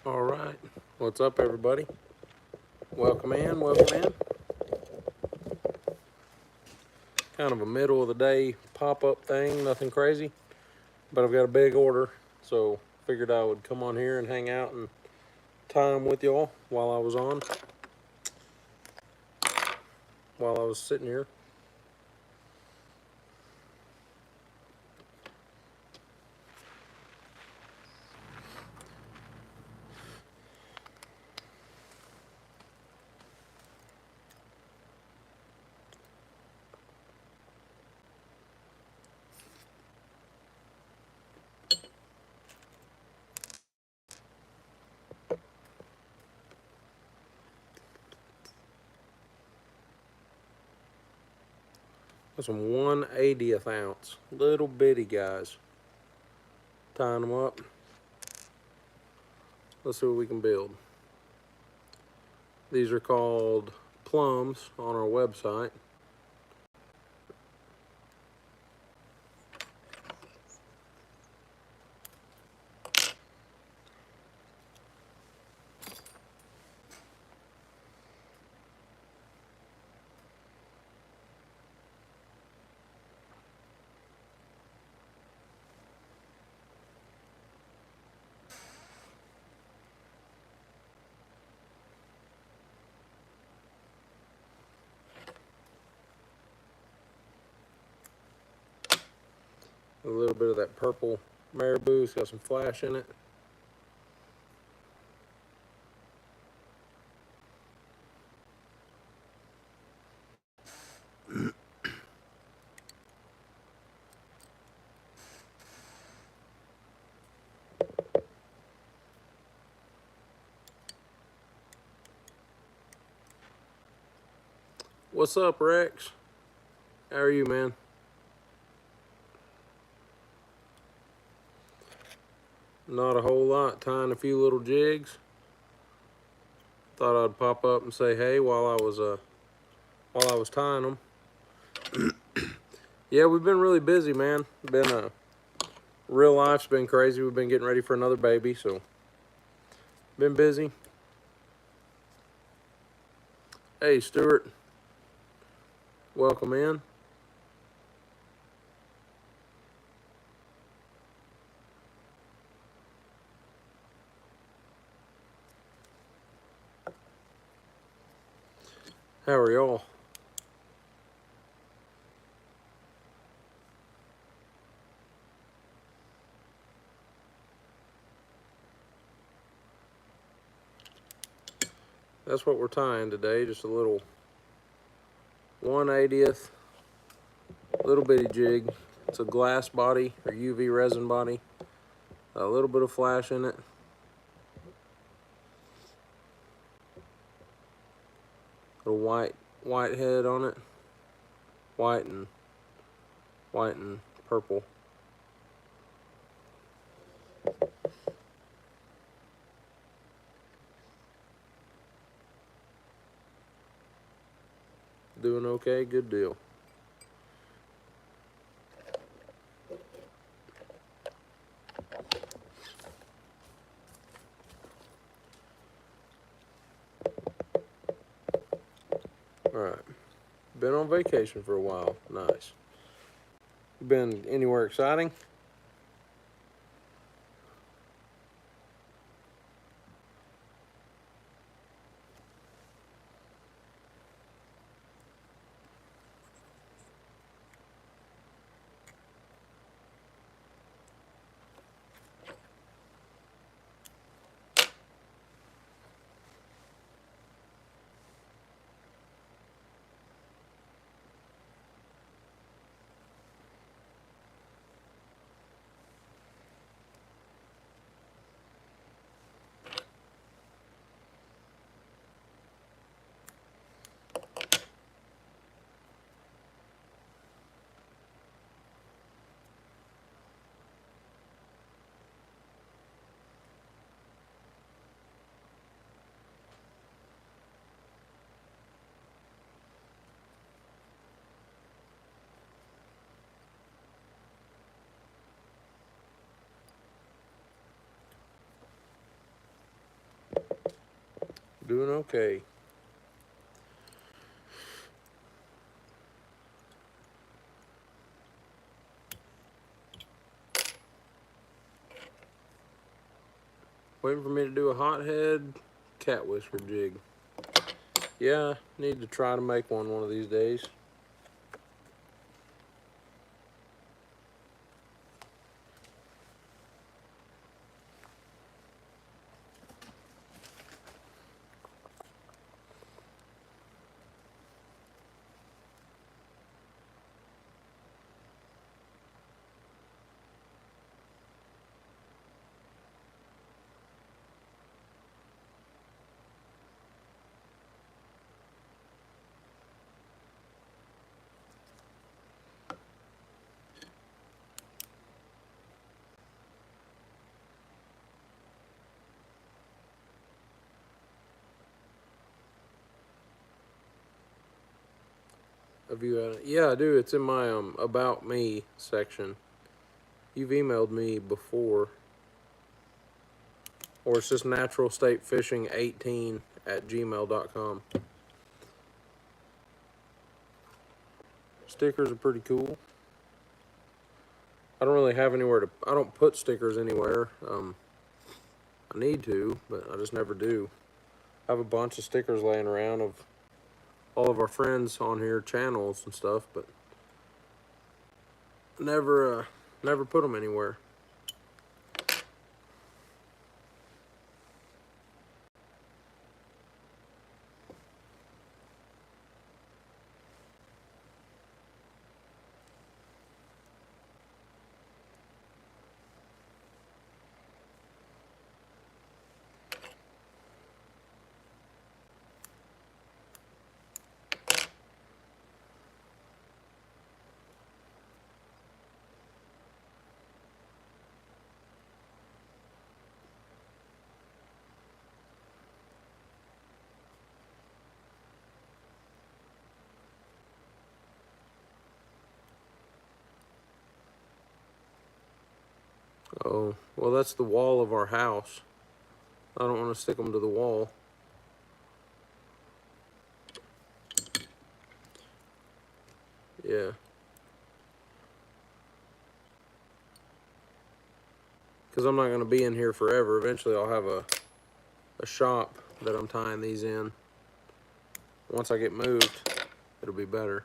All right, what's up, everybody? Welcome in, welcome in. Kind of a middle of the day pop-up thing, nothing crazy, but I've got a big order, so figured I would come on here and hang out and time with y'all while I was sitting here. Got some 1/80th ounce, little bitty guys. Tying them up. Let's see what we can build. These are called plums on our website. A little bit of that purple marabou. It's got some flash in it. What's up, Rex? How are you, man? Not a whole lot. Tying a few little jigs. Thought I'd pop up and say hey while I was tying them. Yeah, we've been really busy, man. Real life's been crazy. We've been getting ready for another baby, so been busy. Hey, Stuart. Welcome in. How are y'all? That's what we're tying today. Just a little 1/80th little bitty jig. It's a glass body or UV resin body. A little bit of flash in it. Little white head on it. White and purple. Doing okay, good deal. All right, been on vacation for a while. Nice. Been anywhere exciting? Doing okay. Waiting for me to do a hothead cat whisper jig. Yeah, need to try to make one of these days. Have you had it? Yeah, I do. It's in my about me section. You've emailed me before. Or it's just naturalstatefishing18@gmail.com. Stickers are pretty cool. I don't really have anywhere to, I don't put stickers anywhere. I need to, but I just never do. I have a bunch of stickers laying around of all of our friends on here, channels and stuff, but never put them anywhere. Oh, well, that's the wall of our house. I don't want to stick them to the wall. Yeah. Because I'm not going to be in here forever. Eventually I'll have a shop that I'm tying these in. Once I get moved, it'll be better.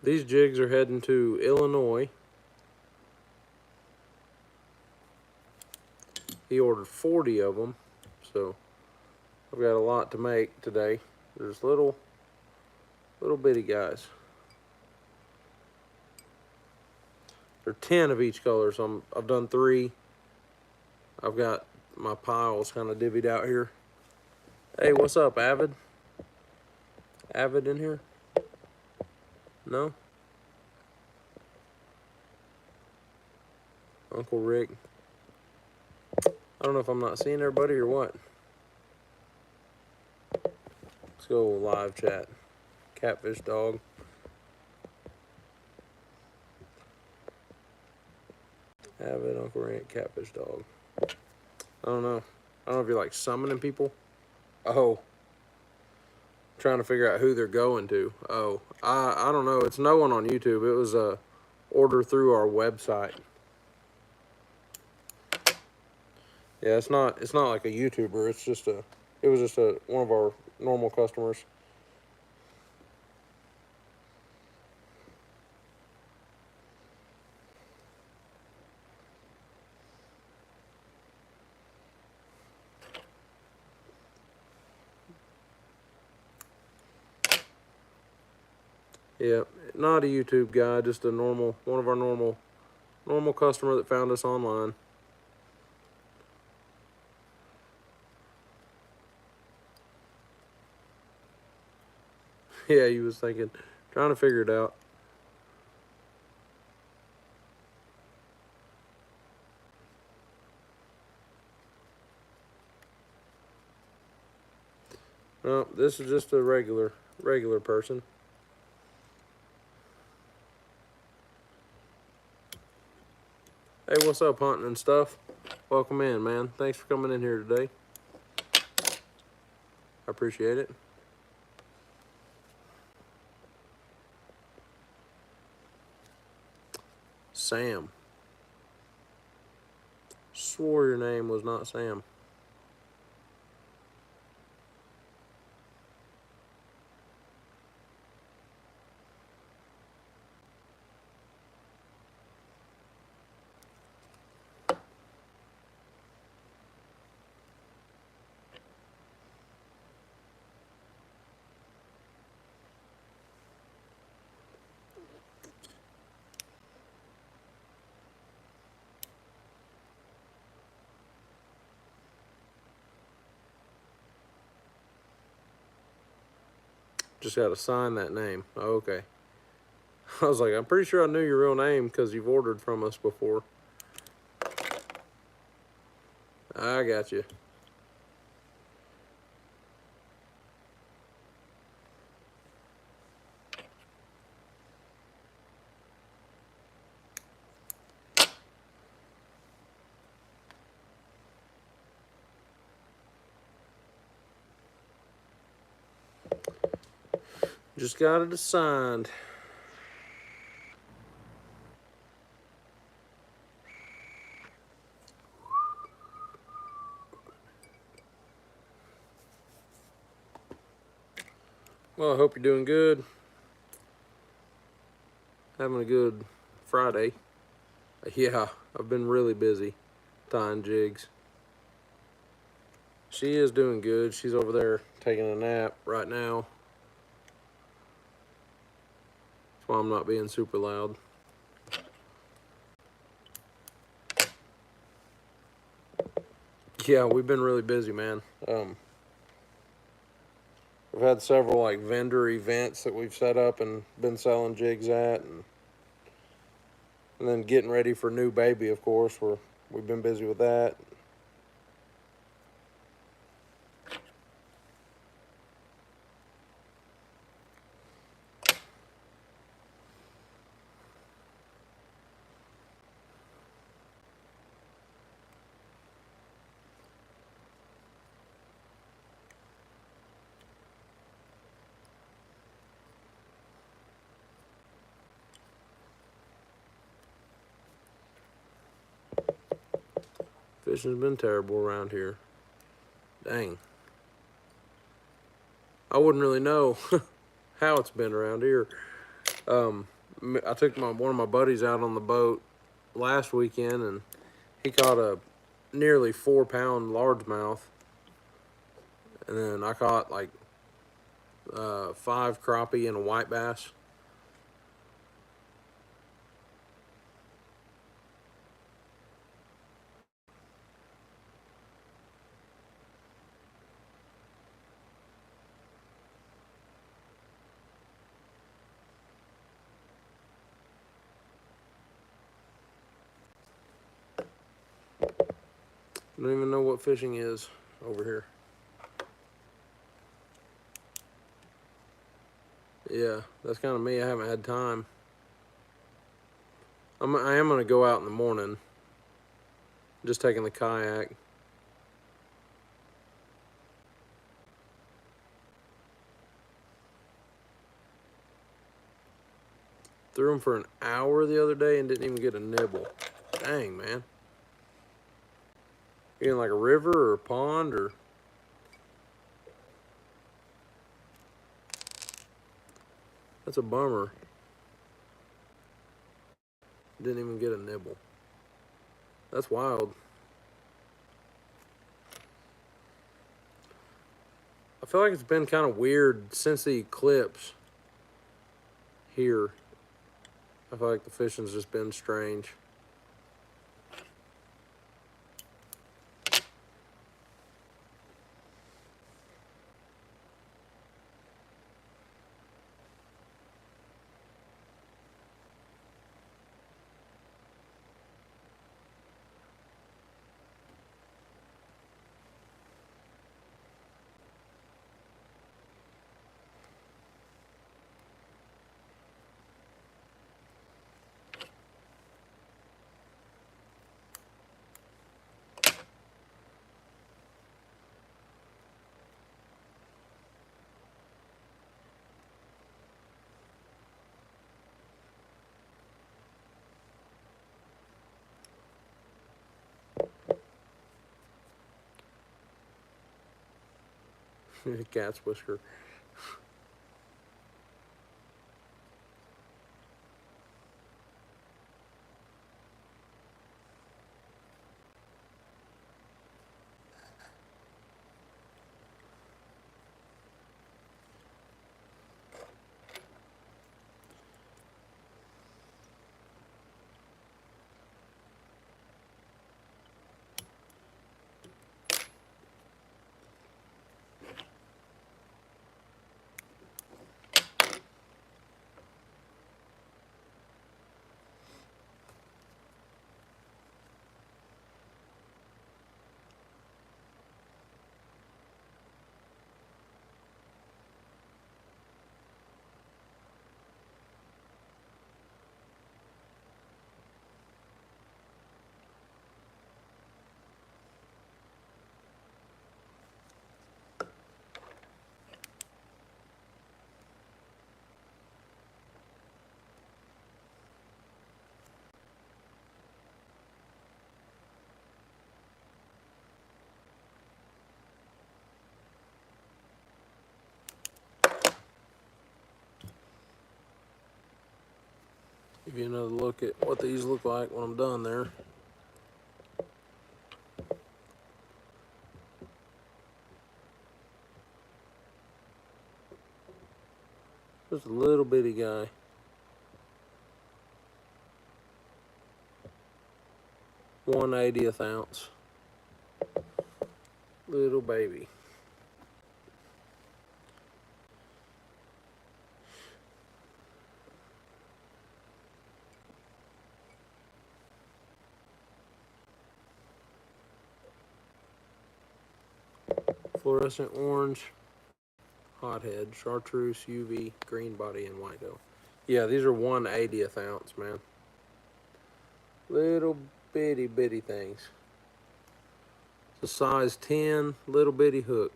These jigs are heading to Illinois. He ordered 40 of them, so I've got a lot to make today. There's little bitty guys. There are 10 of each color, so I've done 3. I've got my piles kind of divvied out here. Hey, what's up, Avid? Avid in here? No? Uncle Rick? I don't know if I'm not seeing everybody or what. Let's go live chat. Catfish dog. Avid, Uncle Rick, catfish dog. I don't know. I don't know if you're like summoning people. Oh. Trying to figure out who they're going to. Oh. I don't know. It's no one on YouTube. It was a order through our website. Yeah, it's not like a YouTuber. It's just it was just one of our normal customers. Yeah, not a YouTube guy, just a one of our normal customer that found us online. Yeah, he was thinking, trying to figure it out. No, this is just a regular person. Hey, what's up, hunting and stuff? Welcome in, man. Thanks for coming in here today. I appreciate it. Sam. Swore your name was not Sam. Just got to sign that name. Oh, okay. I was like, I'm pretty sure I knew your real name because you've ordered from us before. I got you. Just got it assigned. Well, I hope you're doing good. Having a good Friday. Yeah, I've been really busy tying jigs. She is doing good. She's over there taking a nap right now. That's why I'm not being super loud. Yeah, we've been really busy, man. We've had several like vendor events that we've set up and been selling jigs at, and then getting ready for new baby, of course. We've been busy with that. Fishing's been terrible around here. Dang. I wouldn't really know how it's been around here. I took one of my buddies out on the boat last weekend, and he caught a nearly 4-pound largemouth, and then I caught like 5 crappie and a white bass. I don't even know what fishing is over here. Yeah, that's kind of me. I haven't had time. I am going to go out in the morning. Just taking the kayak. Threw them for an hour the other day and didn't even get a nibble. Dang, man. You in like a river or a pond or... That's a bummer. Didn't even get a nibble. That's wild. I feel like it's been kind of weird since the eclipse here. I feel like the fishing's just been strange. Cat's whisker. Give you another look at what these look like when I'm done there. Just a little bitty guy. 1/80th ounce. Little baby. Fluorescent orange. Hothead, chartreuse, UV, green body, and white O. Yeah, these are 1/80th ounce, man. Little bitty things. It's a size 10, little bitty hook.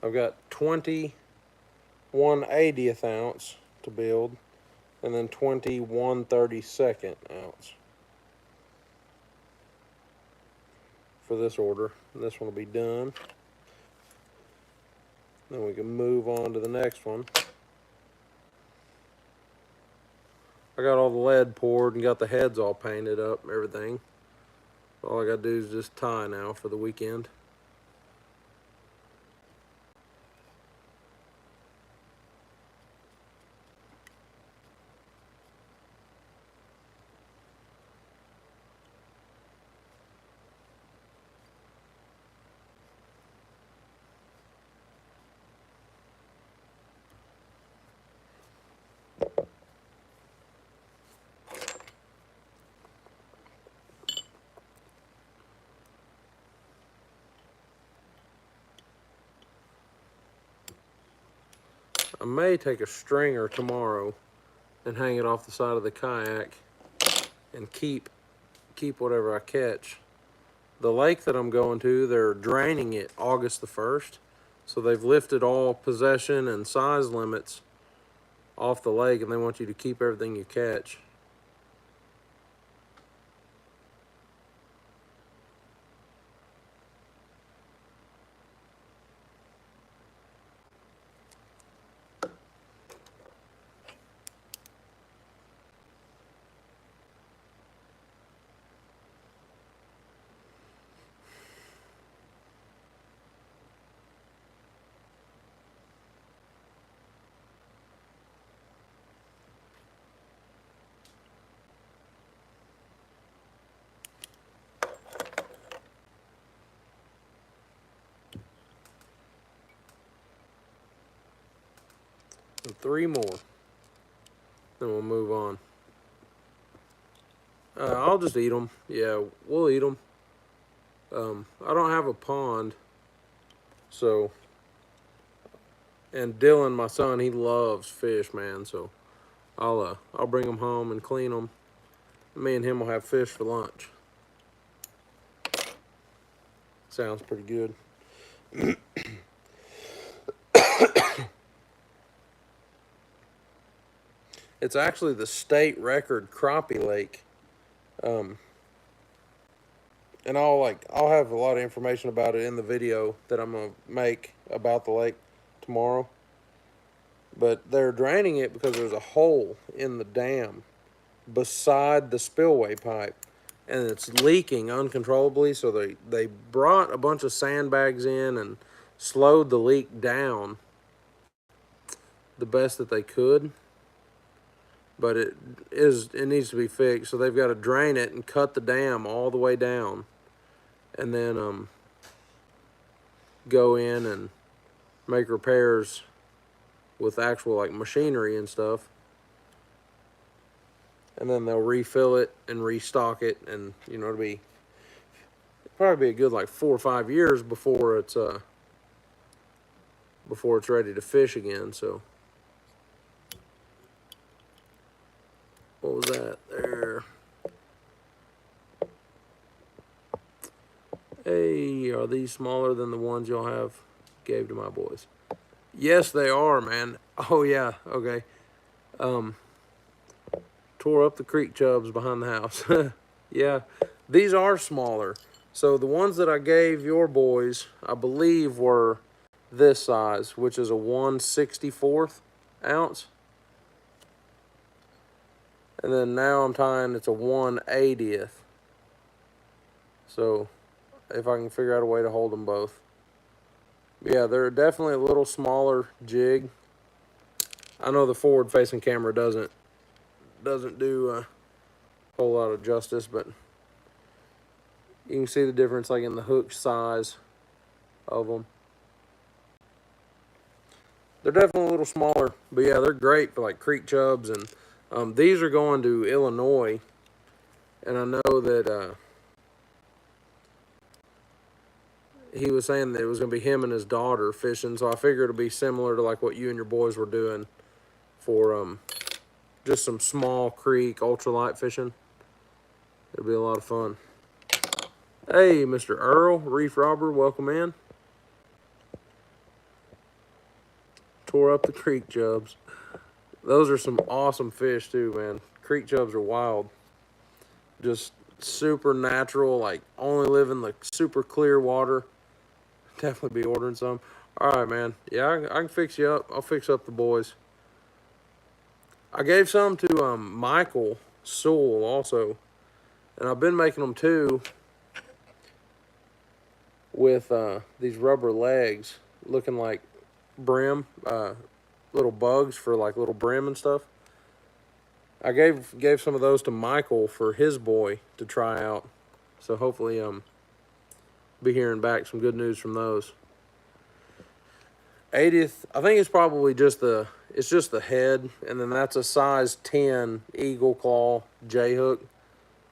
I've got 20 1/80th ounce to build, and then 20 1/32nd ounce for this order. And this one will be done. Then we can move on to the next one. I got all the lead poured and got the heads all painted up and everything. All I gotta do is just tie now for the weekend. I may take a stringer tomorrow and hang it off the side of the kayak and keep whatever I catch. The lake that I'm going to, they're draining it August the 1st. So they've lifted all possession and size limits off the lake, and they want you to keep everything you catch. And 3 more. Then we'll move on. I'll just eat them. Yeah, we'll eat them. I don't have a pond, so. And Dylan, my son, he loves fish, man. So I'll bring them home and clean them Me and him will have fish for lunch. Sounds pretty good. It's actually the state record crappie lake. And I'll have a lot of information about it in the video that I'm gonna make about the lake tomorrow. But they're draining it because there's a hole in the dam beside the spillway pipe, and it's leaking uncontrollably. So they brought a bunch of sandbags in and slowed the leak down the best that they could. But it needs to be fixed. So they've got to drain it and cut the dam all the way down, and then go in and make repairs with actual like machinery and stuff. And then they'll refill it and restock it, and you know, it'll probably be a good like 4 or 5 years before it's ready to fish again. So what was that there? Hey, are these smaller than the ones y'all gave to my boys? Yes, they are, man. Oh yeah, okay. Tore up the creek chubs behind the house. Yeah, these are smaller. So the ones that I gave your boys, I believe, were this size, which is a 1/64 ounce. And then now I'm tying, it's a 1/80. So if I can figure out a way to hold them both. Yeah, they're definitely a little smaller jig. I know the forward-facing camera doesn't do a whole lot of justice, but you can see the difference like in the hook size of them. They're definitely a little smaller, but yeah, they're great for like creek chubs. And these are going to Illinois, and I know that he was saying that it was going to be him and his daughter fishing, so I figured it'd be similar to like what you and your boys were doing for just some small creek ultralight fishing. It'll be a lot of fun. Hey, Mr. Earl, Reef Robber, welcome in. Tore up the creek chubs. Those are some awesome fish too, man. Creek chubs are wild. Just super natural, like only live in the super clear water. Definitely be ordering some. All right, man. Yeah, I can fix you up. I'll fix up the boys. I gave some to Michael Sewell also, and I've been making them too with these rubber legs looking like brim, little bugs for like little brim and stuff. I gave some of those to Michael for his boy to try out, so hopefully be hearing back some good news from those. 80th, I think it's probably just the head, and then that's a size 10 eagle claw J hook.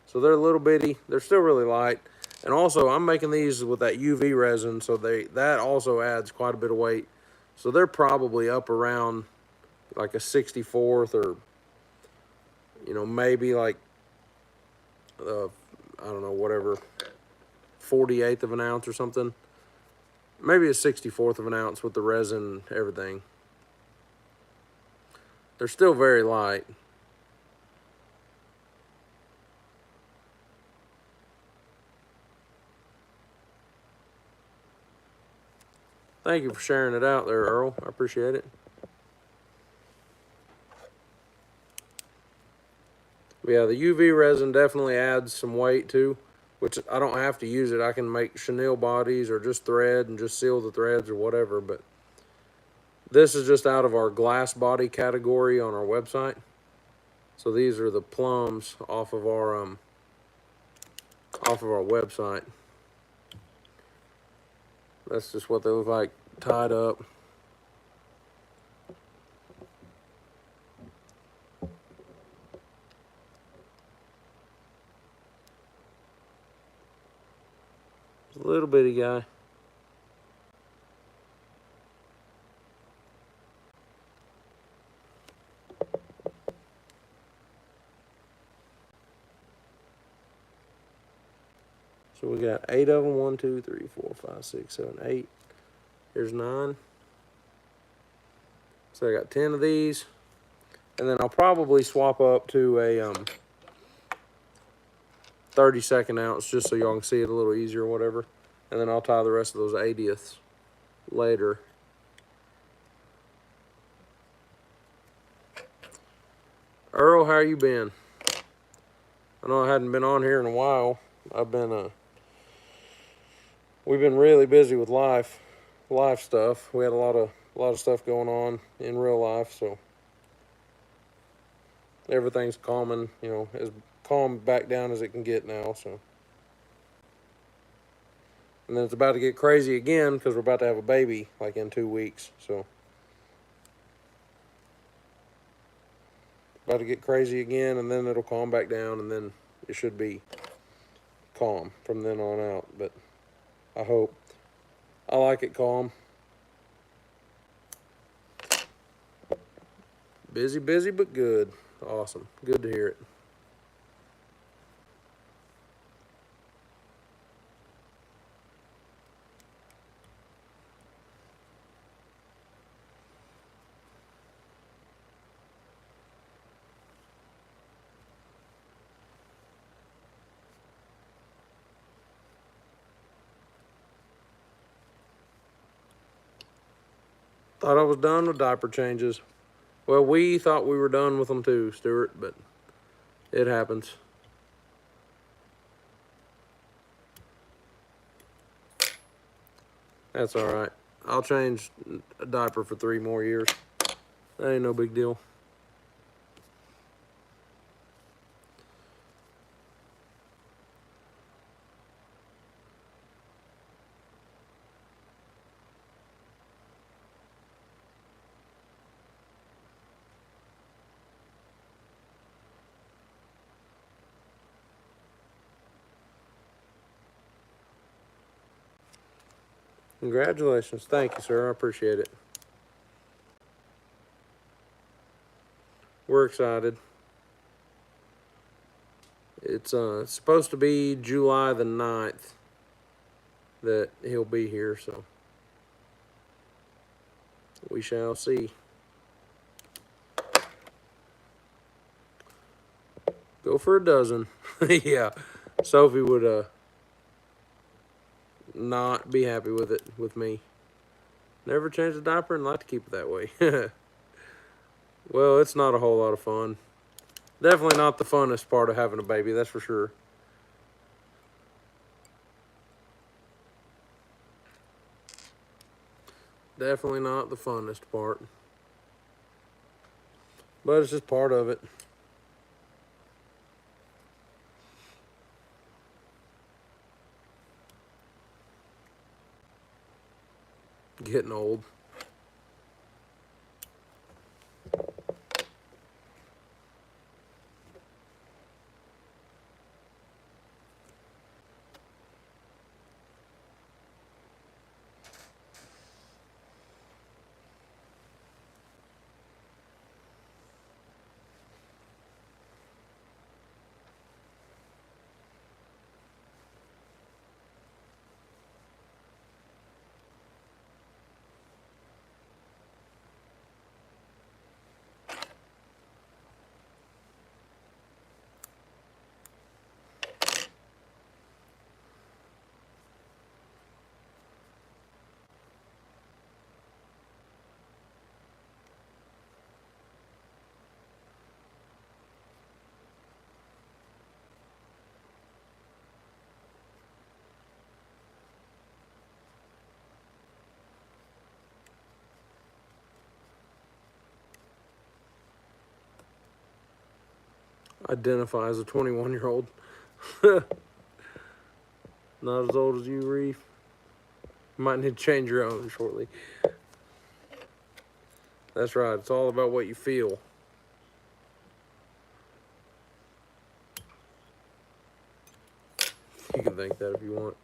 So they're a little bitty. They're still really light. And also, I'm making these with that UV resin, so that also adds quite a bit of weight. So they're probably up around like a 64th, or you know, maybe like I don't know, whatever, 48th of an ounce or something. Maybe a 64th of an ounce with the resin and everything. They're still very light. Thank you for sharing it out there, Earl. I appreciate it. But yeah, the UV resin definitely adds some weight too, which I don't have to use it. I can make chenille bodies or just thread and just seal the threads or whatever. But this is just out of our glass body category on our website. So these are the plums off of our website. That's just what they look like tied up. It's a little bitty guy. So we got 8 of them. 1, 2, 3, 4, 5, 6, 7, 8. Here's 9. So I got 10 of these. And then I'll probably swap up to a 32nd ounce just so y'all can see it a little easier or whatever. And then I'll tie the rest of those 80ths later. Earl, how you been? I know I hadn't been on here in a while. I've been we've been really busy with life stuff. We had a lot of stuff going on in real life, so everything's calming, you know, as calm back down as it can get now. So, and then it's about to get crazy again because we're about to have a baby like in 2 weeks. So, about to get crazy again, and then it'll calm back down, and then it should be calm from then on out. But I hope. I like it calm. Busy, but good. Awesome. Good to hear it. Thought I was done with diaper changes. Well, we thought we were done with them too, Stuart, but it happens. That's all right. I'll change a diaper for 3 more years. That ain't no big deal. Congratulations. Thank you, sir. I appreciate it. We're excited. It's supposed to be July the 9th that he'll be here, so we shall see. Go for a dozen. Yeah. Sophie would not be happy with it with me. Never changed a diaper and like to keep it that way. Well, it's not a whole lot of fun. Definitely not the funnest part of having a baby, that's for sure. Definitely not the funnest part. But it's just part of it. Getting old. Identify as a 21-year-old. Not as old as you, Reef. Might need to change your own shortly. That's right. It's all about what you feel. You can think that if you want.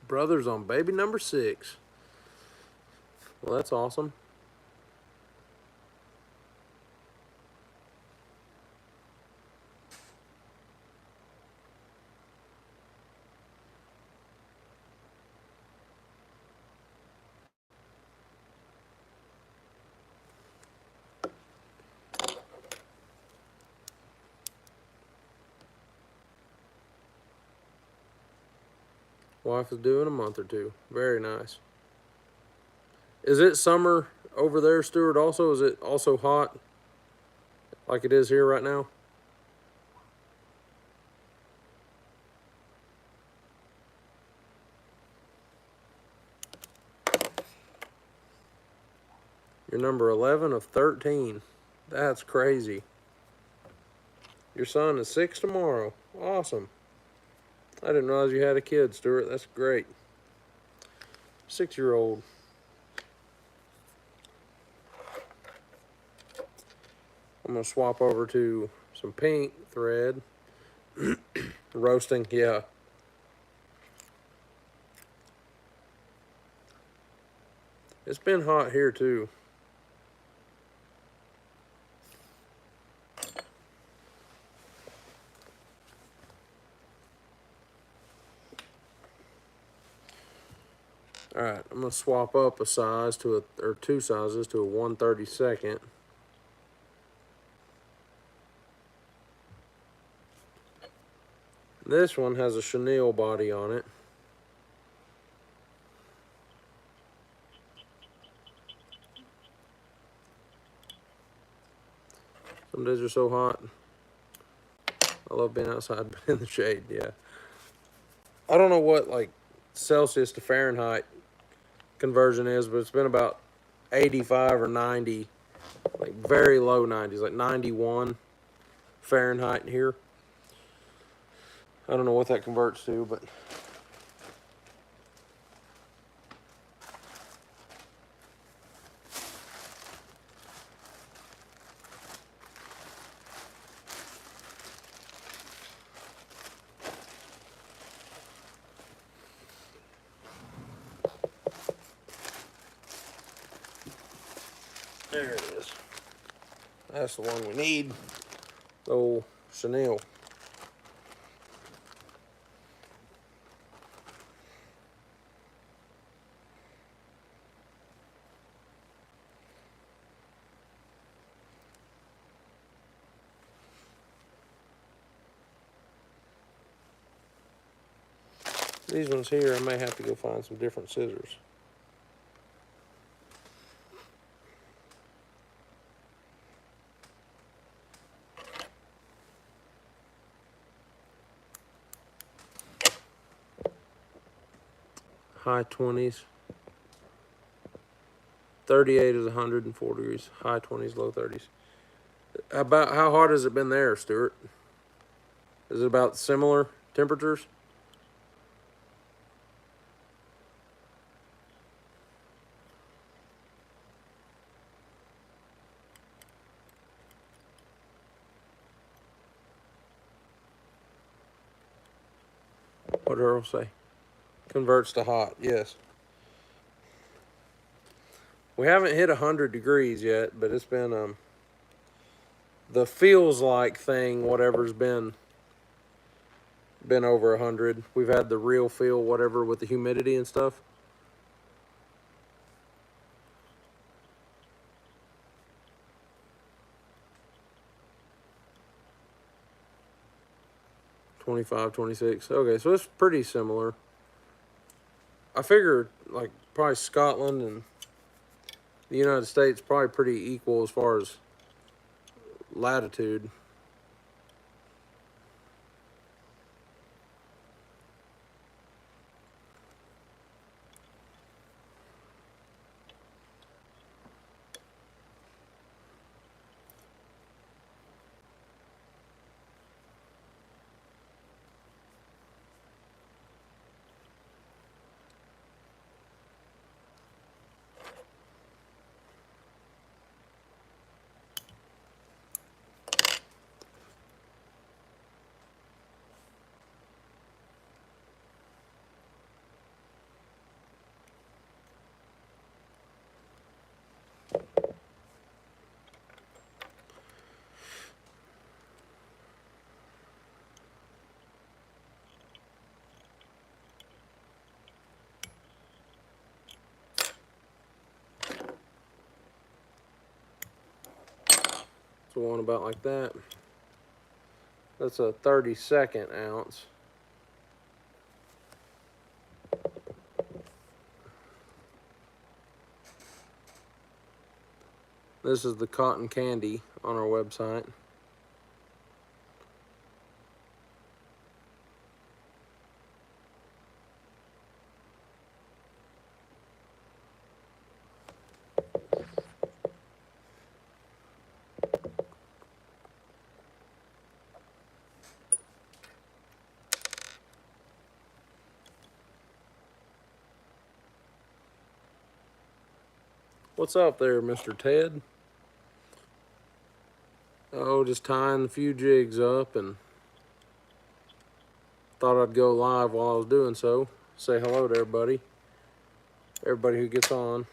Brothers on baby number 6. Well, that's awesome. Wife is due in a month or two. Very nice. Is it summer over there, Stuart, also? Is it also hot like it is here right now? You're number 11 of 13. That's crazy. Your son is 6 tomorrow. Awesome. I didn't realize you had a kid, Stuart. That's great. 6-year-old. I'm going to swap over to some pink thread. Roasting, yeah. It's been hot here too. All right, I'm gonna swap up a size to a, or 2 sizes to a 1/32. This one has a chenille body on it. Some days are so hot. I love being outside, but in the shade, yeah. I don't know what like Celsius to Fahrenheit conversion is, but it's been about 85 or 90, like very low 90s, like 91 Fahrenheit here. I don't know what that converts to, but there it is. That's the one we need. The old chenille. These ones here, I may have to go find some different scissors. High 20s. 38 is 104 degrees. High 20s, low 30s. About how hot has it been there, Stuart? Is it about similar temperatures? What did Earl say? Converts to hot, yes. We haven't hit 100 degrees yet, but it's been the feels like thing, whatever's been over 100. We've had the real feel, whatever, with the humidity and stuff. $25, $26. Okay, so it's pretty similar. I figure like probably Scotland and the United States probably pretty equal as far as latitude. So one about like that. That's a 32nd ounce. This is the cotton candy on our website. What's up there, Mr. Ted? Oh, just tying a few jigs up, and thought I'd go live while I was doing so. Say hello to everybody who gets on.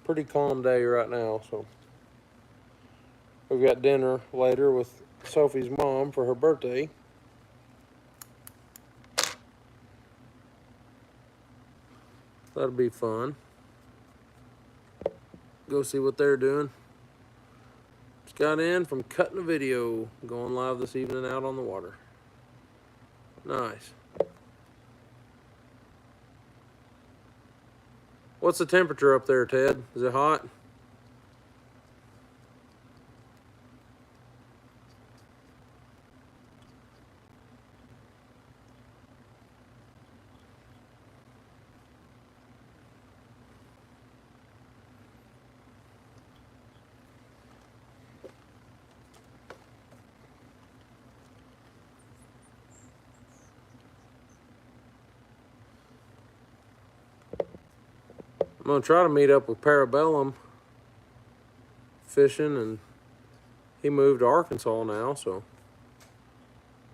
Pretty calm day right now, so we've got dinner later with Sophie's mom for her birthday. That'll be fun. Go see what they're doing. Just got in from cutting a video, going live this evening out on the water. Nice. What's the temperature up there, Ted? Is it hot? I'm gonna try to meet up with Parabellum fishing, and he moved to Arkansas now, so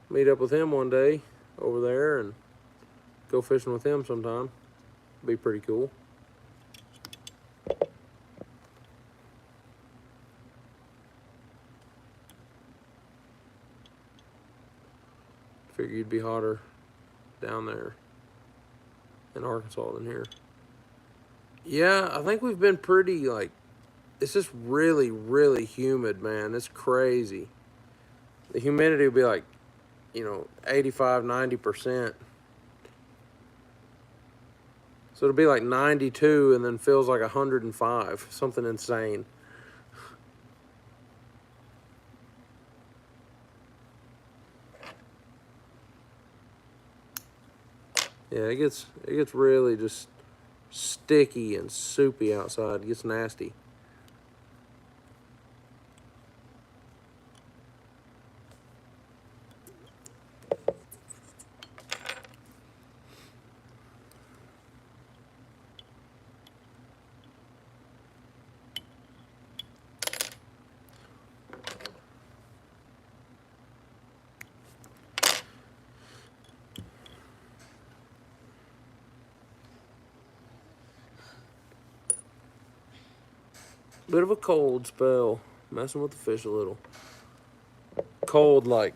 meet up with him one day over there and go fishing with him sometime. Be pretty cool. Figure you'd be hotter down there in Arkansas than here. Yeah, I think we've been pretty, like, it's just really, really humid, man. It's crazy. The humidity will be like, 85, 90%. So it'll be like 92 and then feels like 105. Something insane. Yeah, it gets really just sticky and soupy outside. It gets nasty. Bit of a cold spell, messing with the fish a little. Cold, like,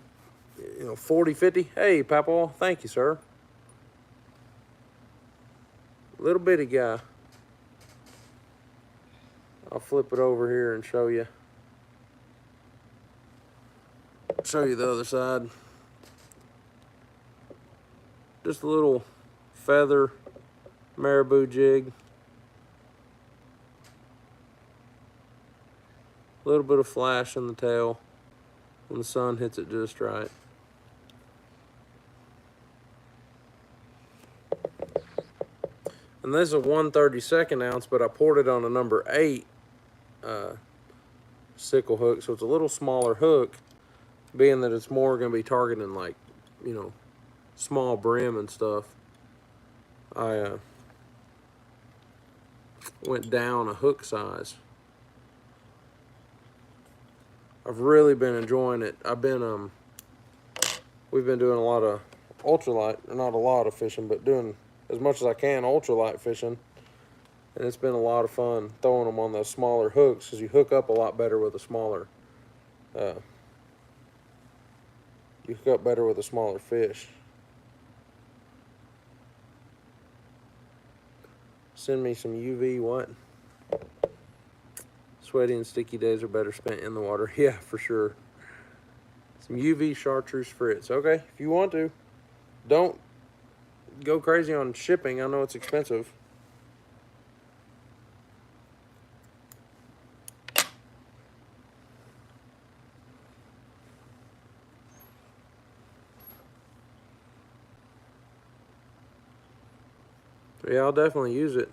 40, 50. Hey, Papaw, thank you, sir. Little bitty guy. I'll flip it over here and show you. Show you the other side. Just a little feather marabou jig. A little bit of flash in the tail when the sun hits it just right. And this is a 1/32 ounce, but I poured it on a number 8 sickle hook, so it's a little smaller hook, being that it's more going to be targeting, like, small brim and stuff. I went down a hook size. I've really been enjoying it. We've been doing a lot of ultralight, or not a lot of fishing, but doing as much as I can ultralight fishing, and it's been a lot of fun throwing them on those smaller hooks, because you hook up a lot better with a smaller fish. Send me some UV what? Sweaty and sticky days are better spent in the water. Yeah, for sure. Some UV chartreuse fritz. Okay, if you want to. Don't go crazy on shipping. I know it's expensive. Yeah, I'll definitely use it.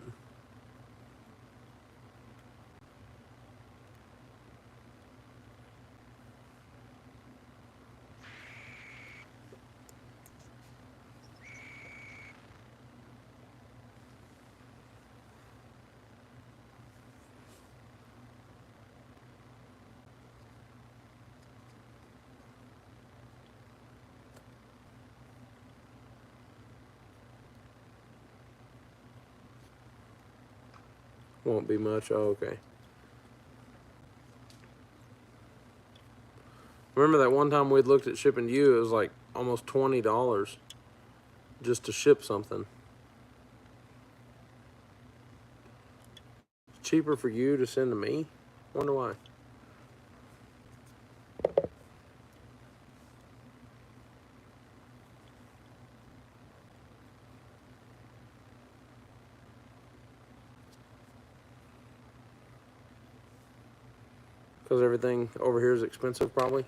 Won't be much. Oh, okay. Remember that one time we'd looked at shipping to you, it was like almost $20 just to ship something. It's cheaper for you to send to me? Wonder why. Because everything over here is expensive, probably.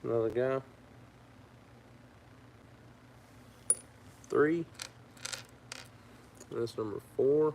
Another guy. 3. That's number 4.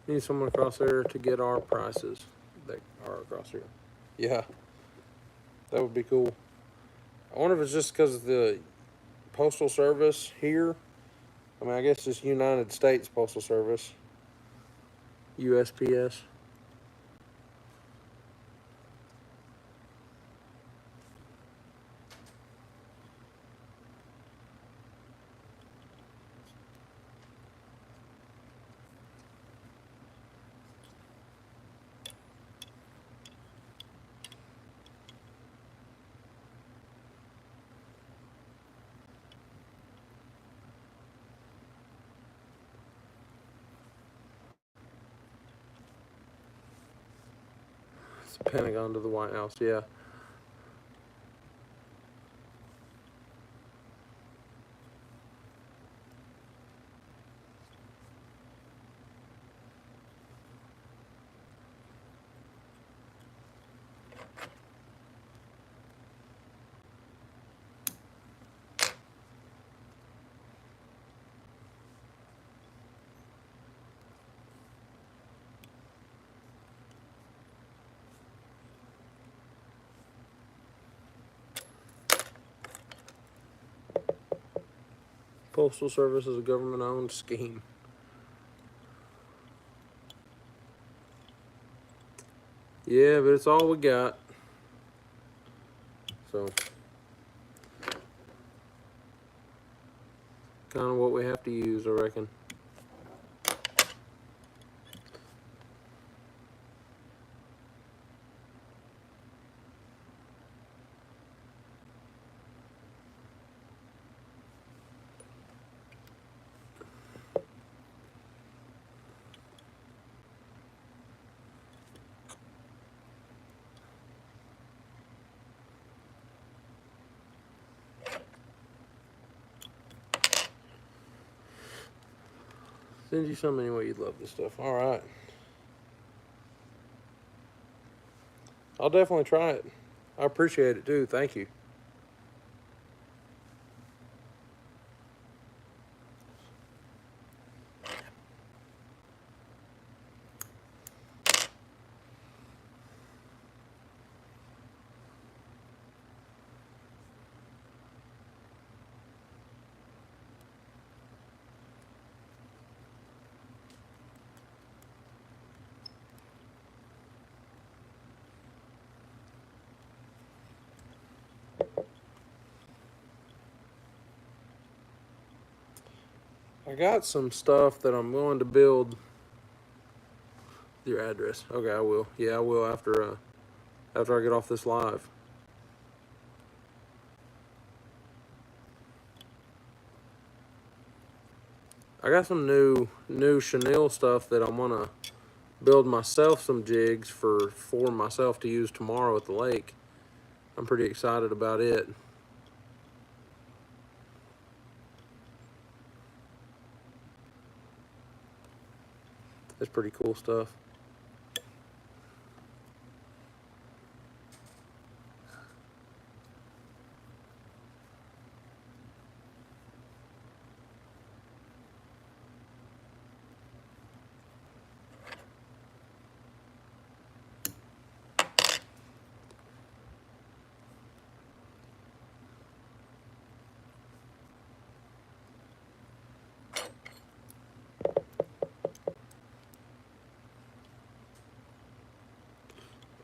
Need someone across there to get our prices that are across here. Yeah, that would be cool. I wonder if it's just because of the postal service here. I mean, I guess it's United States Postal Service, USPS. It's the Pentagon to the White House, yeah. Postal Service is a government-owned scheme. Yeah, but it's all we got. So kind of what we have to use, I reckon. Send you some anyway. You'd love this stuff. All right. I'll definitely try it. I appreciate it too. Thank you. I got some stuff that I'm going to build. Your address. Okay, I will. Yeah, I will after I get off this live. I got some new chenille stuff that I'm gonna build myself some jigs for myself to use tomorrow at the lake. I'm pretty excited about it. It's pretty cool stuff.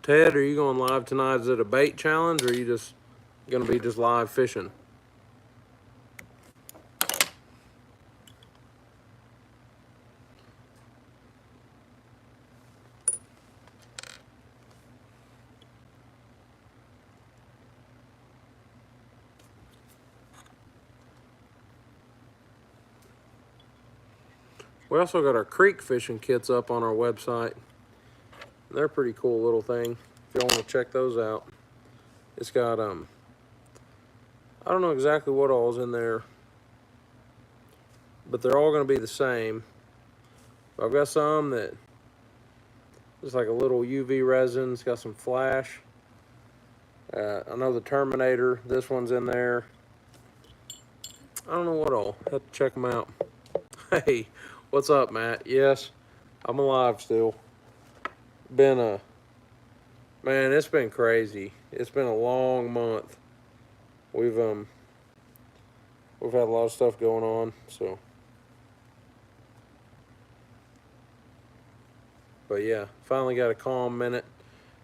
Ted, are you going live tonight? Is it a bait challenge, or are you just gonna be just live fishing? We also got our creek fishing kits up on our website. They're a pretty cool little thing. If you want to check those out, it's got I don't know exactly what all's in there, but they're all going to be the same. I've got some that it's like a little UV resin. It's got some flash. I know the Terminator. This one's in there. I don't know what all. Have to check them out. Hey, what's up, Matt? Yes, I'm alive still. Been a man. It's been crazy. It's been a long month. We've had a lot of stuff going on. So, but yeah, finally got a calm minute.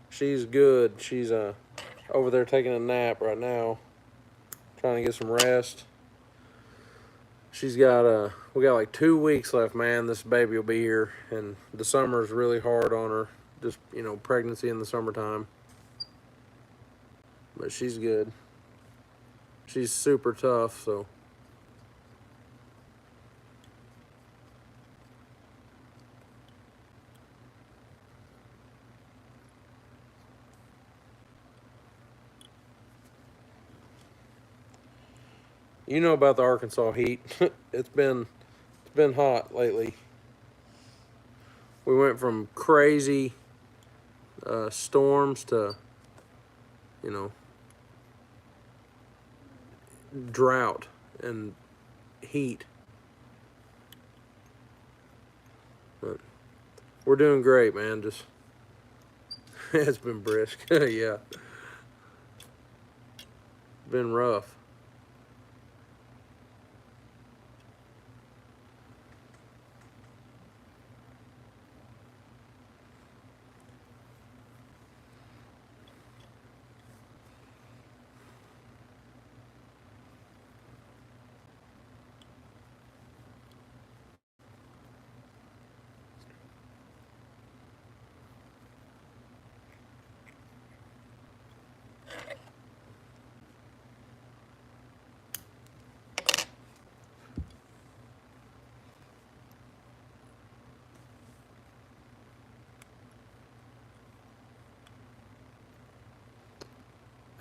She's good. She's over there taking a nap right now, trying to get some rest. She's got we got like 2 weeks left, man. This baby will be here, and the summer's really hard on her. Just, you know, pregnancy in the summertime. But she's good. She's super tough, so. You know about the Arkansas heat. It's been hot lately. We went from crazy storms to, you know, drought and heat. But we're doing great, man. Just it's been brisk. Yeah. Been rough.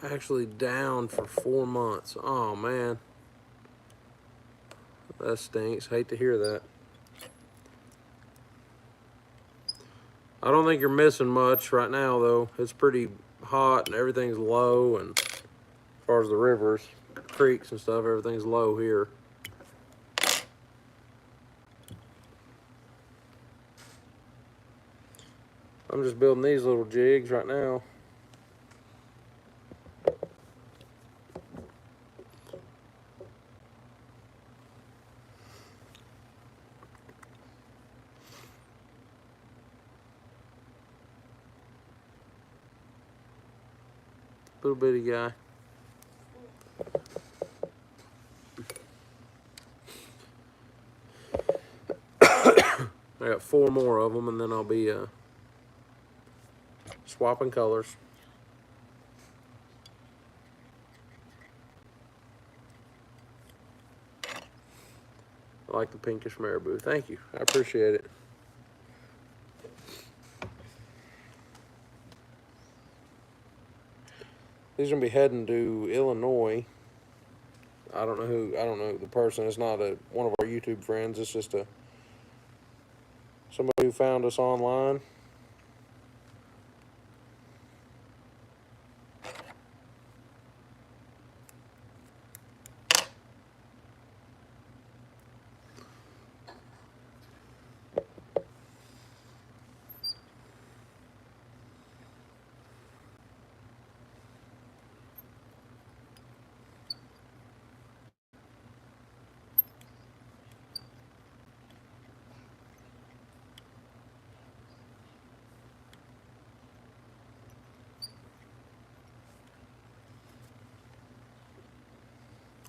Actually down for 4 months. Oh, man. That stinks. Hate to hear that. I don't think you're missing much right now, though. It's pretty hot and everything's low. And as far as the rivers, creeks and stuff, everything's low here. I'm just building these little jigs right now. Little bitty guy. I got 4 more of them, and then I'll be swapping colors. I like the pinkish marabou. Thank you. I appreciate it. These are gonna be heading to Illinois. I don't know the person. It's not one of our YouTube friends. It's just somebody who found us online.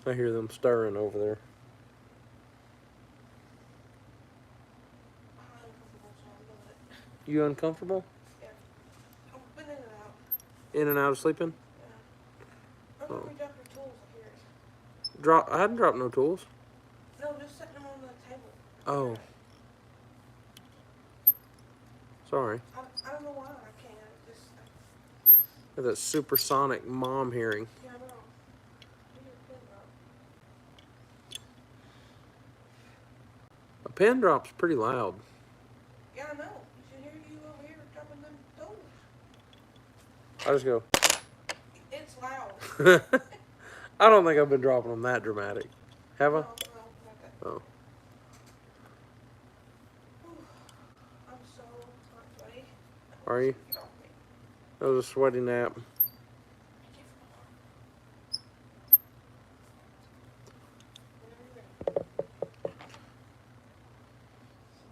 I hear them stirring over there. You uncomfortable? Yeah. I've been in and out. In and out of sleeping? Yeah. I remember you dropped your tools here. I hadn't dropped no tools. No, just setting them on the table. Oh. Sorry. I don't know why I can't. Just. I have that supersonic mom hearing. Yeah, I know. A pin drop's pretty loud. Yeah, I know. You should hear you over here dropping them tools. I just go. It's loud. I don't think I've been dropping them that dramatic. Have I? No, not that. Oh. I'm so sweaty. Are you? That was a sweaty nap.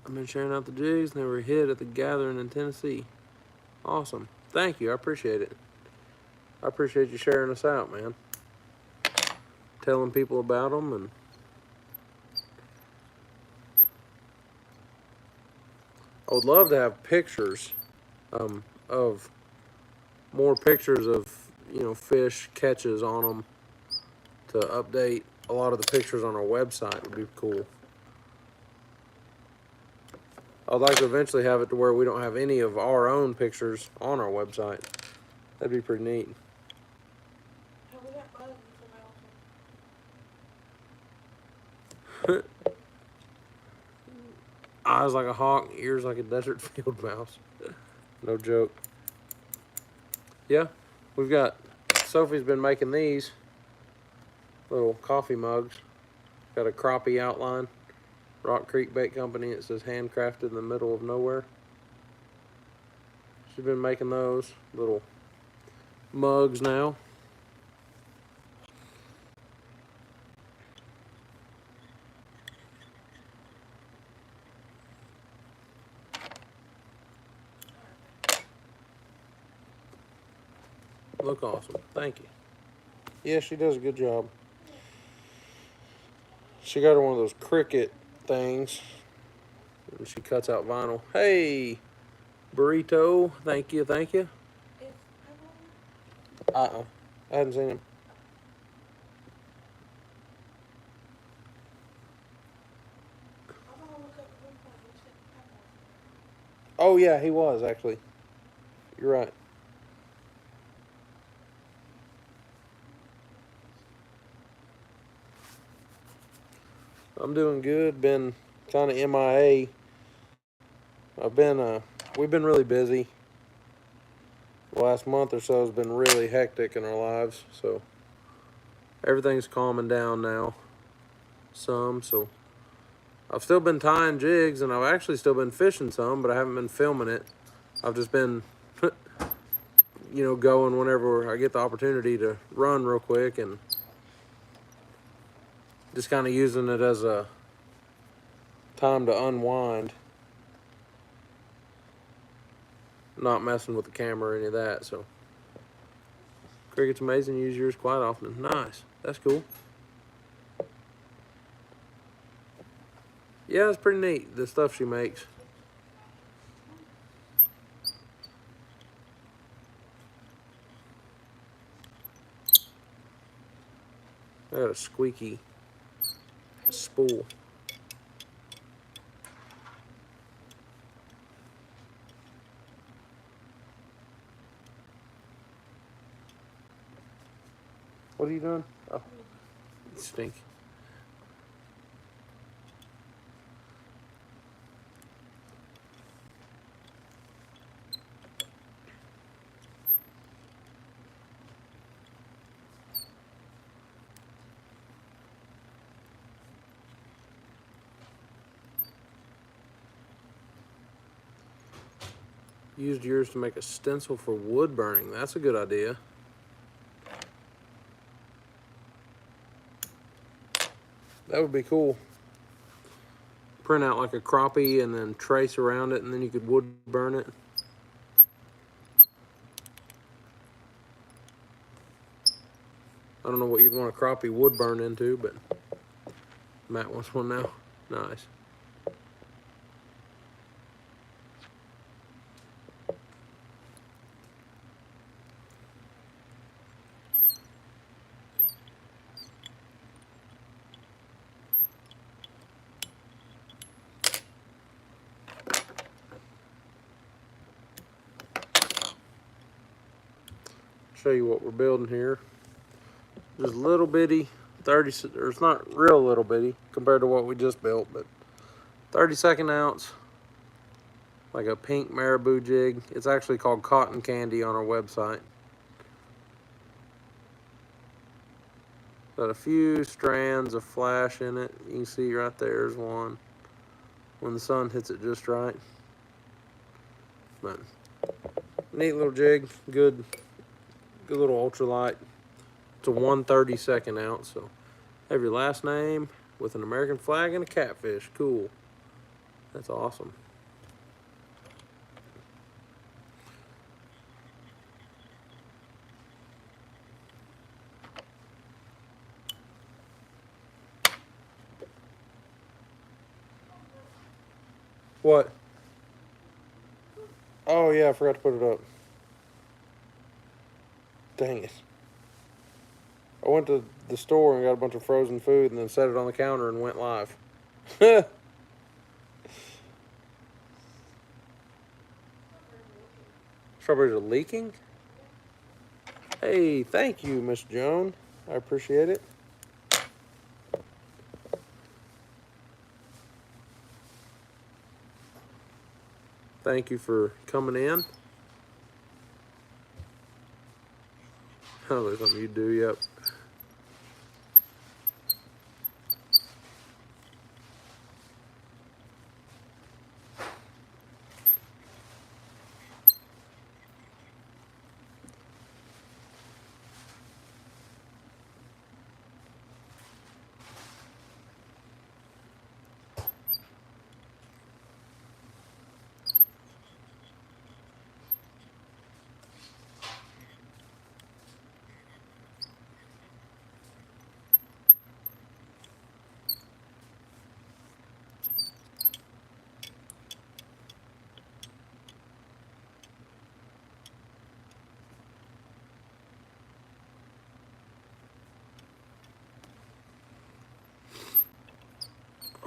I've been sharing out the jigs and they were hit at the gathering in Tennessee. Awesome. Thank you. I appreciate it. I appreciate you sharing us out, man. Telling people about them. And I would love to have pictures of more pictures of, fish catches on them to update a lot of the pictures on our website. Would be cool. I'd like to eventually have it to where we don't have any of our own pictures on our website. That'd be pretty neat. Eyes like a hawk, ears like a desert field mouse. No joke. Yeah, Sophie's been making these little coffee mugs. Got a crappie outline. Rock Creek Bait Company. It says handcrafted in the middle of nowhere. She's been making those little mugs now. Look awesome. Thank you. Yeah, she does a good job. She got her one of those Cricut things. And she cuts out vinyl. Hey, Burrito. Thank you, thank you. I hadn't seen him. Oh, yeah, he was, actually. You're right. I'm doing good. Been kind of MIA. We've been really busy. The last month or so has been really hectic in our lives, so everything's calming down now some. So I've still been tying jigs, and I've actually still been fishing some, but I haven't been filming it. I've just been, going whenever I get the opportunity to run real quick, and just kind of using it as a time to unwind. Not messing with the camera or any of that, so. Cricket's amazing. You use yours quite often. Nice. That's cool. Yeah, it's pretty neat, the stuff she makes. I got a squeaky spool. What are you doing? Oh, you stink. Used yours to make a stencil for wood burning. That's a good idea. That would be cool. Print out like a crappie and then trace around it, and then you could wood burn it. I don't know what you'd want a crappie wood burn into, but Matt wants one now. Nice. Show you what we're building here. Just little bitty 30, or it's not real little bitty compared to what we just built, but 32nd ounce, like a pink marabou jig. It's actually called Cotton Candy on our website. Got a few strands of flash in it. You can see right there's one when the sun hits it just right. But neat little jig, good little ultralight. It's a 1/32 ounce, so have your last name with an American flag and a catfish. Cool. That's awesome. What? Oh yeah, I forgot to put it up. Dang it. I went to the store and got a bunch of frozen food and then set it on the counter and went live. Strawberries are leaking? Hey, thank you, Miss Joan. I appreciate it. Thank you for coming in. Oh, there's something you do, yep.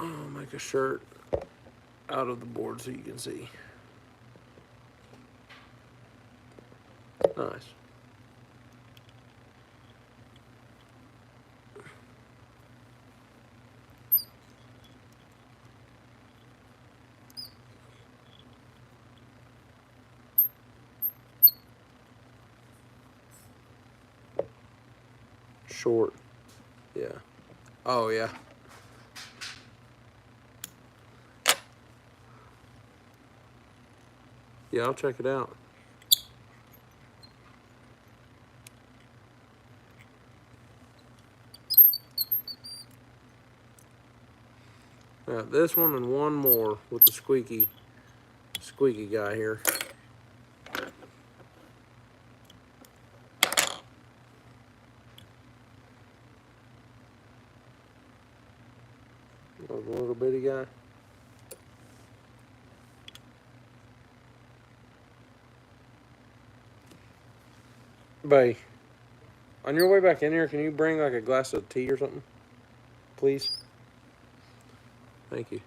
I'll make a shirt out of the board so you can see. Nice. short. Yeah. Oh, yeah. Yeah, I'll check it out. Yeah, this one and one more with the squeaky guy here. A little bitty guy. Bay, on your way back in here, can you bring like a glass of tea or something? Please? Thank you.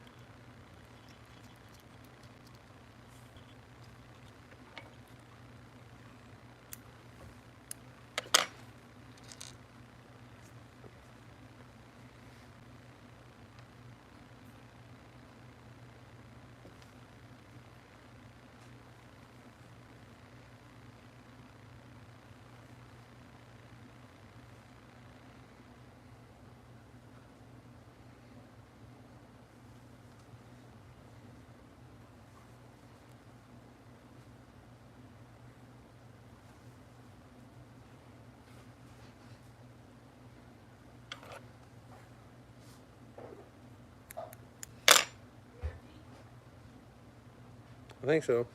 I think so.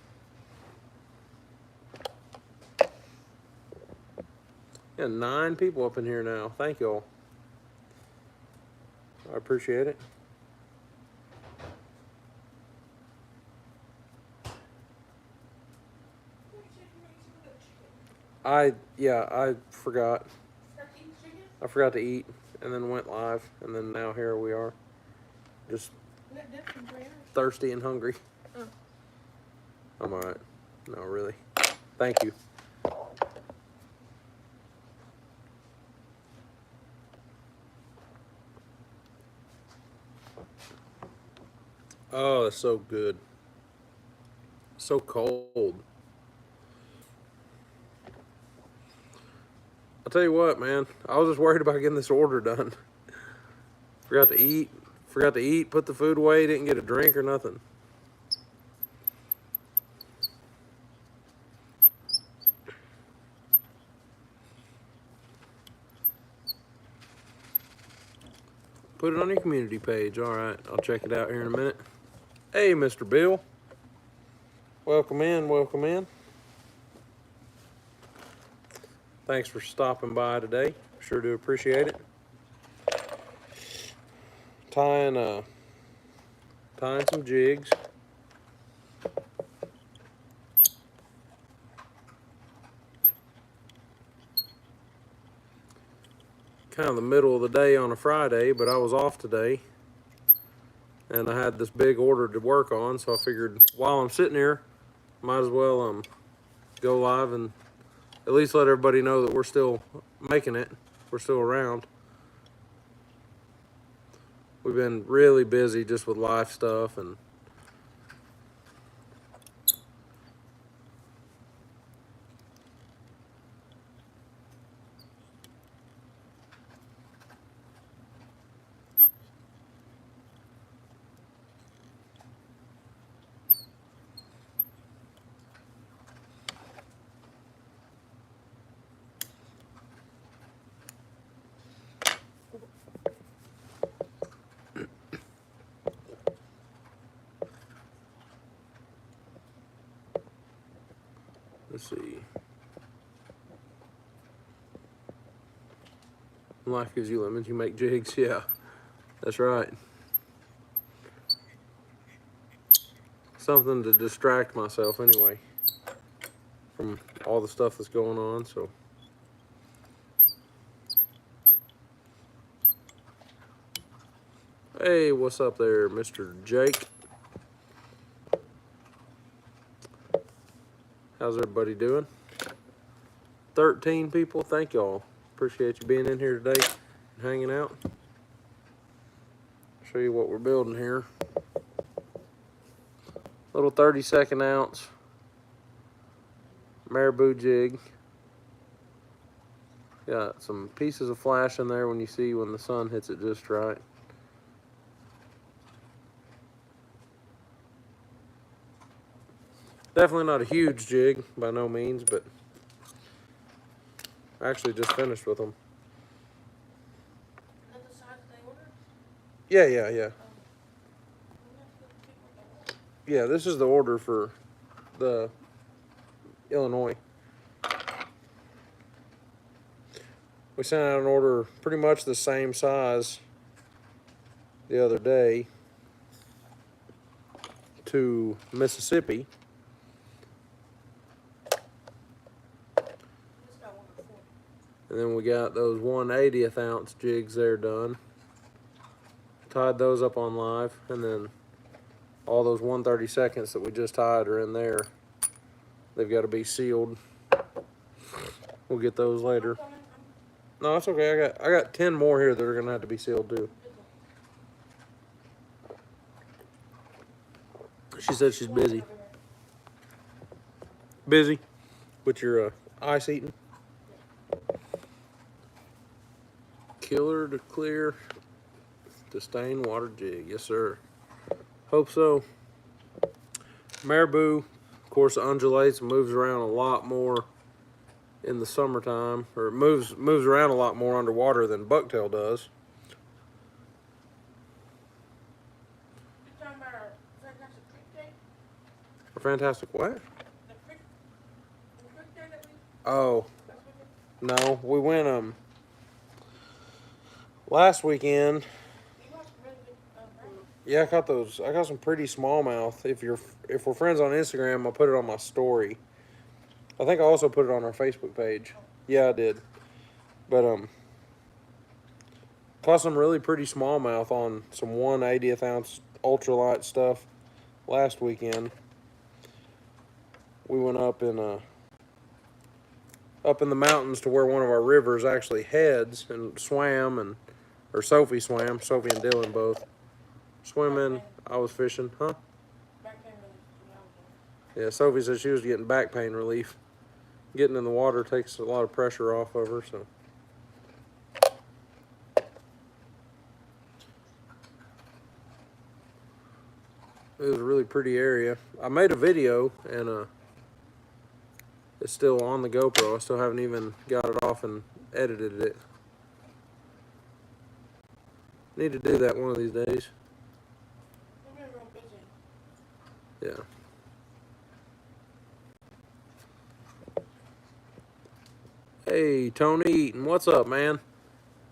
Yeah, 9 people up in here now. Thank y'all. I appreciate it. I forgot. I forgot to eat and then went live and then now here we are. Just thirsty and hungry. Oh. I'm alright. No, really. Thank you. Oh, it's so good. So cold. I'll tell you what, man. I was just worried about getting this order done. Forgot to eat, put the food away, didn't get a drink or nothing. Put it on your community page. All right, I'll check it out here in a minute. Hey, Mr. Bill. Welcome in, welcome in. Thanks for stopping by today. Sure do appreciate it. Tying some jigs. Kind of the middle of the day on a Friday, but I was off today. And I had this big order to work on, so I figured while I'm sitting here, might as well go live and at least let everybody know that we're still making it. We're still around. We've been really busy just with life stuff and let's see. Life gives you lemons, you make jigs. Yeah, that's right. Something to distract myself anyway from all the stuff that's going on. So hey, what's up there, Mr. Jake? How's everybody doing? 13 people. Thank y'all. Appreciate you being in here today and hanging out. Show you what we're building here. Little 32nd ounce marabou jig. Got some pieces of flash in there when you see when the sun hits it just right. Definitely not a huge jig by no means, but I actually just finished with them. Is that the size they ordered? Yeah. Yeah, this is the order for the Illinois. We sent out an order pretty much the same size the other day to Mississippi. And then we got those 1/80th ounce jigs there done. Tied those up on live, and then all those 1/32 that we just tied are in there. They've got to be sealed. We'll get those later. No, that's okay. I got 10 more here that are gonna have to be sealed too. She said she's busy. Busy with your ice eating. Killer to clear to stain water jig. Yes, sir. Hope so. Marabou, of course, undulates and moves around a lot more in the summertime, or it moves around a lot more underwater than bucktail does. You're talking about our fantastic creek day? A fantastic what? The creek day that we, Oh, that's what no, we went last weekend. you got some really good rain. Yeah, I caught those. I got some pretty smallmouth. If we're friends on Instagram, I'll put it on my story. I think I also put it on our Facebook page. Yeah, I did. But caught some really pretty smallmouth on some 1/80th ounce ultralight stuff last weekend. We went up in the mountains to where one of our rivers actually heads, and swam, or Sophie swam. Sophie and Dylan both swimming. I was fishing, huh? Back then, really, when I was there. Yeah, Sophie said she was getting back pain relief. Getting in the water takes a lot of pressure off of her, so. It was a really pretty area. I made a video, and it's still on the GoPro. I still haven't even got it off and edited it. Need to do that one of these days. We've been real busy. Yeah. Hey, Tony Eaton, what's up, man?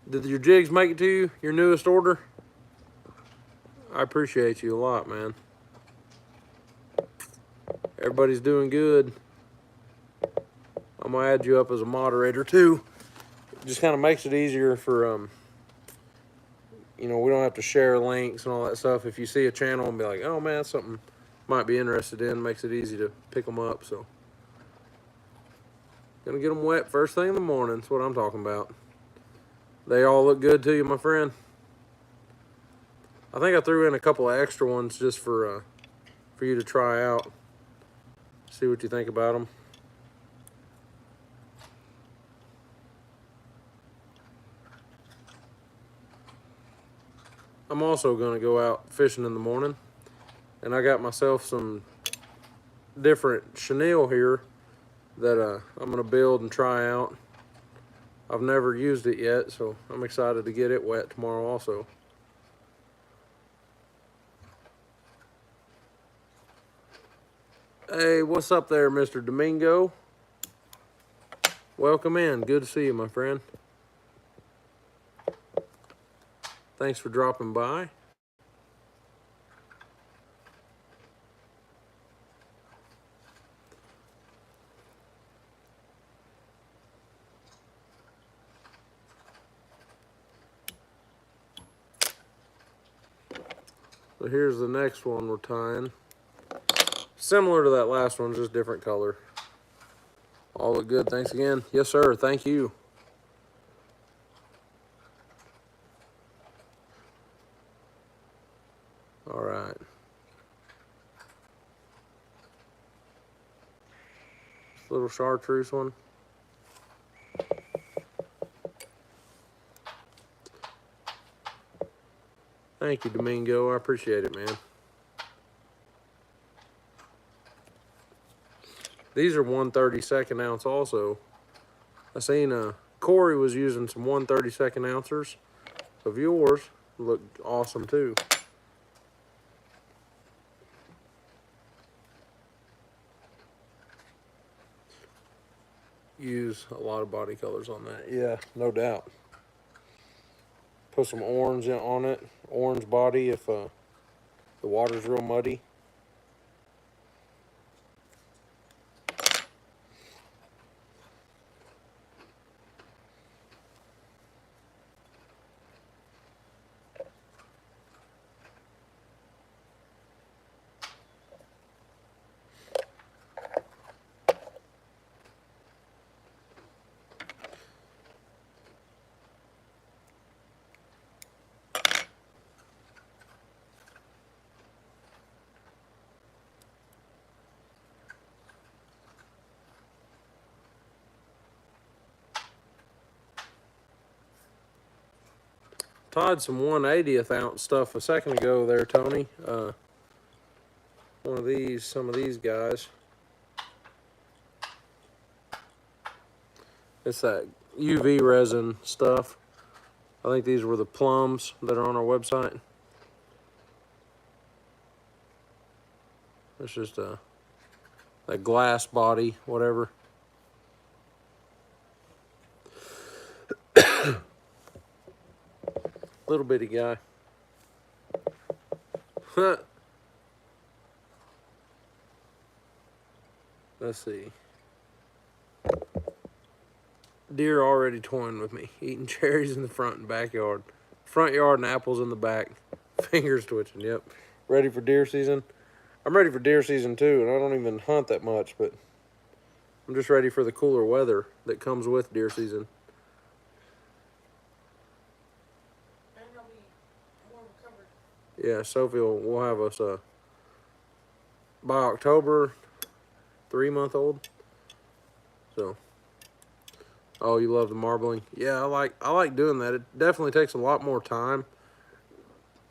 Did your jigs make it to you? Your newest order? I appreciate you a lot, man. Everybody's doing good. I'm gonna add you up as a moderator too. It just kind of makes it easier for we don't have to share links and all that stuff. If you see a channel and be like, oh man, that's something might be interested in, makes it easy to pick them up. So gonna get them wet first thing in the morning. That's what I'm talking about. They all look good to you, my friend. I think I threw in a couple of extra ones just for you to try out. See what you think about them. I'm also gonna go out fishing in the morning, and I got myself some different chenille here that I'm gonna build and try out. I've never used it yet, so I'm excited to get it wet tomorrow also. Hey, what's up there, Mr. Domingo? Welcome in. Good to see you, my friend. Thanks for dropping by. So here's the next one we're tying. Similar to that last one, just different color. All look good. Thanks again. Yes, sir. Thank you. All right. This little chartreuse one. Thank you, Domingo. I appreciate it, man. These are 1/32 ounce also. I seen Corey was using some 1/32 ounces of yours. Looked awesome too. Use a lot of body colors on that. Yeah, no doubt. Put some orange on it. Orange body if the water's real muddy. Tied some 1/80th ounce stuff a second ago there, Tony. One of these, some of these guys. It's that UV resin stuff. I think these were the plums that are on our website. It's just a glass body, whatever. Little bitty guy. Let's see. Deer already toying with me, eating cherries in the front and backyard. Front yard and apples in the back. Fingers twitching, yep. Ready for deer season? I'm ready for deer season too, and I don't even hunt that much, but I'm just ready for the cooler weather that comes with deer season. And I'll be more recovered. Yeah, Sophie will have us by October, 3-month-old. So, oh, you love the marbling? Yeah, I like doing that. It definitely takes a lot more time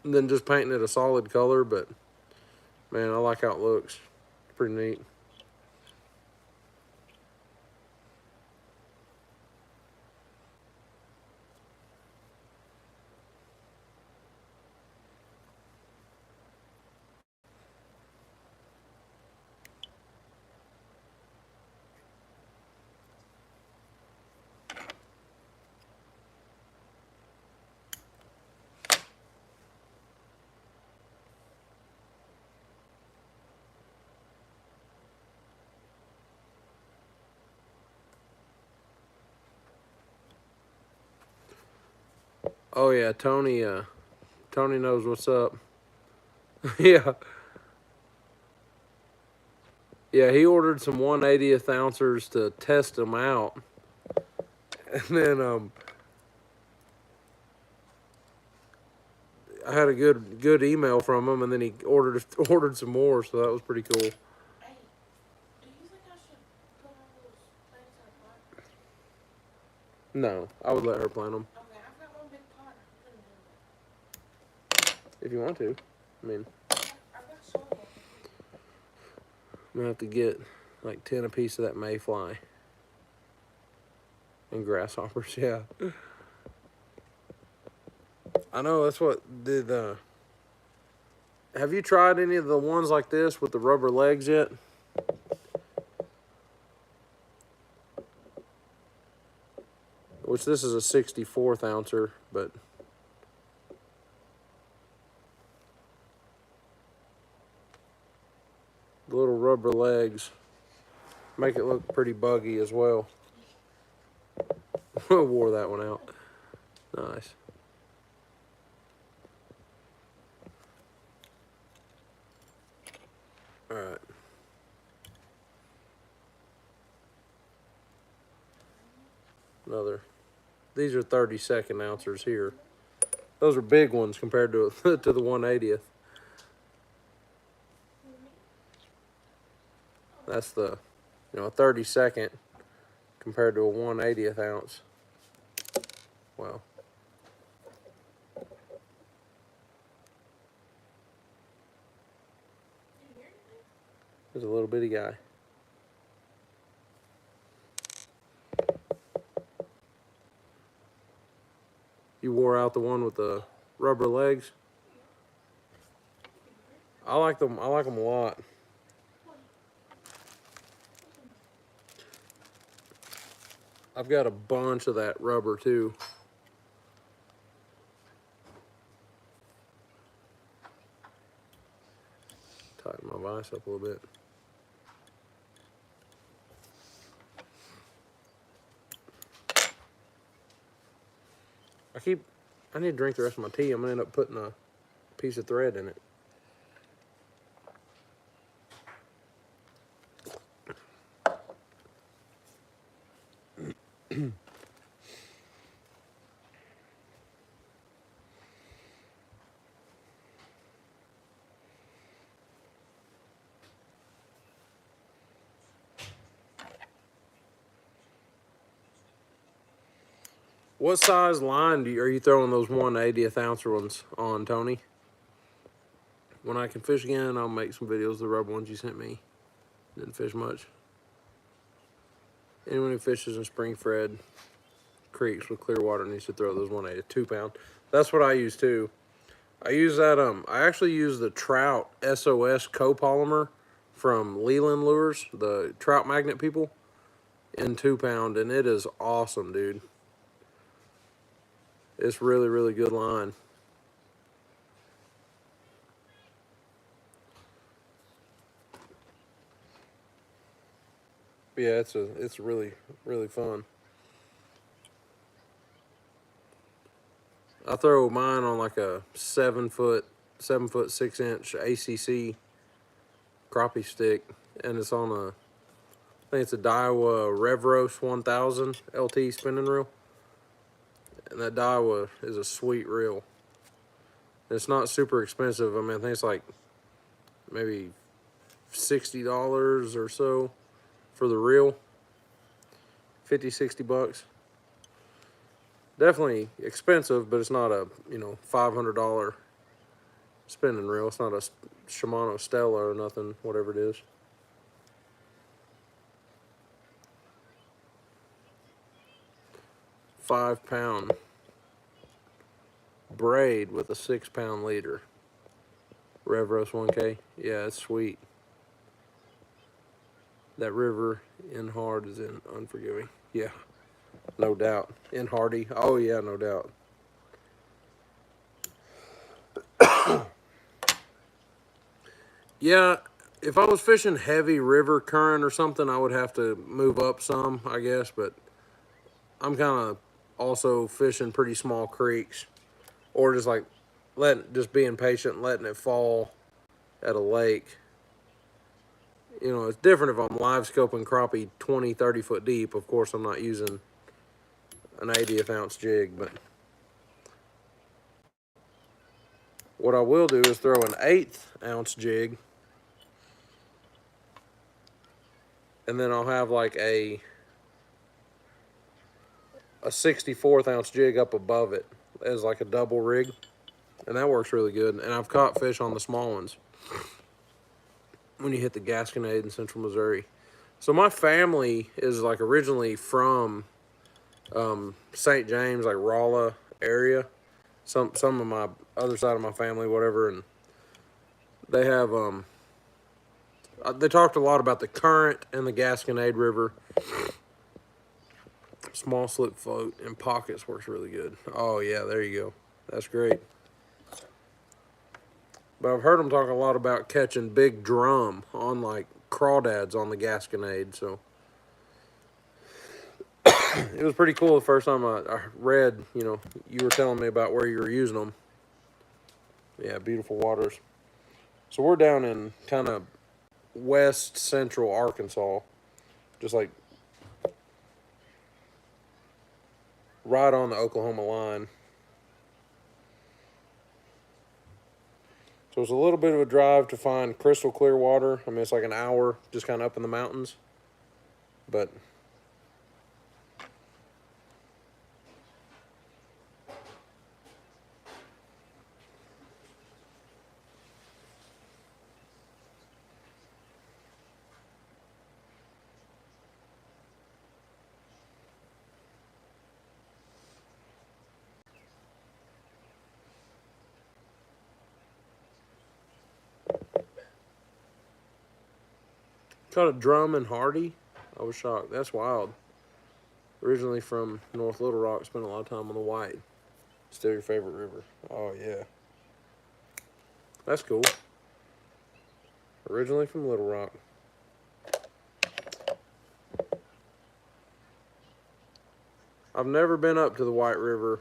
than just painting it a solid color, but man, I like how it looks. It's pretty neat. Oh yeah, Tony knows what's up. Yeah. Yeah, he ordered some 1/80th ounces to test them out. And then I had a good email from him, and then he ordered some more, so that was pretty cool. Hey, do you think I should put all those plants in a pot? No, I would let her plant them Okay, I've got one big pot. I couldn't do if you want to. I mean, that. I've got soil. I'm gonna have to get like 10 a piece of that mayfly and grasshoppers. Yeah, I know that's what did. Have you tried any of the ones like this with the rubber legs yet? Which this is a 64th ouncer, but the little rubber legs make it look pretty buggy as well. Wore that one out. Nice. All right. Another. These are 32nd ounces here. Those are big ones compared to to the 1/80th. That's the 32nd compared to a 1/80th ounce. Wow. There's a little bitty guy. You wore out the one with the rubber legs. I like them. I like them a lot. I've got a bunch of that rubber too. Tighten my vise up a little bit. I need to drink the rest of my tea. I'm gonna end up putting a piece of thread in it. What size line are you throwing those 1/80th ounce ones on, Tony? When I can fish again, I'll make some videos of the rubber ones you sent me. Didn't fish much. Anyone who fishes in spring fed creeks with clear water needs to throw those 1/8, 2 pound. That's what I use too. I use that. I actually use the Trout SOS copolymer from Leland Lures, the trout magnet people, in 2 pound, and it is awesome, dude. It's really, really good line. Yeah, it's really, really fun. I throw mine on like a 7 foot 6 inch ACC crappie stick, and it's on I think it's a Daiwa Revros 1000 LT spinning reel, and that Daiwa is a sweet reel. It's not super expensive. I mean, I think it's like maybe $60 or so for the reel. 50, 60 bucks. Definitely expensive, but it's not a, $500 spinning reel. It's not a Shimano Stella or nothing, whatever it is. £5 braid with a 6 pound leader. Revros 1K. Yeah, it's sweet. That river in hard is in unforgiving. Yeah, no doubt. In hardy. Oh yeah, no doubt. Yeah, if I was fishing heavy river current or something, I would have to move up some, I guess, but I'm kind of also fishing pretty small creeks, or just like just being patient and letting it fall at a lake. It's different if I'm live scoping crappie 20, 30 foot deep. Of course, I'm not using an 80th ounce jig, but what I will do is throw an 1/8 ounce jig, and then I'll have like a 64th ounce jig up above it as like a double rig, and that works really good. And I've caught fish on the small ones when you hit the Gasconade in central Missouri. So my family is like originally from St. James, like Rolla area. Some of my other side of my family, whatever, and they have they talked a lot about the Current and the Gasconade River. Small slip float and pockets works really good. Oh yeah, there you go. That's great. But I've heard them talk a lot about catching big drum on like crawdads on the Gasconade. So it was pretty cool the first time I read, you were telling me about where you were using them. Yeah, beautiful waters. So we're down in kind of west central Arkansas, just like right on the Oklahoma line. So it's a little bit of a drive to find crystal clear water. I mean, it's like an hour just kind of up in the mountains. But Caught a drum and Hardy. I was shocked. That's wild. Originally from North Little Rock, spent a lot of time on the White. Still your favorite river. Oh, yeah. That's cool. Originally from Little Rock. I've never been up to the White River.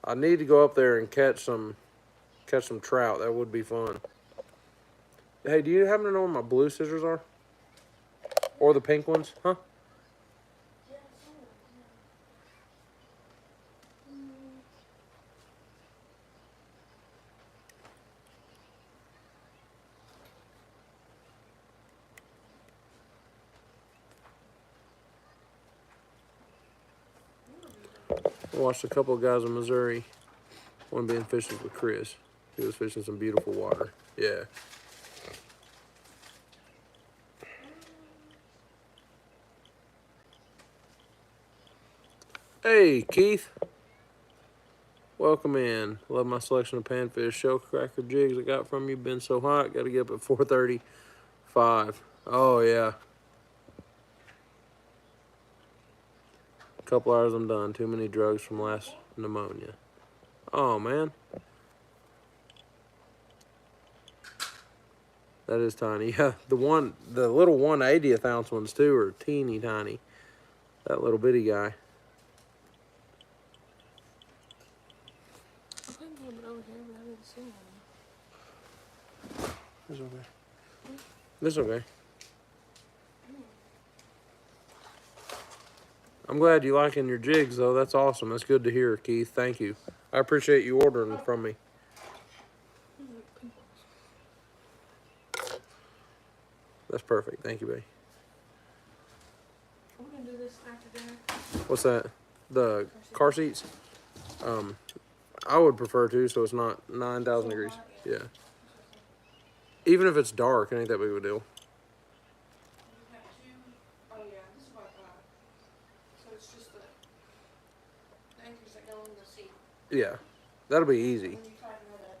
I need to go up there and catch some trout. That would be fun. Hey, do you happen to know where my blue scissors are? Or the pink ones? Huh? I watched a couple of guys in Missouri. One being fishing with Chris. He was fishing some beautiful water. Yeah. Hey, Keith. Welcome in. Love my selection of panfish. Shell cracker jigs I got from you. Been so hot. Got to get up at 4:35. Oh, yeah. Couple hours I'm done. Too many drugs from last pneumonia. Oh, man. That is tiny. Yeah, the little 1/80th ounce ones too are teeny tiny. That little bitty guy. I think a little bit over here, but I didn't see one. It's okay. It's okay. I'm glad you liking your jigs though. That's awesome. That's good to hear, Keith. Thank you. I appreciate you ordering from me. That's perfect. Thank you, babe. We're gonna do this after dinner. What's that? The car seats? I would prefer to, so it's not 9,000 degrees. Yeah. Even if it's dark, it ain't that big of a deal. Oh yeah, this is what I thought. So it's just the anchors that go in the seat. Yeah. That'll be easy. When you tighten that up,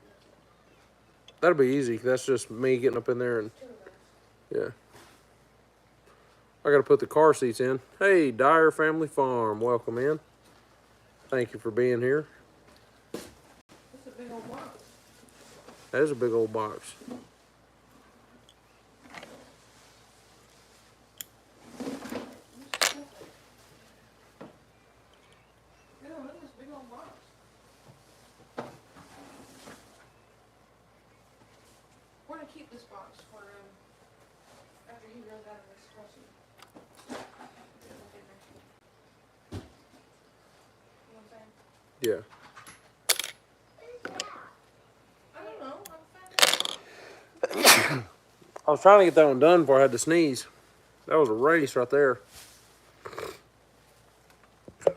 That'll be easy. That's just me getting up in there and yeah. I gotta put the car seats in. Hey, Dyer Family Farm, welcome in. Thank you for being here. This is a big old box. That is a big old box. Yeah, look at this big old box. We're gonna keep this box for after he runs out of this question. You know what I'm saying? Yeah. I don't know. I'm fine. I was trying to get that one done before I had to sneeze. That was a race right there.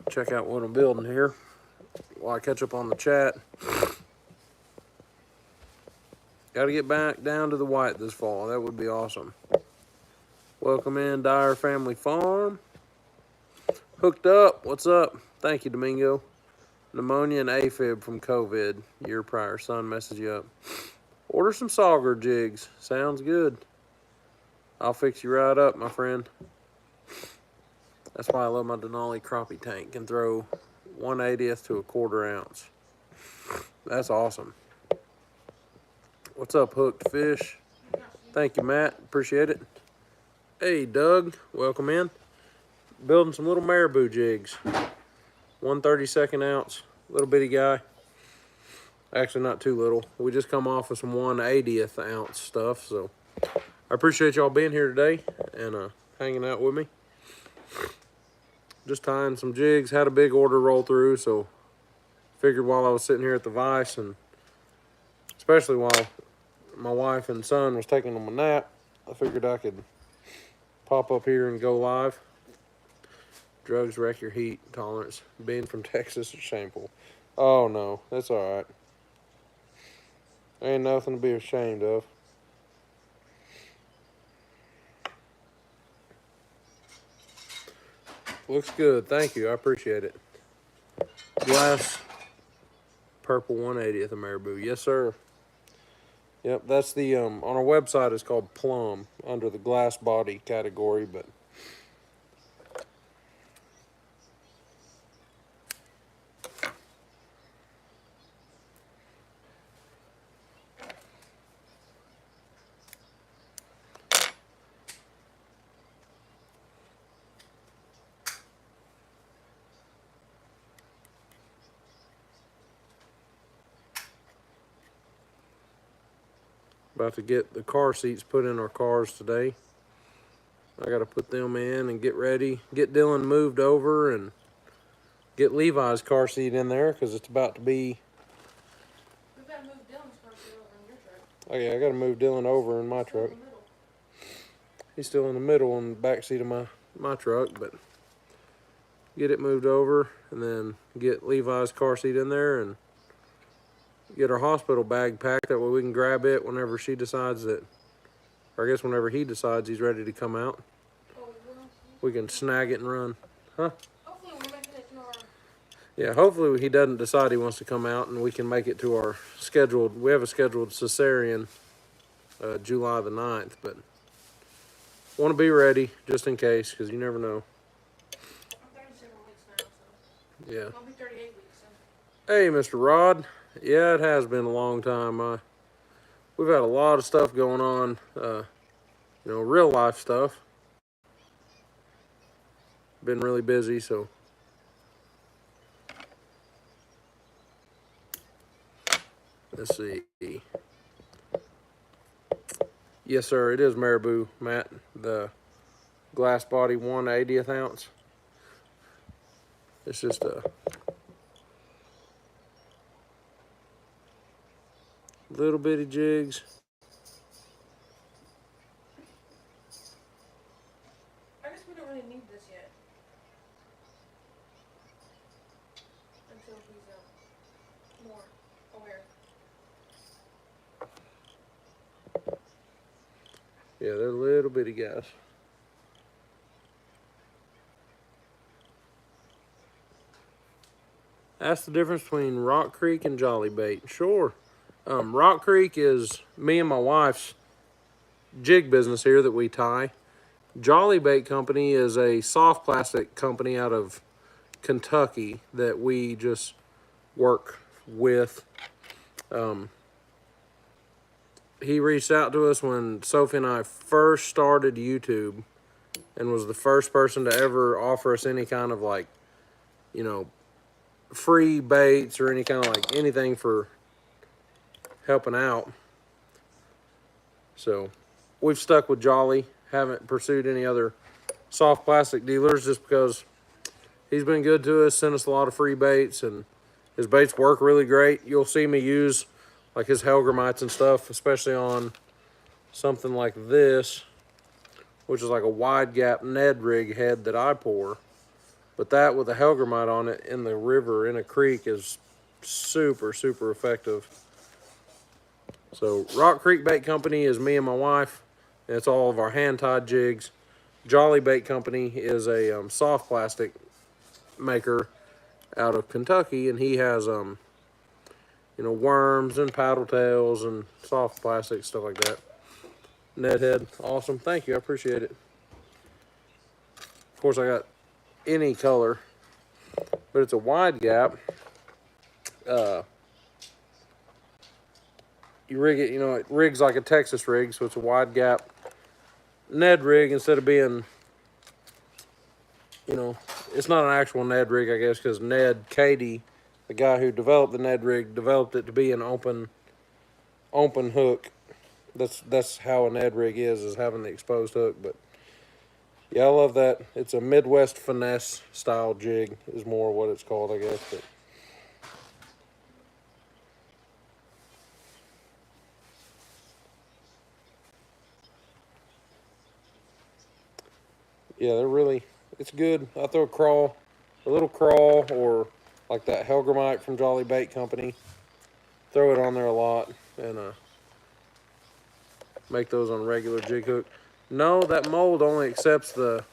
Check out what I'm building here while I catch up on the chat. Got to get back down to the White this fall. That would be awesome. Welcome in, Dyer Family Farm. Hooked up. What's up? Thank you, Domingo. Pneumonia and AFib from COVID. Year prior. Son messes you up. Order some sauger jigs. Sounds good. I'll fix you right up, my friend. That's why I love my Denali crappie tank. Can throw 1/80th to a 1/4 ounce. That's awesome. What's up, Hooked Fish? Thank you, Matt. Appreciate it. Hey, Doug. Welcome in. Building some little marabou jigs. 1/32 ounce. Little bitty guy. Actually, not too little. We just come off of some 1/80th ounce stuff, so I appreciate y'all being here today and hanging out with me. Just tying some jigs. Had a big order roll through, so figured while I was sitting here at the vise, and especially while my wife and son was taking them a nap, I figured I could pop up here and go live. Drugs wreck your heat tolerance. Being from Texas is shameful. Oh no, that's all right. Ain't nothing to be ashamed of. Looks good. Thank you. I appreciate it. Glass purple 1/80th of marabou. Yes, sir. Yep, that's the on our website it's called plum under the glass body category, but about to get the car seats put in our cars today. I got to put them in and get ready, get Dylan moved over, and get Levi's car seat in there because it's about to be. We've got to move Dylan's car seat over in your truck. Oh yeah, I got to move Dylan over in my truck. He's still in the middle in the back seat of my truck, but get it moved over and then get Levi's car seat in there and get our hospital bag packed. That way we can grab it whenever she decides that, or I guess whenever he decides he's ready to come out. Oh, well, We can snag it and run. Huh? hopefully we're making it to our. Yeah, hopefully he doesn't decide he wants to come out and we can make it to our scheduled, we have a scheduled cesarean July the 9th, but want to be ready just in case because you never know. I'm 37 weeks now, so. Yeah. I'll be 38 weeks. So. Hey, Mr. Rod. Yeah, it has been a long time. We've had a lot of stuff going on, real life stuff. Been really busy, so. Let's see. Yes, sir, it is Marabou, Matt. The glass body 1/80th ounce. It's just a little bitty jigs. I guess we don't really need this yet. Until he's more aware. Yeah, they're little bitty guys. That's the difference between Rock Creek and Jolly Bait. Sure. Rock Creek is me and my wife's jig business here that we tie. Jolly Bait Company is a soft plastic company out of Kentucky that we just work with. He reached out to us when Sophie and I first started YouTube and was the first person to ever offer us any kind of free baits or any kind of anything for helping out. So we've stuck with Jolly, haven't pursued any other soft plastic dealers just because he's been good to us, sent us a lot of free baits, and his baits work really great. You'll see me use his Helgramites and stuff, especially on something like this, which is like a wide gap Ned rig head that I pour. But that with a Helgramite on it in the river, in a creek, is super, super effective. So Rock Creek Bait Company is me and my wife. It's all of our hand-tied jigs. Jolly Bait Company is a soft plastic maker out of Kentucky, and he has worms and paddle tails and soft plastic, stuff like that. Ned head, awesome. Thank you, I appreciate it. Of course, I got any color, but it's a wide gap. You rig it, it rigs like a Texas rig, so it's a wide gap Ned rig instead of being, it's not an actual Ned rig, I guess, because Ned Cady, the guy who developed the Ned rig, developed it to be an open hook. That's how a Ned rig is having the exposed hook. But yeah, I love that. It's a Midwest finesse style jig is more what it's called, I guess. But yeah, it's good. I throw a little crawl, or like that Helgramite from Jolly Bait Company. Throw it on there a lot and make those on regular jig hook. No, that mold only accepts to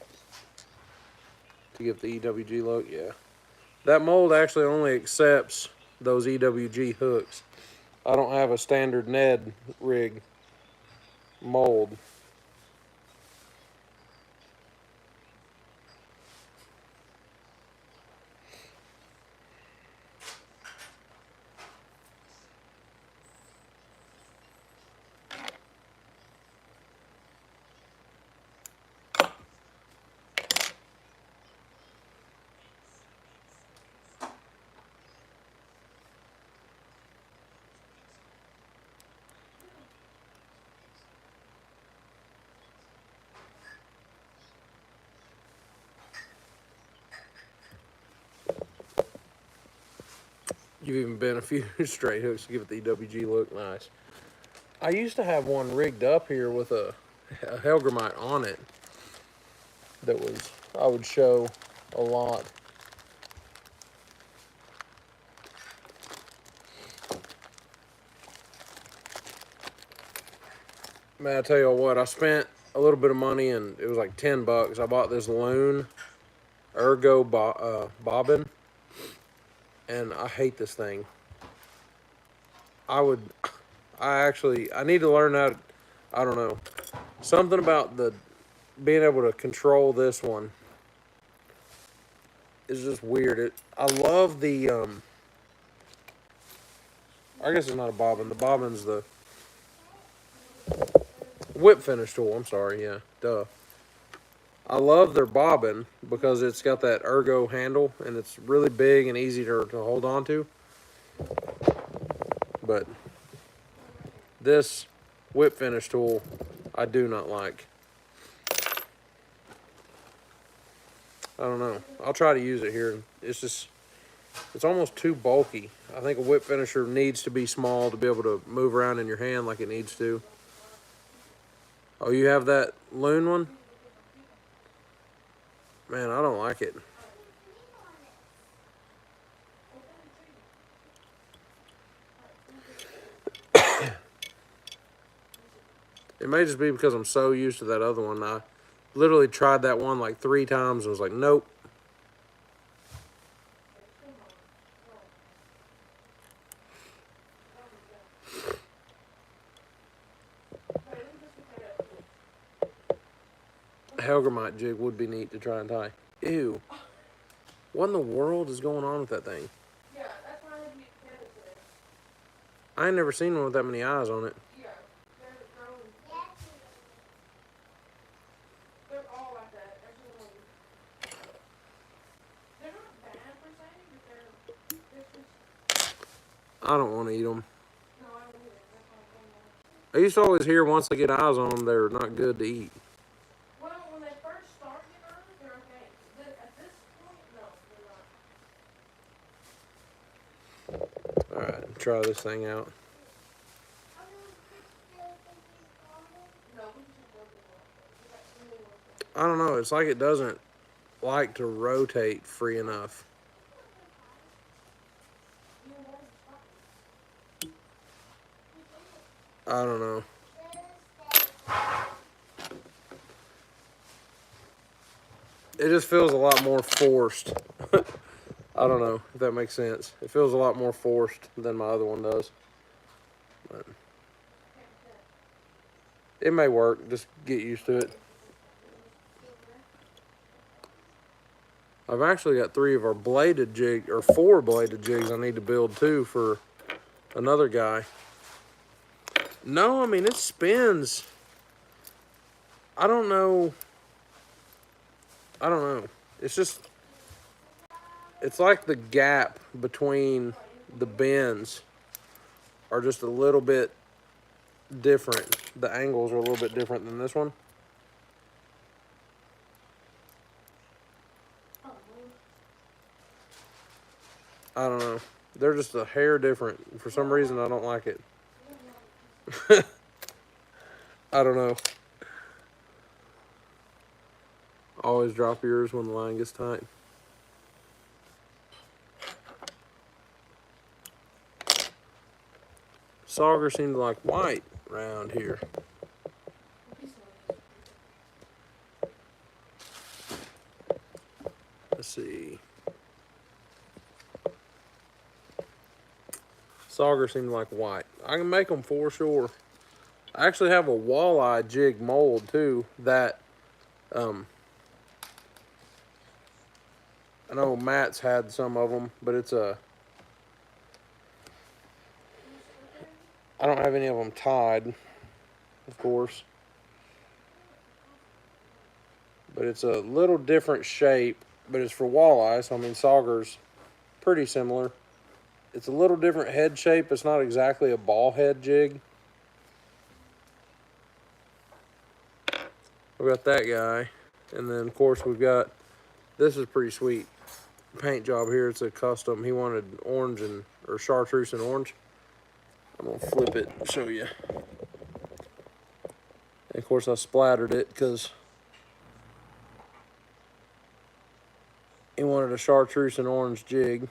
get the EWG look, yeah. That mold actually only accepts those EWG hooks. I don't have a standard Ned rig mold. You've even bent a few straight hooks to give it the EWG look. Nice. I used to have one rigged up here with a Helgramite on it that was, I would show a lot. Man, I tell you what, I spent a little bit of money and it was like $10. I bought this Loon Ergo bobbin, and I hate this thing. I need to learn how to, I don't know, something about being able to control this one is just weird. I love the, I guess it's not a bobbin. The bobbin's the whip finish tool. I'm sorry, yeah, duh. I love their bobbin because it's got that ergo handle and it's really big and easy to hold on to. But this whip finish tool, I do not like. I don't know. I'll try to use it here. It's almost too bulky. I think a whip finisher needs to be small to be able to move around in your hand like it needs to. Oh, you have that Loon one? Man, I don't like it. It may just be because I'm so used to that other one. I literally tried that one like 3 times and was like, nope. Helgramite jig would be neat to try and tie. Ew. What in the world is going on with that thing? Yeah, that's why I had to get Kevin today. I ain't never seen one with that many eyes on it. Yeah, they're growing. They're all like that. Every one. They're not bad per se, but they're just. I don't want to eat them. No, I don't either. That's why I'm saying that. I used to always hear once they get eyes on them, they're not good to eat. Well, when they first start getting eyes, they're okay. At this point, no, they're not. Alright, try this thing out. No, we just broke it off. We got too many ones. I don't know, it's like it doesn't like to rotate free enough. I don't know. It just feels a lot more forced. I don't know if that makes sense. It feels a lot more forced than my other one does. But it may work. Just get used to it. I've actually got 3 of our bladed jig, or 4 bladed jigs I need to build too for another guy. No, I mean, it spins. I don't know. It's just, it's like the gap between the bends are just a little bit different. The angles are a little bit different than this one. I don't know. They're just a hair different. For some reason, I don't like it. I don't know. Always drop yours when the line gets tight. Sauger seemed like white around here. Let's see. Sauger seemed like white. I can make them for sure. I actually have a walleye jig mold too that I know Matt's had some of them, but it's a I don't have any of them tied, of course. But it's a little different shape, but it's for walleye, so I mean Sauger's pretty similar. It's a little different head shape. It's not exactly a ball head jig. We've got that guy. And then of course we've got, this is pretty sweet paint job here. It's a custom. He wanted orange or chartreuse and orange. I'm gonna flip it and show you. And of course I splattered it because he wanted a chartreuse and orange jig.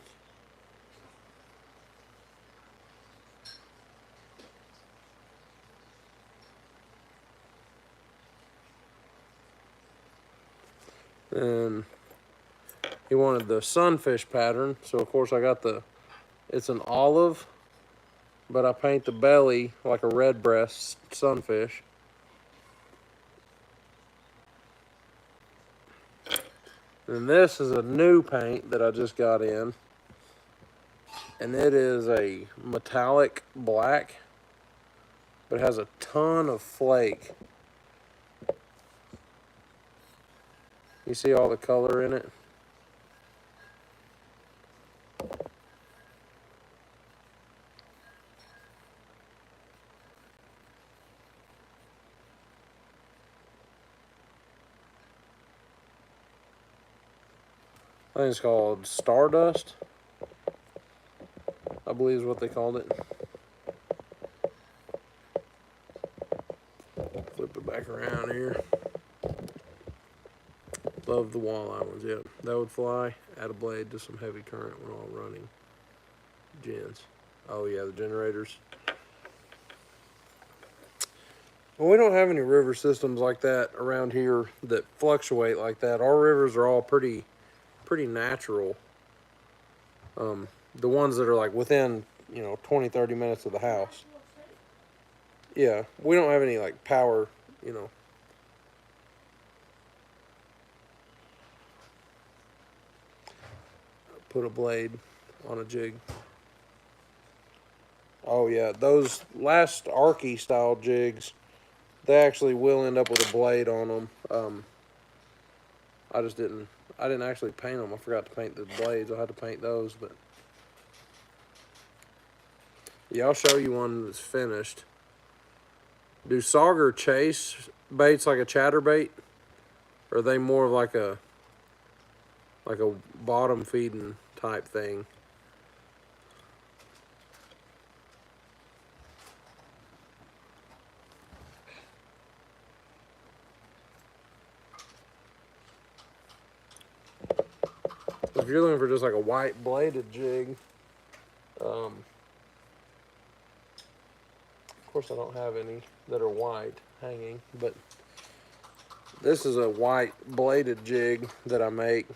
And he wanted the sunfish pattern, so of course I got it's an olive, but I paint the belly like a red breast sunfish. And this is a new paint that I just got in, and it is a metallic black, but it has a ton of flake. You see all the color in it? I think it's called Stardust, I believe is what they called it. Flip it back around here. Love the walleye ones, yep. That would fly. Add a blade to some heavy current when all running. Gens. Oh yeah, the generators. Well, we don't have any river systems like that around here that fluctuate like that. Our rivers are all pretty natural. The ones that are like within, 20, 30 minutes of the house. Yeah, we don't have any like power, Put a blade on a jig. Oh yeah, those last Arky style jigs, they actually will end up with a blade on them. I didn't actually paint them. I forgot to paint the blades. I had to paint those, but yeah, I'll show you one that's finished. Do Sauger chase baits like a chatterbait? Or are they more of like a bottom feeding type thing? If you're looking for just like a white bladed jig, of course I don't have any that are white hanging, but this is a white bladed jig that I make.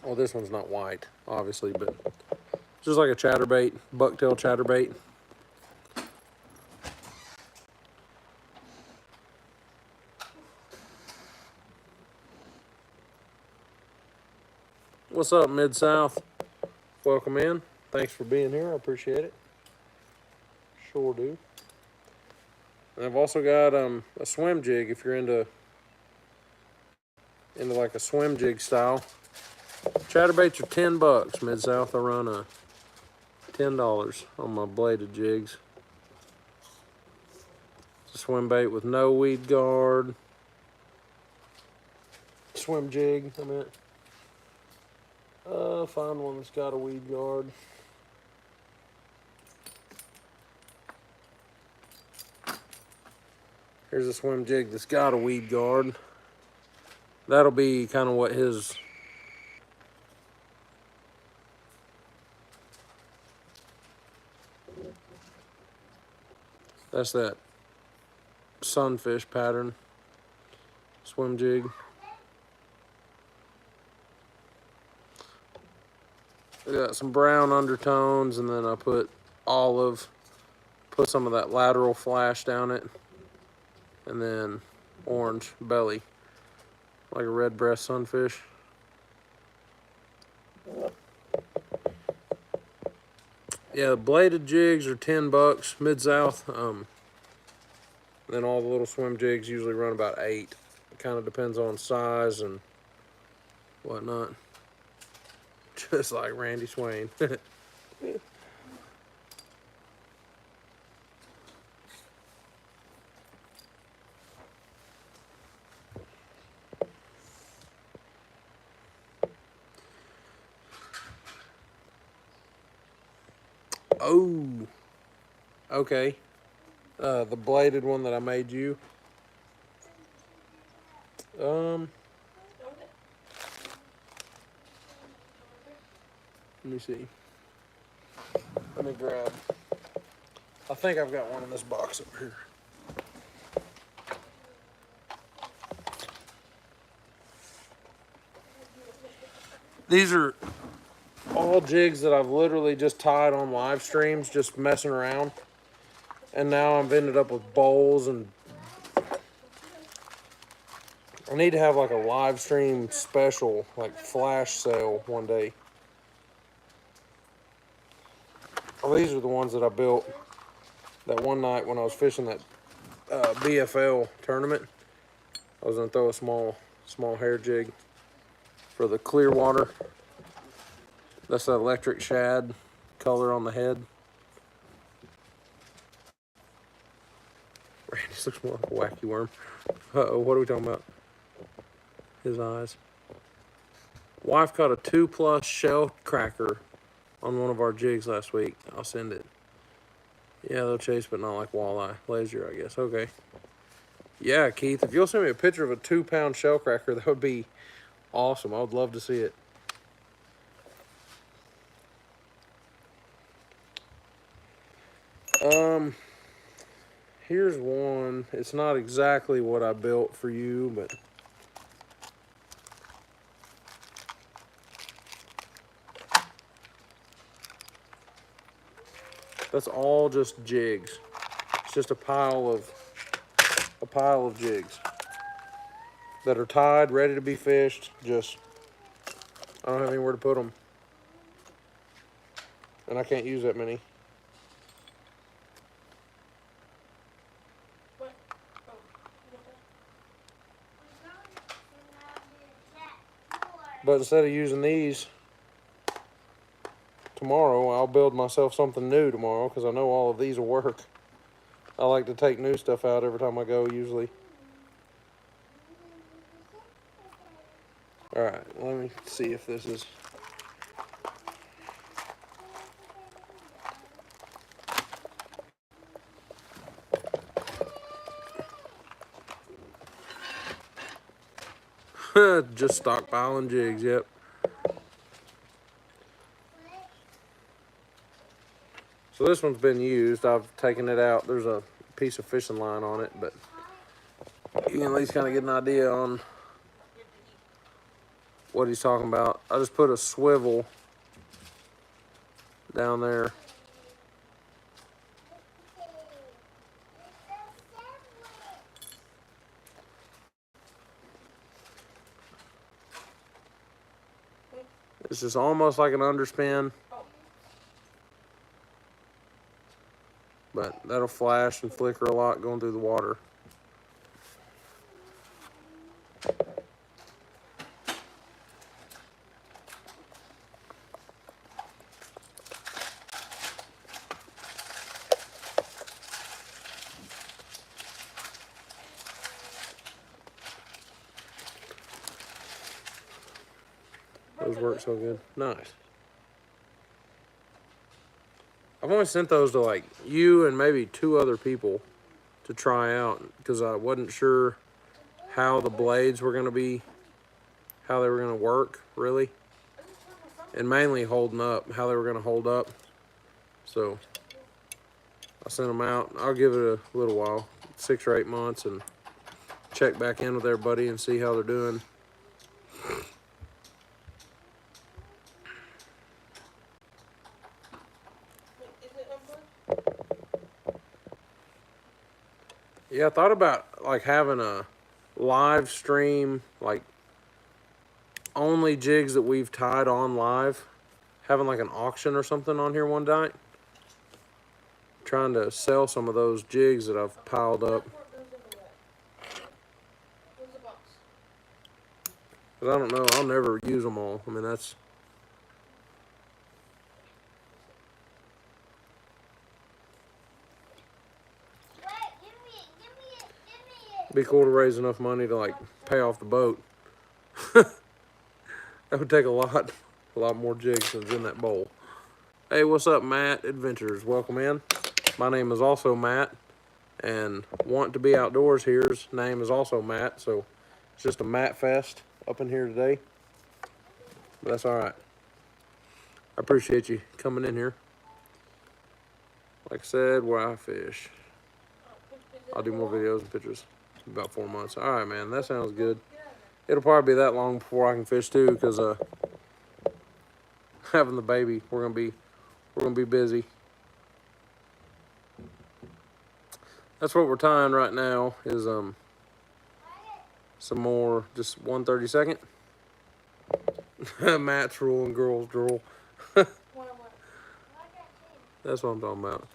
Well, this one's not white, obviously, but just like a chatterbait, bucktail chatterbait. What's up, Mid-South? Welcome in. Thanks for being here. I appreciate it. Sure do. And I've also got a swim jig if you're into like a swim jig style. Chatterbaits are $10, Mid-South. I run a $10 on my bladed jigs. It's a swim bait with no weed guard. Swim jig, I meant. Find one that's got a weed guard. Here's a swim jig that's got a weed guard. That'll be kind of what his that's that sunfish pattern swim jig. I got some brown undertones, and then I put olive, put some of that lateral flash down it, and then orange belly, like a red breast sunfish. Yeah, bladed jigs are $10 Mid-South. Then all the little swim jigs usually run about 8. It kind of depends on size and whatnot. Just like Randy Swain. Oh, okay. The bladed one that I made you. Let me see. Let me grab. I think I've got one in this box over here. These are all jigs that I've literally just tied on live streams, just messing around. And now I've ended up with bowls, and I need to have like a live stream special, like flash sale one day. Well, these are the ones that I built that one night when I was fishing that BFL tournament. I was gonna throw a small hair jig for the clear water. That's the electric shad color on the head. Randy looks more like a wacky worm. Uh-oh, what are we talking about? His eyes. Wife caught a 2+ shell cracker on one of our jigs last week. I'll send it. Yeah, they'll chase, but not like walleye. Laser, I guess. Okay. Yeah, Keith, if you'll send me a picture of a 2-pound shell cracker, that would be awesome. I would love to see it. Here's one. It's not exactly what I built for you, but that's all just jigs. It's just a pile of jigs that are tied, ready to be fished. Just, I don't have anywhere to put them, and I can't use that many. But instead of using these tomorrow, I'll build myself something new tomorrow, because I know all of these will work. I like to take new stuff out every time I go, usually. Alright, let me see if this is... Just stockpiling jigs, yep. So this one's been used. I've taken it out. There's a piece of fishing line on it, but you can at least kind of get an idea on what he's talking about. I just put a swivel down there. It's just almost like an underspin, but that'll flash and flicker a lot going through the water. Those work so good. Nice. I've only sent those to like you and maybe 2 other people to try out, because I wasn't sure how the blades were going to be, how they were going to work, really. And mainly holding up, how they were going to hold up. So I sent them out. I'll give it a little while, 6 or 8 months, and check back in with everybody and see how they're doing. Yeah, I thought about like having a live stream, like only jigs that we've tied on live, having like an auction or something on here one night. Trying to sell some of those jigs that I've piled up. Where's the box? Cause I don't know, I'll never use them all. I mean, that's be cool to raise enough money to like pay off the boat. That would take a lot more jigs than's in that bowl. Hey, what's up, Matt Adventures? Welcome in. My name is also Matt, and Want to Be Outdoors here's name is also Matt, so it's just a Matt fest up in here today. But that's all right. I appreciate you coming in here. Like I said, where I fish. I'll do more videos and pictures in about 4 months. All right, man, that sounds good. It'll probably be that long before I can fish too, because having the baby, we're gonna be busy. That's what we're tying right now is some more, just 1/32. Matt's rule and girls drool. That's what I'm talking about.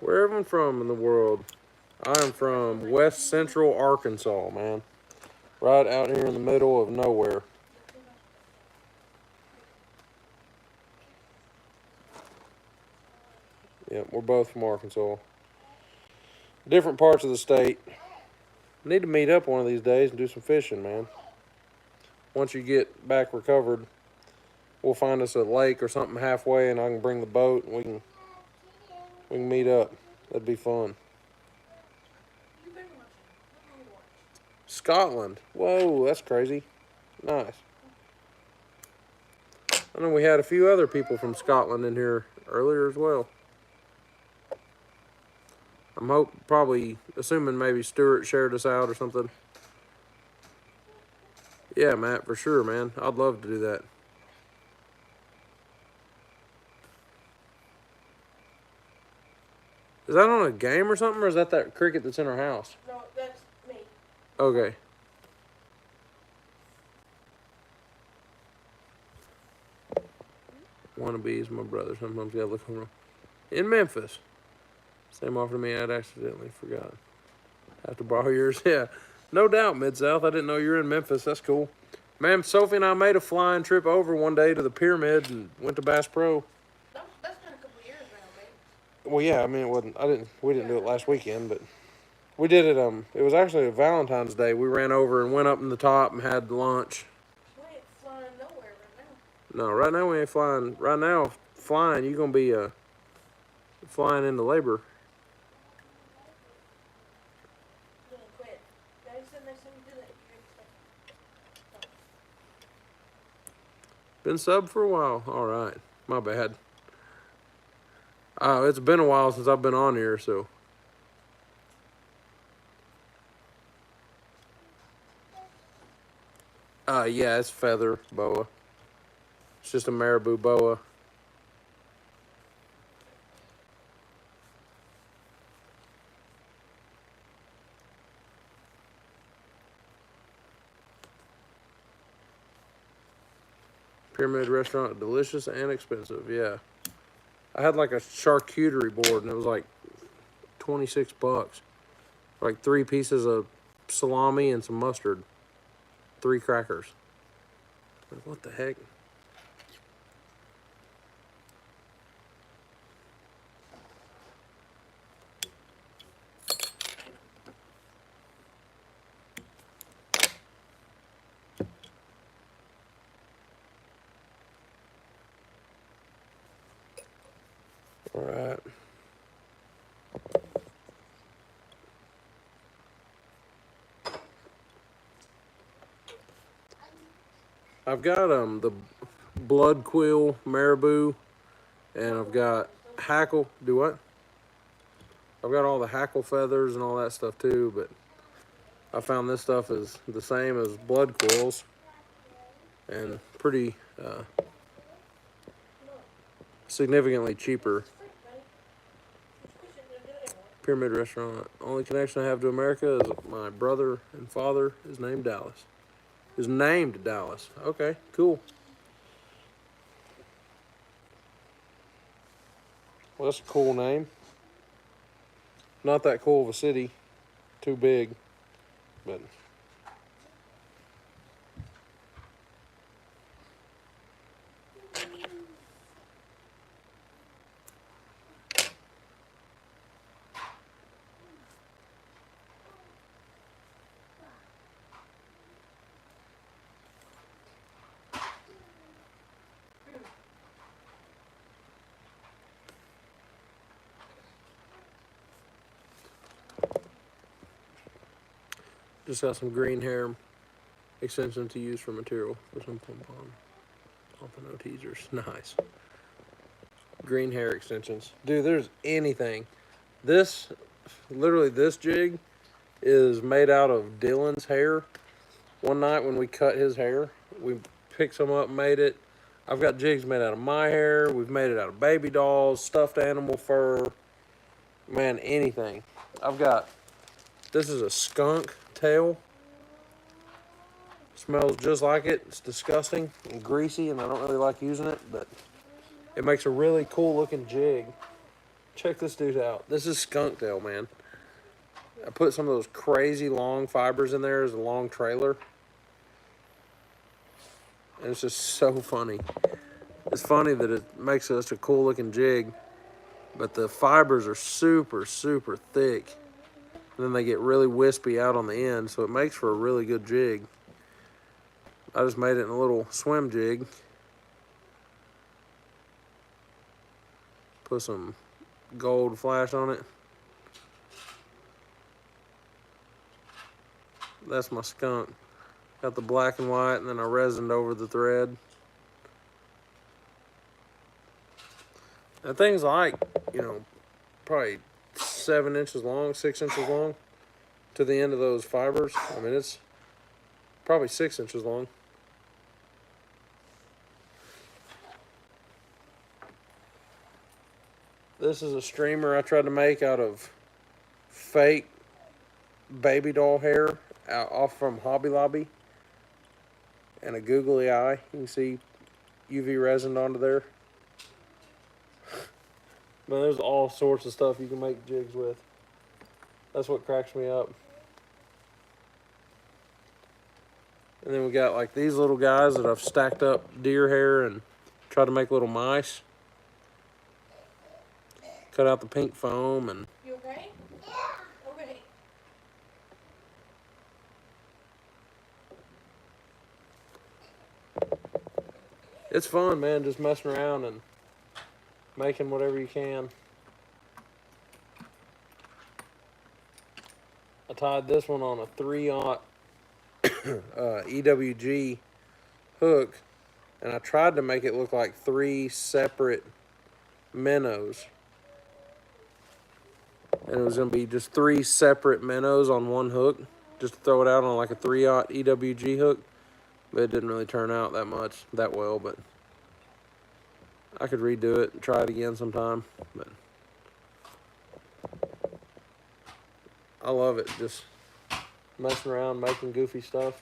Wherever I'm from in the world, I am from West Central Arkansas, man. Right out here in the middle of nowhere. Yep, we're both from Arkansas. Different parts of the state. Need to meet up one of these days and do some fishing, man. Once you get back recovered, we'll find us a lake or something halfway, and I can bring the boat and we can meet up. That'd be fun. Scotland. Whoa, that's crazy. Nice. I know we had a few other people from Scotland in here earlier as well. I'm probably assuming maybe Stuart shared us out or something. Yeah, Matt, for sure, man. I'd love to do that. Is that on a game or something, or is that cricket that's in our house? No, that's me. Okay. Wannabes, my brother. Sometimes you gotta look around. In Memphis. Same offer to me, I'd accidentally forgot. Have to borrow yours? Yeah. No doubt, Mid-South. I didn't know you were in Memphis. That's cool. Man, Sophie and I made a flying trip over one day to the pyramid and went to Bass Pro. That's been a couple years now, man. Well, yeah, I mean, we didn't do it last weekend, but we did it, it was actually a Valentine's Day. We ran over and went up in the top and had lunch. We ain't flying nowhere right now. No, right now we ain't flying. Right now, flying, you're going to be flying into labor. Quit. Daddy said next time you do that, Been sub for a while. All right. My bad. It's been a while since I've been on here, so. Yeah, it's feather boa. It's just a marabou boa. Pyramid restaurant, delicious and expensive. Yeah, I had like a charcuterie board, and it was like $26. Like 3 pieces of salami and some mustard, 3 crackers. Like, what the heck? All right. I've got the blood quill marabou, and I've got hackle. Do what? I've got all the hackle feathers and all that stuff too, but I found this stuff is the same as blood quills and pretty significantly cheaper. Pyramid Restaurant. Only connection I have to America is my brother and father is named Dallas. Is named Dallas. Okay, cool. Well, that's a cool name. Not that cool of a city. Too big. But just got some green hair extension to use for material for some pom-pom. Pompano teasers. Nice. Green hair extensions. Dude, there's anything. This, literally this jig is made out of Dylan's hair. One night when we cut his hair, we picked some up and made it. I've got jigs made out of my hair. We've made it out of baby dolls, stuffed animal fur. Man, anything. This is a skunk tail. Smells just like it. It's disgusting and greasy, and I don't really like using it, but it makes a really cool looking jig. Check this dude out. This is skunk tail, man. I put some of those crazy long fibers in there as a long trailer. And it's just so funny. It's funny that it makes such a cool looking jig, but the fibers are super, super thick. And then they get really wispy out on the end, so it makes for a really good jig. I just made it in a little swim jig. Put some gold flash on it. That's my skunk. Got the black and white, and then I resined over the thread. That thing's like, probably 7 inches long, 6 inches long to the end of those fibers. I mean, it's probably 6 inches long. This is a streamer I tried to make out of fake baby doll hair off from Hobby Lobby and a googly eye. You can see UV resin onto there. Man, there's all sorts of stuff you can make jigs with. That's what cracks me up. And then we got like these little guys that I've stacked up deer hair and tried to make little mice. Cut out the pink foam and... You okay? Yeah. Okay. It's fun, man, just messing around and making whatever you can. I tied this one on a 3/0 EWG hook, and I tried to make it look like 3 separate minnows. And it was going to be just 3 separate minnows on one hook, just to throw it out on like a 3/0 EWG hook. But it didn't really turn out that well, but I could redo it and try it again sometime. But I love it, just messing around, making goofy stuff.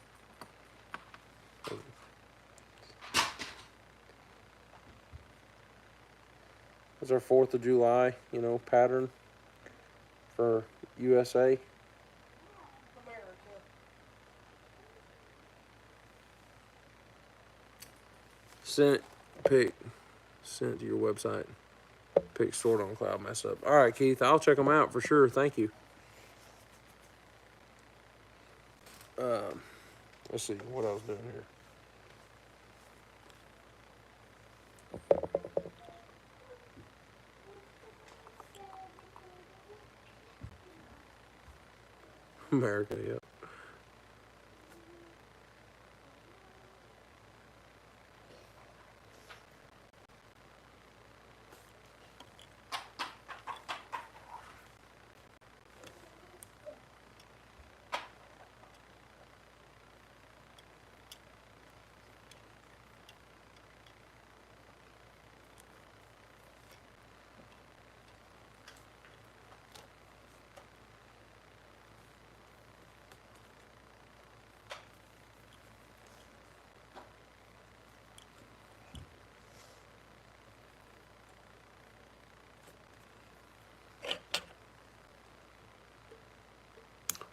It's our 4th of July, pattern for USA. America. Sent it to your website. Pick stored on cloud mess up. All right, Keith, I'll check them out for sure. Thank you. Let's see what I was doing here. America, yep.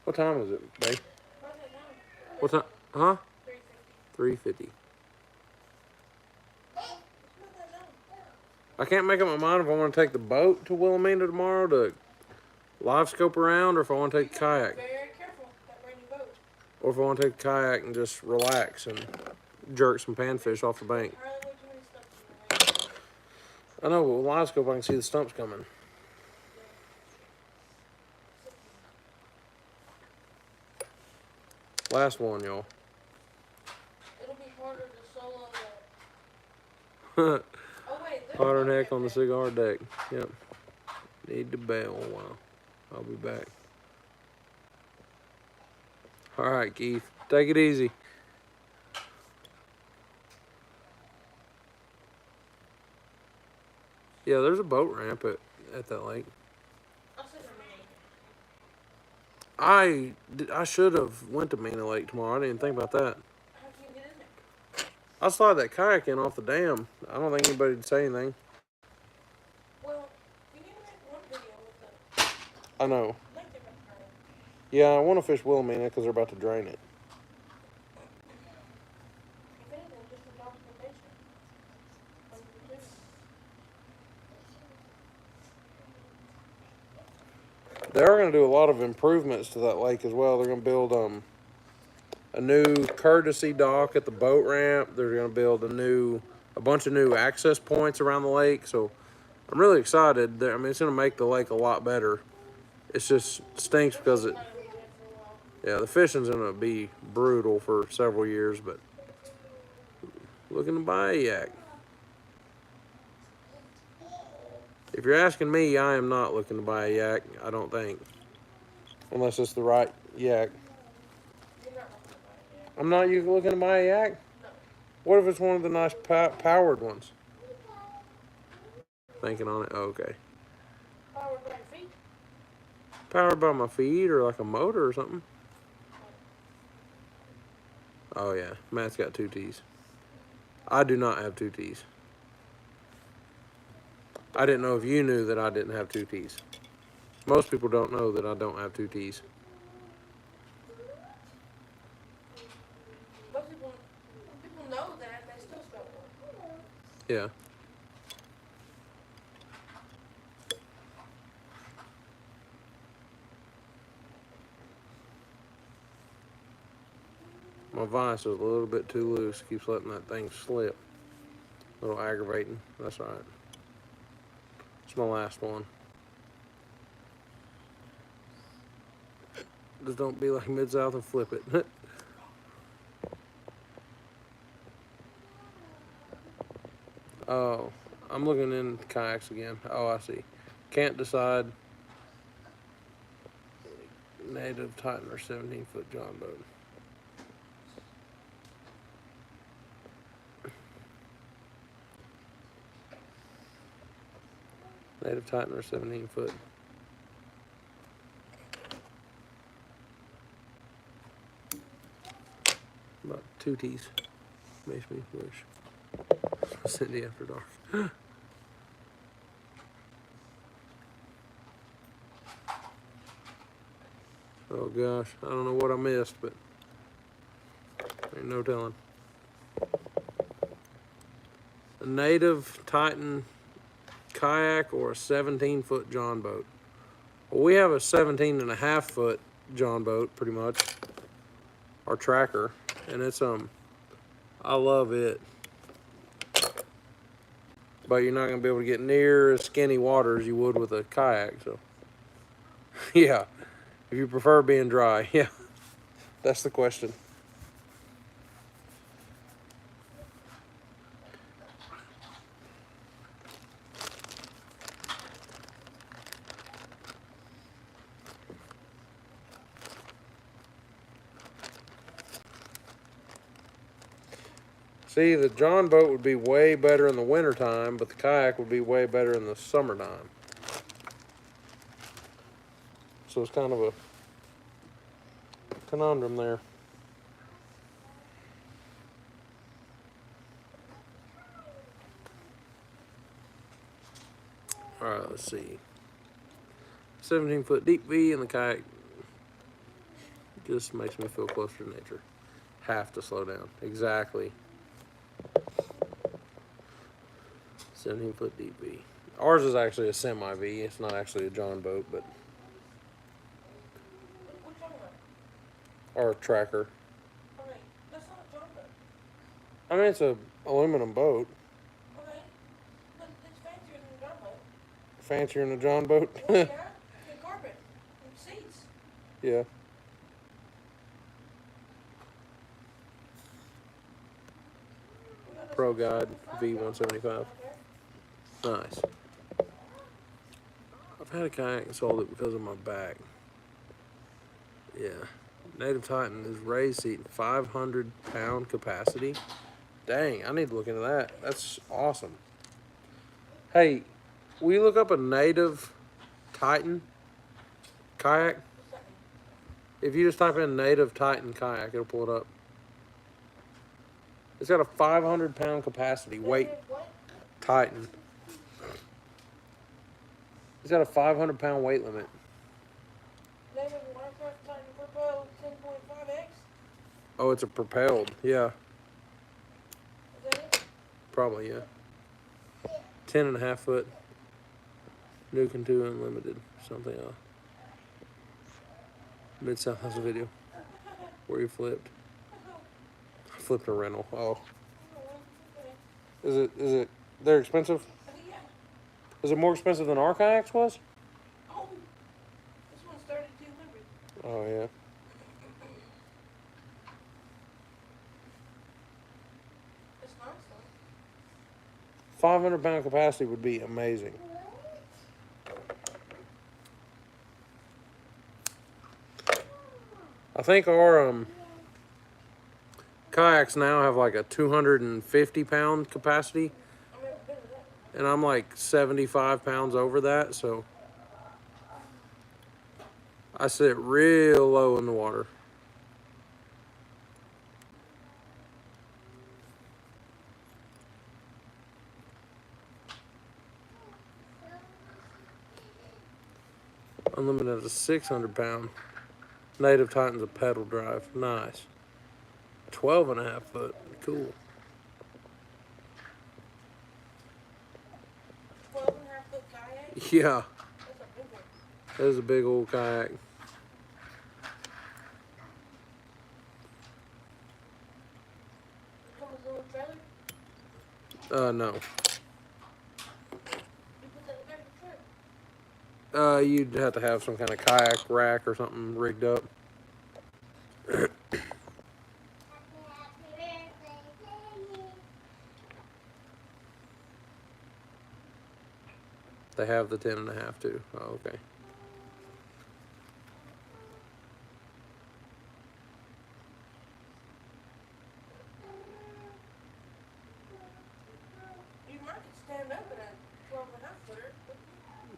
What time is it, babe? What's that now? What time? Huh? 3:50. 3:50. It's not that long. I can't make up my mind if I want to take the boat to Wilhelmina tomorrow to live scope around, or if I want to take the kayak, Very careful. That brand new boat. or if I want to take the kayak and just relax and jerk some panfish off the bank. Harley, way too many stumps in your way. I know, but with live scope I can see the stumps coming. Last one, y'all. It'll be harder to solo Harder that. Oh wait, there's than one heck right on the there. cigar deck. Yep. Need the bell. Wow. I'll be back. All right, Keith. Take it easy. Yeah, there's a boat ramp at that lake. I'll send her I should have went to Mina Lake tomorrow. I didn't even think about that. How can you get in there? I'll slide that kayak in off the dam. I don't think anybody would say anything. Well, you need to make one video with the I know. lake different part. Yeah, I want to fish Wilhelmina because they're about to drain it. If anything, just for documentation. When you do. They are going to do a lot of improvements to that lake as well. They're going to build a new courtesy dock at the boat ramp. They're going to build a bunch of new access points around the lake. So I'm really excited. I mean, it's going to make the lake a lot better. It's just stinks because Not gonna be dead for a while. yeah, the fishing's going to be brutal for several years. But looking to buy a yak. If you're asking me, I am not looking to buy a yak. I don't think, unless it's the right yak. You're not looking to buy it yet. I'm not looking to buy a yak. No. What if it's one of the nice powered ones? Thinking on it. Oh, okay. Powered by your feet? Powered by my feet or like a motor or something. Oh yeah, Matt's got 2 T's. I do not have 2 T's. I didn't know if you knew that I didn't have 2 T's. Most people don't know that I don't have 2 T's. Most people know that, they still spell one. Yeah. My vise is a little bit too loose. Keeps letting that thing slip. A little aggravating. That's all right. It's my last one. Just don't be like Mid-South and flip it. Oh, I'm looking in kayaks again. Oh, I see. Can't decide. Native Titan or 17-foot John boat. Native Titan or 17-foot. About 2 T's. Makes me wish. Cindy after dark. Oh gosh, I don't know what I missed, but ain't no telling. A Native Titan kayak or a 17-foot John boat. Well, we have a 17.5-foot John boat, pretty much. Our tracker, and it's I love it. But you're not gonna be able to get near as skinny water as you would with a kayak, so yeah. If you prefer being dry, yeah. That's the question. See, the John boat would be way better in the wintertime, but the kayak would be way better in the summertime. So it's kind of a conundrum there. All right, let's see. 17-foot deep V and the kayak Just makes me feel closer to nature. Have to slow down. Exactly. 17-foot deep V. Ours is actually a semi V. It's not actually a John boat, but What talking about? our tracker. Okay, that's not a John boat. I mean, it's a aluminum boat. Okay, but it's fancier than a John boat. Fancier than a John boat. Well, yeah, the carpet and seats. Yeah. We got a Pro Guide 75 V175. out there. Nice. I've had a kayak and sold it because of my back. Yeah. Native Titan is raised seating 500-pound capacity. Dang, I need to look into that. That's awesome. Hey, will you look up a Native Titan kayak? What's that mean? If you just type in Native Titan kayak, it'll pull it up. It's got a 500-pound capacity weight. Native what? Titan. It's got a 500-pound weight limit. Native Watercraft Titan Purple 10.5X? Oh, it's a propelled. Yeah, Is that it? probably, yeah. 10.5 foot. Nuke 2 Unlimited. Something else. Mid-South has a video where you flipped. I flipped a rental. Oh. Oh, okay. Is it, they're expensive? Yeah. Is it more expensive than our kayaks was? Oh, this one's 3,200. Oh, yeah. It's nice though. 500-pound capacity would be amazing. I think our kayaks now have like a 250-pound capacity, I've never been to that. and I'm like 75 pounds over that, so I sit real low in the water. Unlimited is a 600-pound. Native Titan's a pedal drive. Nice. 12.5 foot. Cool. 12.5 foot kayak? Yeah, That's a big one. that is a big old kayak. Come with a little trailer? No. You put that in the back of the truck? You'd have to have some kind of kayak rack or something rigged up. They have the 10.5 too. Oh, okay. You might could stand up in a 12.5 footer.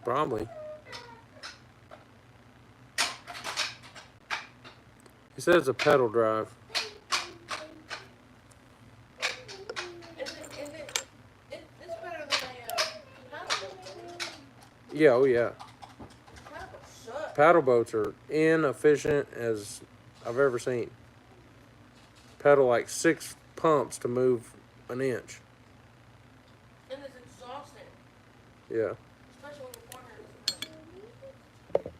Probably. He said it's a pedal drive. It's better than a paddle boat. Yeah, oh yeah. Paddle boats suck. Paddle boats are inefficient as I've ever seen. Pedal like 6 pumps to move an inch. And it's exhausting. Yeah. Especially when your partner isn't.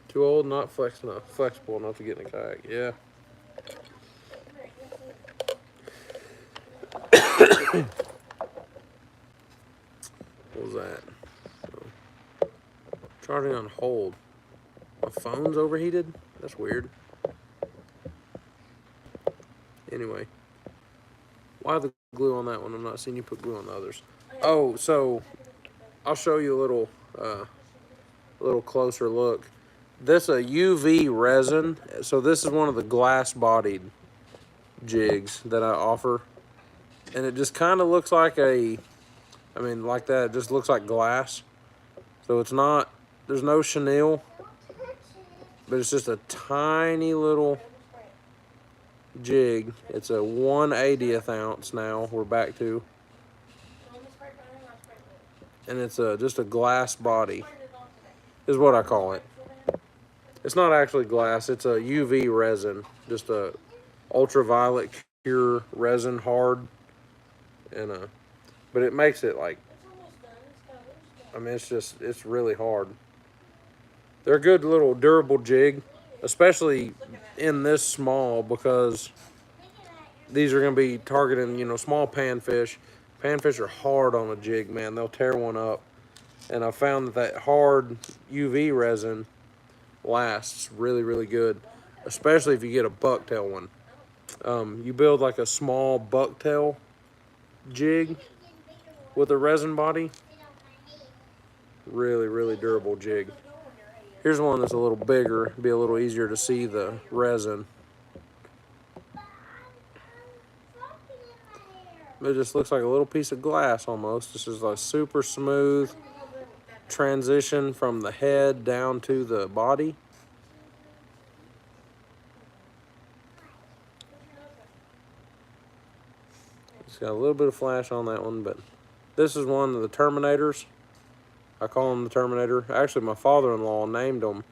Too old, not flexible enough to get in a kayak. Yeah. What was that? Oh. Charging on hold. My phone's overheated? That's weird. Anyway. Why the glue on that one? I'm not seeing you put glue on the others. Oh, so I'll show you a little closer look. This a UV resin. So this is one of the glass-bodied jigs that I offer. And it just kind of looks like like that. It just looks like glass. So it's not, there's no chenille, but it's just a tiny little jig. It's a 1/80th ounce now, we're back to. And it's just a glass body, is what I call it. It's not actually glass. It's a UV resin, just a ultraviolet pure resin, hard, and but it makes it like, I mean, it's really hard. They're a good little durable jig, especially in this small, because these are going to be targeting, small panfish. Panfish are hard on a jig, man. They'll tear one up. And I found that hard UV resin lasts really, really good, especially if you get a bucktail one. You build like a small bucktail jig with a resin body. Really, really durable jig. Here's one that's a little bigger, be a little easier to see the resin. It just looks like a little piece of glass almost. This is a super smooth transition from the head down to the body. It's got a little bit of flash on that one, but this is one of the Terminators. I call them the Terminator. Actually, my father-in-law named them.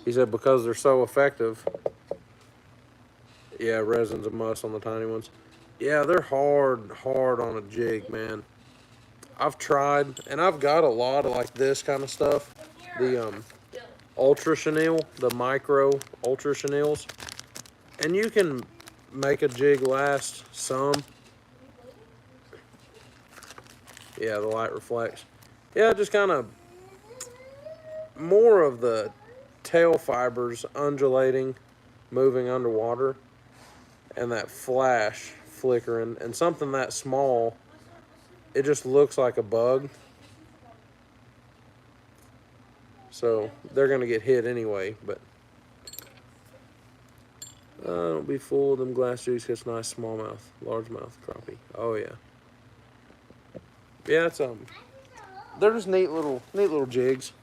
He said because they're so effective. Yeah, resin's a must on the tiny ones. Yeah, they're hard on a jig, man. I've tried, and I've got a lot of like this kind of stuff. The ultra chenille, the micro ultra chenilles, and you can make a jig last some. Yeah, the light reflects. Yeah, just kind of more of the tail fibers undulating, moving underwater, and that flash flickering, and something that small, it just looks like a bug. So they're gonna get hit anyway, but don't be fooled. Them glass jigs catch nice smallmouth, largemouth crappie. Oh yeah, yeah. It's they're just neat little jigs.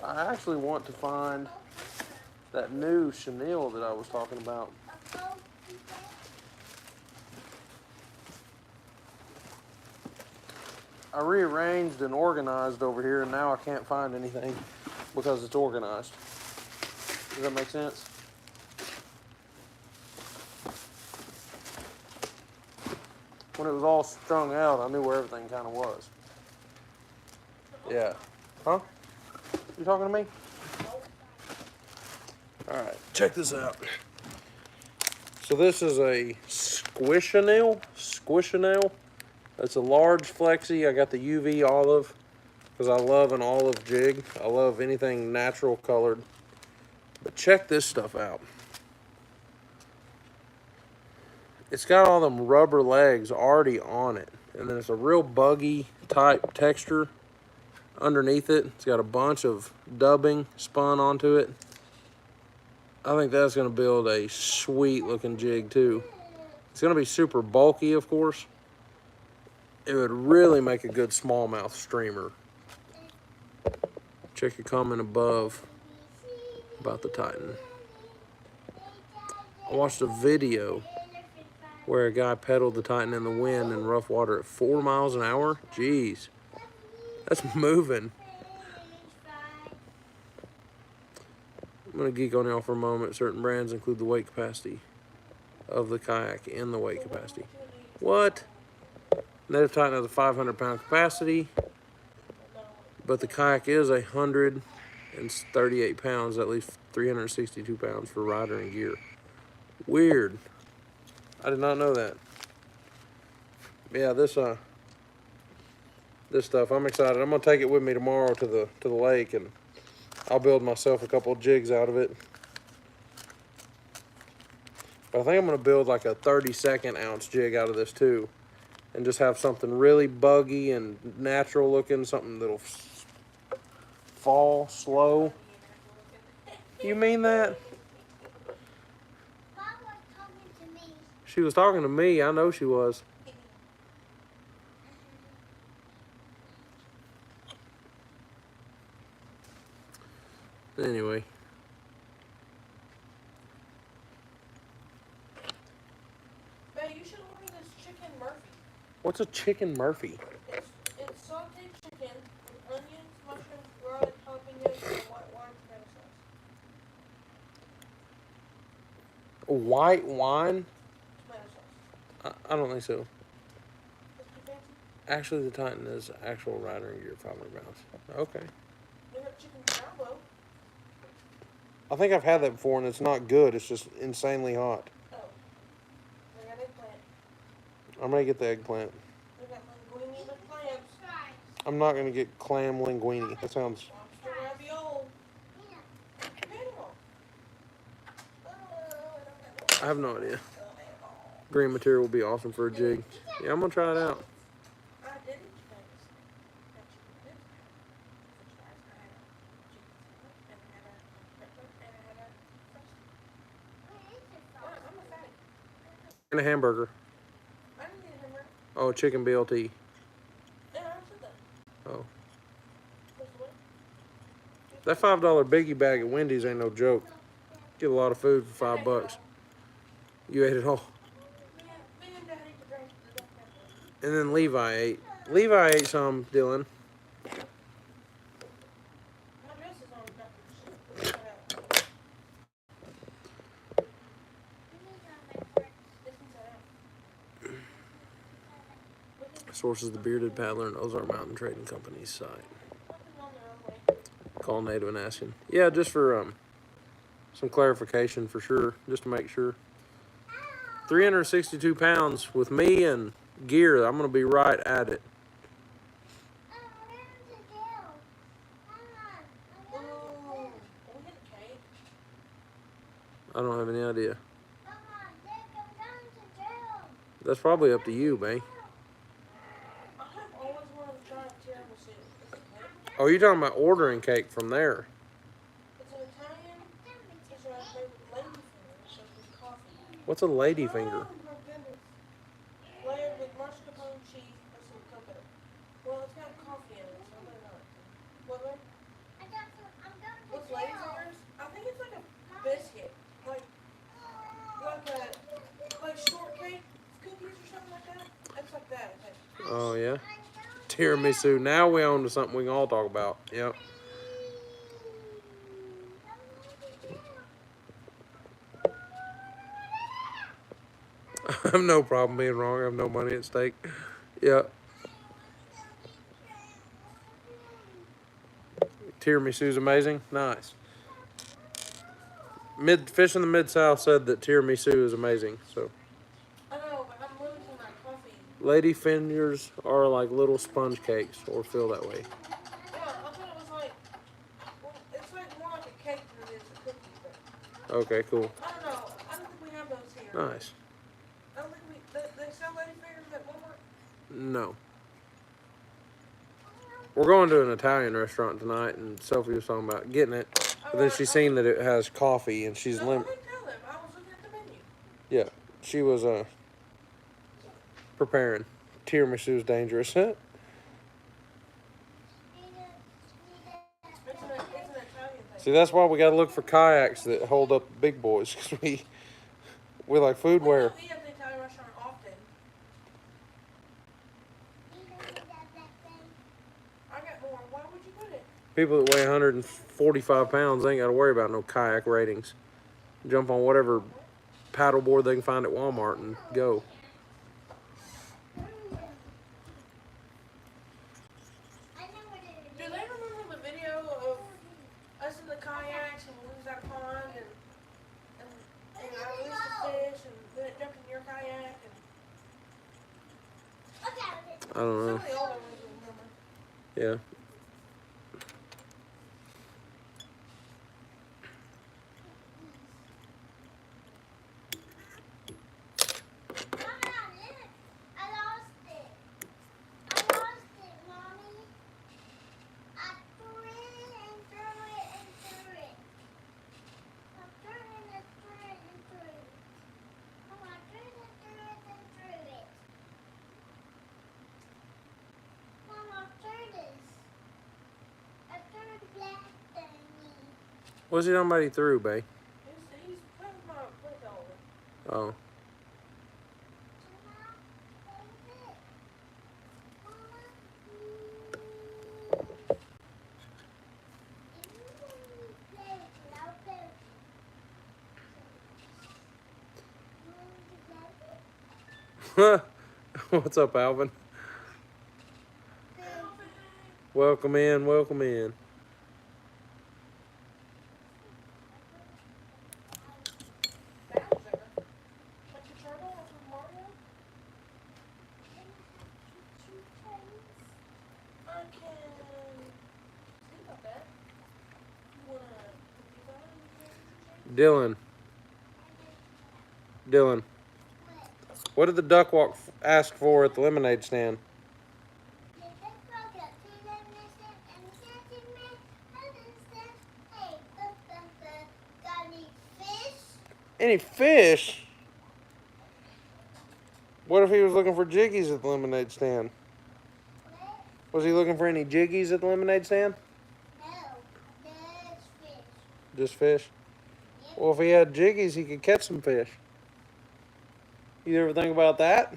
I actually want to find that new chenille that I was talking about. I rearranged and organized over here, and now I can't find anything because it's organized. Does that make sense? When it was all strung out, I knew where everything kind of was. Yeah. Huh? You talking to me? All right, check this out. So this is a Squishanil. It's a large flexi. I got the UV olive because I love an olive jig. I love anything natural colored. But check this stuff out. It's got all them rubber legs already on it. And then it's a real buggy type texture underneath it. It's got a bunch of dubbing spun onto it. I think that's going to build a sweet looking jig too. It's going to be super bulky, of course. It would really make a good smallmouth streamer. Check your comment above about the Titan. I watched a video where a guy pedaled the Titan in the wind in rough water at 4 miles an hour. Jeez, that's moving. I'm going to geek on y'all for a moment. Certain brands include the weight capacity of the kayak in the weight capacity. What? Native Titan has a 500-pound capacity, but the kayak is 138 pounds, at least 362 pounds for rider and gear. Weird. I did not know that. Yeah, this stuff, I'm excited. I'm gonna take it with me tomorrow to the lake, and I'll build myself a couple of jigs out of it. But I think I'm gonna build like a 32nd ounce jig out of this too, and just have something really buggy and natural looking, something that'll fall slow. You mean that? Mom was talking to me. She was talking to me. I know she was. Anyway. Babe, you should order this chicken Murphy. What's a chicken Murphy? It's sauteed chicken with onions, mushrooms, garlic, jalapenos, White wine? Tomato sauce. I don't think so. That's pretty fancy. Actually, the Titan is actual riding gear, 500 pounds. Okay. We got chicken combo. I think I've had that before, and it's not good. It's just insanely hot. Oh. We got eggplant. I'm gonna get the eggplant. We got linguine with clams. I'm not gonna get clam linguine. That sounds. Lobster ravioli. Animal. I have no idea. Green material would be awesome for a jig. Yeah, I'm gonna try it out. I did eat things. Got chicken bits. French fries. I had a chicken sandwich, and I had a frosty. I'm a fatty. And a hamburger. I didn't eat a hamburger. Oh, chicken BLT. Yeah, I said that. Oh. What's the what? That $5 biggie bag at Wendy's ain't no joke. Get a lot of food for $5. You ate it all. Me and Daddy drank the Dr. Pepper. And then Levi ate. Levi ate some, Dylan. My dress is on Dr. Shit. Source is the Bearded Paddler and Ozark Mountain Trading Company's site. On their own way. Call Native and ask him. Yeah, just for some clarification for sure, just to make sure. 362 pounds with me and gear. I'm gonna be right at it. Ooh, we hit a cake. I don't have any idea. That's probably up to you, babe. I have always wanted to try tiramisu. Is it cake? Oh, you're talking about ordering cake from there. It's an Italian. It's a lady finger, so it's coffee. What's a lady finger? Oh my goodness. Layered with mascarpone cheese and some cocoa. Well, it's got coffee in it, so I better not. What, babe? What's lady fingers? I think it's like a biscuit. Like shortcake cookies or something like that. It's like that, I think. Oh, yeah. Tiramisu. Now we on to something we can all talk about. Yep. I have no problem being wrong. I have no money at stake. Yep. Tiramisu's amazing. Nice. Fish in the Mid-South said that tiramisu is amazing. So, I know, but I'm losing my coffee. lady fingers are like little sponge cakes, or feel that way. Yeah, I thought it was like, well, it's like more like a cake than it is a cookie, but Okay, cool. I don't know. I don't think we have those here. Nice. I don't think they sell lady fingers at Walmart. No. We're going to an Italian restaurant tonight, and Sophie was talking about getting it. But then she's seen that it has coffee, and she's No, I didn't tell them. I was looking at the menu. Yeah, she was preparing. Tiramisu is dangerous. It's an Italian thing. See, that's why we got to look for kayaks that hold up the big boys, because we like food We where don't eat at the Italian restaurant often. I got more. Why would you put it? people that weigh 145 pounds ain't got to worry about no kayak ratings. Jump on whatever paddleboard they can find at Walmart and go. Do they remember the video of us in the kayaks and we was at a pond and I released a fish and then it jumped in your kayak and I don't some know. of the older ones will remember. Yeah. What's he talking about he threw, bae? He's playing with my play doll. Oh. What's up, Alvin? Welcome in, welcome in. Bowser. Like the turtle off of Mario? I can see about that. You wanna put these on and Dylan, Dylan, what did the duck walk ask for at the lemonade stand? Any fish? What if he was looking for jiggies at the lemonade stand? Was he looking for any jiggies at the lemonade stand? No, just fish. Just fish? Yep. Well, if he had jiggies, he could catch some fish. You ever think about that?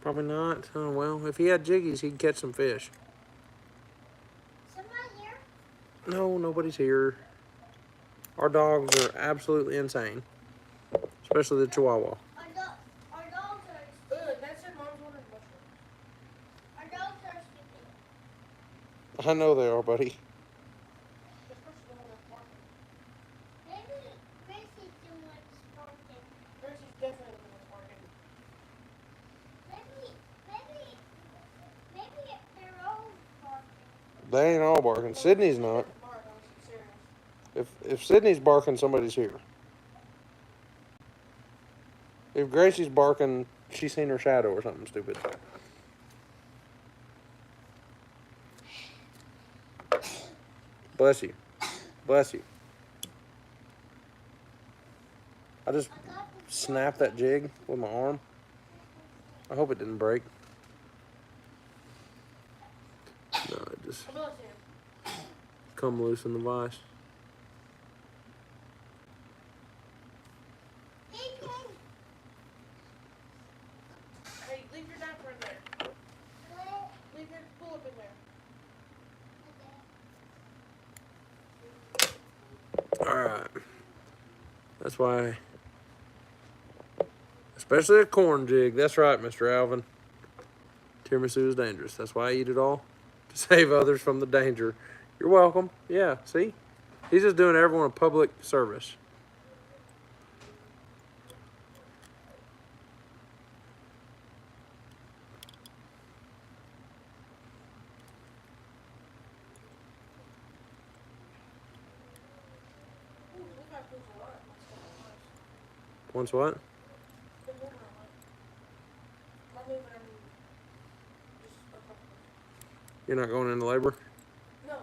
Probably not. Probably not. Oh, well, if he had jiggies, he'd catch some fish. Somebody here? No, nobody's here. Our dogs are absolutely insane, especially the Chihuahua. Our dogs are Ugh, that said mom's wanted mushrooms. our dogs are stupid. I know they are, buddy. Especially the one that's barking. Maybe Gracie's the one that's barking. Gracie's definitely the one that's barking. Maybe they're all barking. They ain't all barking. Sydney's not. Bark, I was serious. If Sydney's barking, somebody's here. If Gracie's barking, she's seen her shadow or something stupid. Bless you. Bless you. I just I got the snapped that jig with my arm. I hope it didn't break. No, it just Come on, Sam. come loose in the vise. Hey, leave your diaper in there. Leave your pull up in there. Alright. That's why. Especially a corn jig. That's right, Mr. Alvin. Tiramisu is dangerous. That's why I eat it all. To save others from the danger. You're welcome. Yeah, see? He's just doing everyone a public service. Ooh, we got those a lot. Once what? Been moving a lot. Not moving, I mean, just a couple. You're not going into labor? No.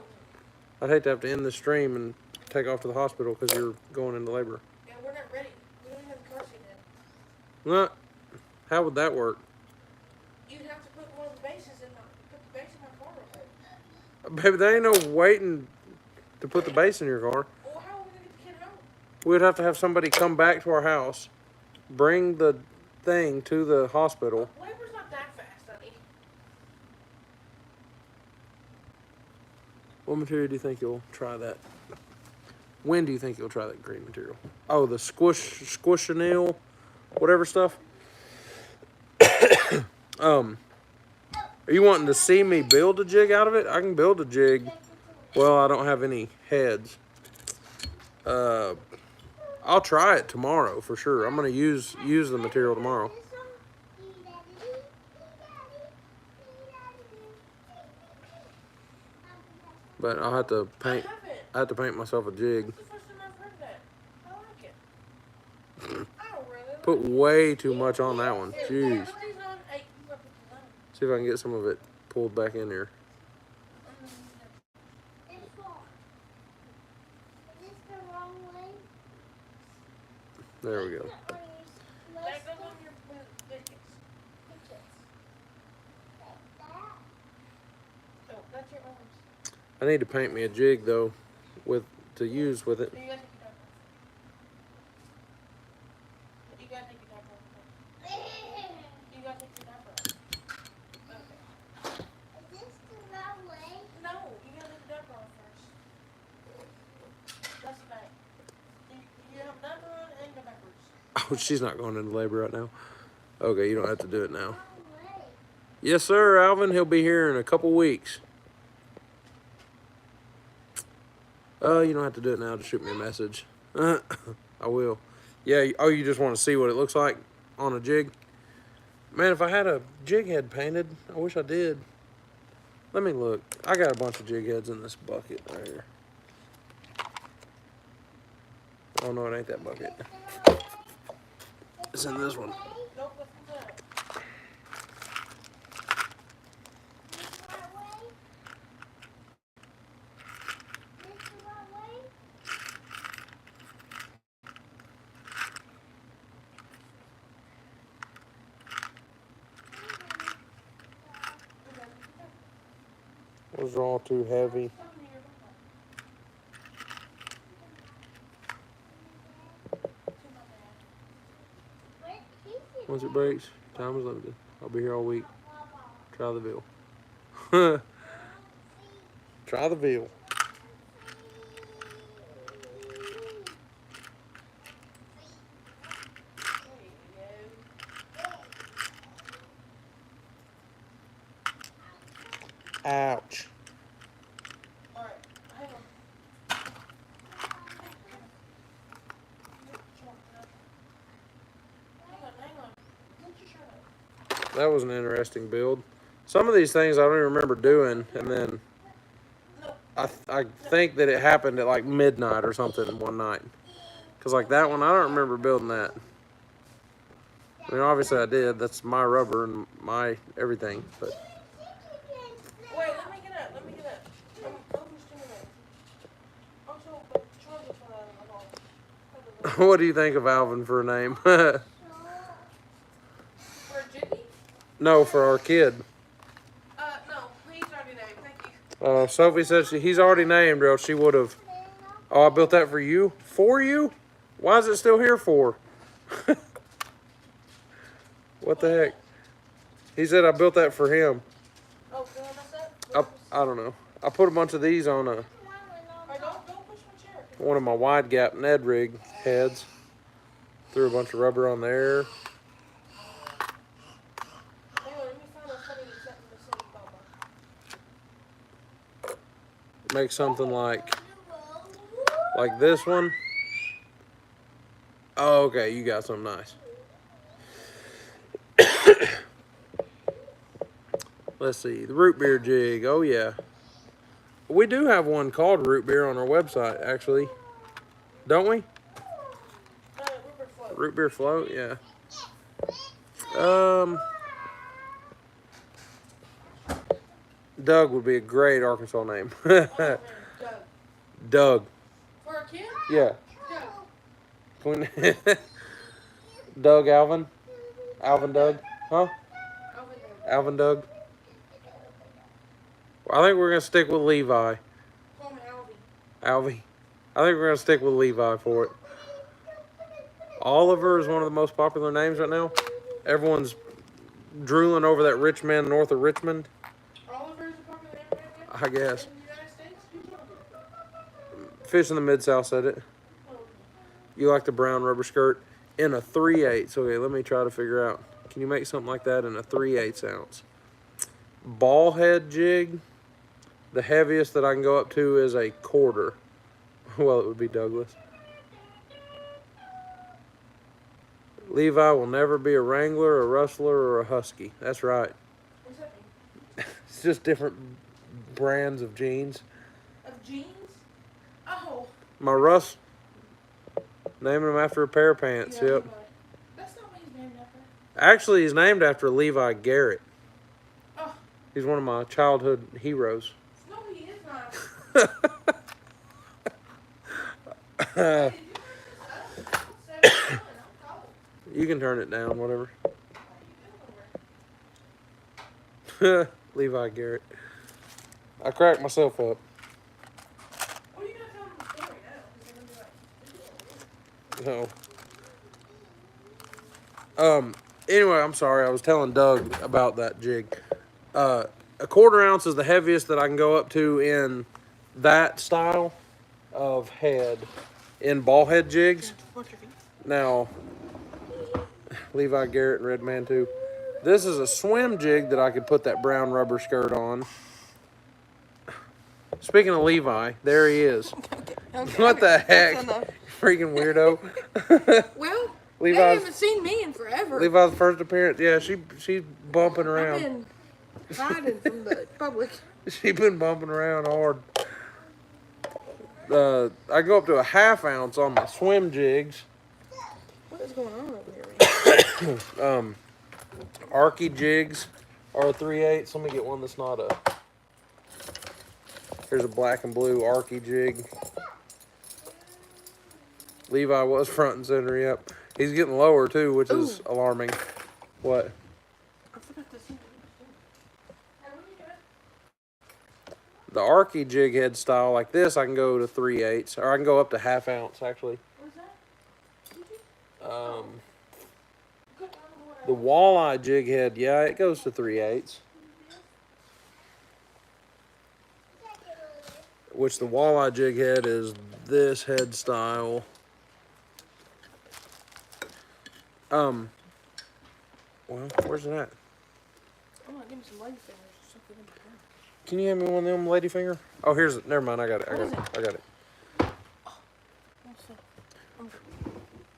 I'd hate to have to end the stream and take off to the hospital because you're going into labor. Yeah, we're not ready. We don't have the car seat yet. Well, how would that work? You'd have to put one of the bases in put the base in my car real quick. Baby, there ain't no waiting to put the base in your car. Well, how are we gonna get the kid home? We'd have to have somebody come back to our house, bring the thing to the hospital. Labor's not that fast, honey. What material do you think you'll try that? When do you think you'll try that green material? Oh, the squishanil, whatever stuff. Are you wanting to see me build a jig out of it? I can build a jig. Well, I don't have any heads. I'll try it tomorrow for sure. I'm gonna use the material tomorrow. But I'll have to paint. I have to paint myself a jig. This is the first time I've heard that. I like it. I don't really like Put it. way too much on that one. Here, Jeez. put these on. Hey, you gotta put these on. See if I can get some of it pulled back in here. There we go. That goes on your biscuits. Oh, that's your arms. I need to paint me a jig though, to use with it. So you gotta take your diaper off. You gotta take your diaper off. You gotta take your diaper off. Okay. No, you gotta take your diaper off first. That's the back. You have diaper on and Oh, she's not going into labor right now. Okay, you don't have to do it now. Yes, sir, Alvin. He'll be here in a couple weeks. You don't have to do it now. Just shoot me a message. I will. Yeah. Oh, you just want to see what it looks like on a jig? Man, if I had a jig head painted, I wish I did. Let me look. I got a bunch of jig heads in this bucket right here. Oh, no, it ain't that bucket. It's in this one. Nope, what's that? Those are all too heavy. Once it breaks, time is limited. I'll be here all week. Try the veal. Try the veal. Ouch. Alright, hang on. Hang on. Get your shirt up. That was an interesting build. Some of these things I don't even remember doing, and then I think that it happened at like midnight or something one night. Because like that one, I don't remember building that. I mean, obviously I did. That's my rubber and my everything. But Wait, let me get up. I'm overstimulated. Also, but Charlie fell out of my ball. what do you think of Alvin for a name? For a Jiggy? No, for our kid. No, he's already named. Thank you. Sophie said he's already named, or else she would have. Oh, I built that for you? For you? Why is it still here for? What the heck? He said I built that for him. Oh, did I mess up? I don't know. I put a bunch of these on Alright, don't push my chair. one of my wide gap Ned rig heads. Threw a bunch of rubber on there. Hang on, let me find a funny example of something about Make something like this one. Oh, okay, you got something nice. Let's see, the root beer jig. Oh yeah, we do have one called root beer on our website, actually, don't we? Rupert Float. Root beer float, yeah. Doug would be a great Arkansas name. Oh, man, Doug. Doug. For a kid? Yeah. Doug. Doug Alvin. Alvin Doug. Huh? Over there. Alvin Doug. I think we're gonna stick with Levi. Call me Alvy. Alvy. I think we're gonna stick with Levi for it. Oliver is one of the most popular names right now. Everyone's drooling over that rich man north of Richmond. Oliver is a popular name right now? I guess. In the United States? Who told you? Fish in the Mid-South said it. Oh, You like the brown rubber skirt in a 3/8. Okay, let me try to figure out. Can you make something like that in a 3/8 ounce? Ball head jig. The heaviest that I can go up to is a quarter. Well, it would be Douglas. Levi will never be a Wrangler, a Rustler, or a Husky. That's right. what's that mean? It's just different brands of jeans. Of jeans? Oh. My Russ, naming him after a pair of pants. Yeah, Yep. Levi. That's not what he's named after. Actually, he's named after Levi Garrett. Oh. He's one of my childhood heroes. No, he is not. You can turn it down, whatever. Levi Garrett. I cracked myself up. Well, you gotta tell him the story now, 'cause they're gonna be like, No. Anyway, I'm sorry. I was telling Doug about that jig. A quarter ounce is the heaviest that I can go up to in that style of head in ball head jigs. watch your feet. Now, Levi Garrett and Red Man 2. This is a swim jig that I could put that brown rubber skirt on. Speaking of Levi, there he is. Okay, What the heck? that's enough. Freaking weirdo. Well, they Levi's, haven't seen me in forever. Levi's first appearance. Yeah, she's bumping I've around. been hiding from the public. She's been bumping around hard. I go up to a ½ ounce on my swim jigs. What is going on over here? Arky jigs are 3/8. Let me get one that's not a. Here's a black and blue Arky jig. Levi was front and center. Yep, he's getting lower too, which is alarming. What? I forgot to see. The Arky jig head style like this, I can go to 3/8, or I can go up to ½ ounce actually. What's that? The walleye jig head, yeah, it goes to 3/8. Which the walleye jig head is this head style. Well, where's it at? I'm gonna give me some lady fingers or something. Can you hand me one of them, ladyfinger? Oh, here's it. Never mind, I got it. I got it.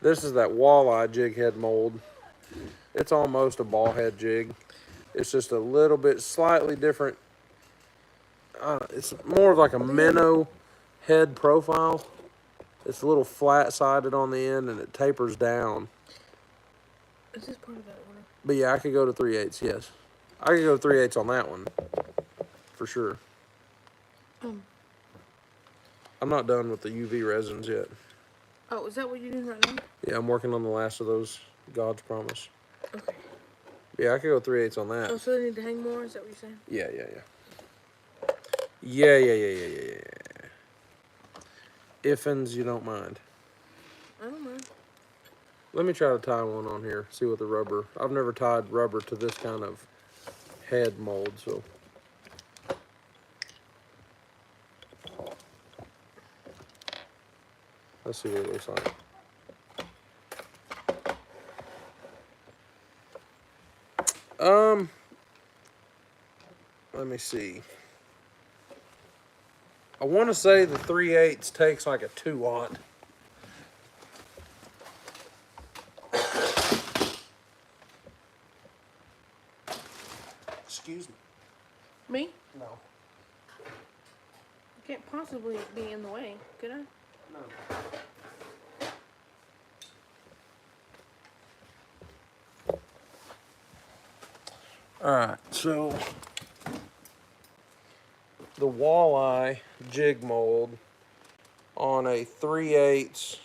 This is that walleye jig head mold. It's almost a ball head jig. It's just a little bit slightly different. It's more of like a minnow head profile. It's a little flat-sided on the end and it tapers down. Is this part of that order? But yeah, I could go to 3/8, yes. I could go to 3/8 on that one. For sure. I'm not done with the UV resins yet. Oh, is that what you're doing right now? Yeah, I'm working on the last of those God's Promise. Okay. Yeah, I could go 3/8 on that. Oh, so they need to hang more? Is that what you're saying? Yeah. Yeah. Ifins, you don't mind. I don't mind. Let me try to tie one on here, see what the rubber. I've never tied rubber to this kind of head mold, so. Let's see what it looks like. Let me see. I want to say the 3/8 takes like a 2/0. Excuse me. Me? No. I can't possibly be in the way, could I? No. Alright, so the walleye jig mold on a 3/8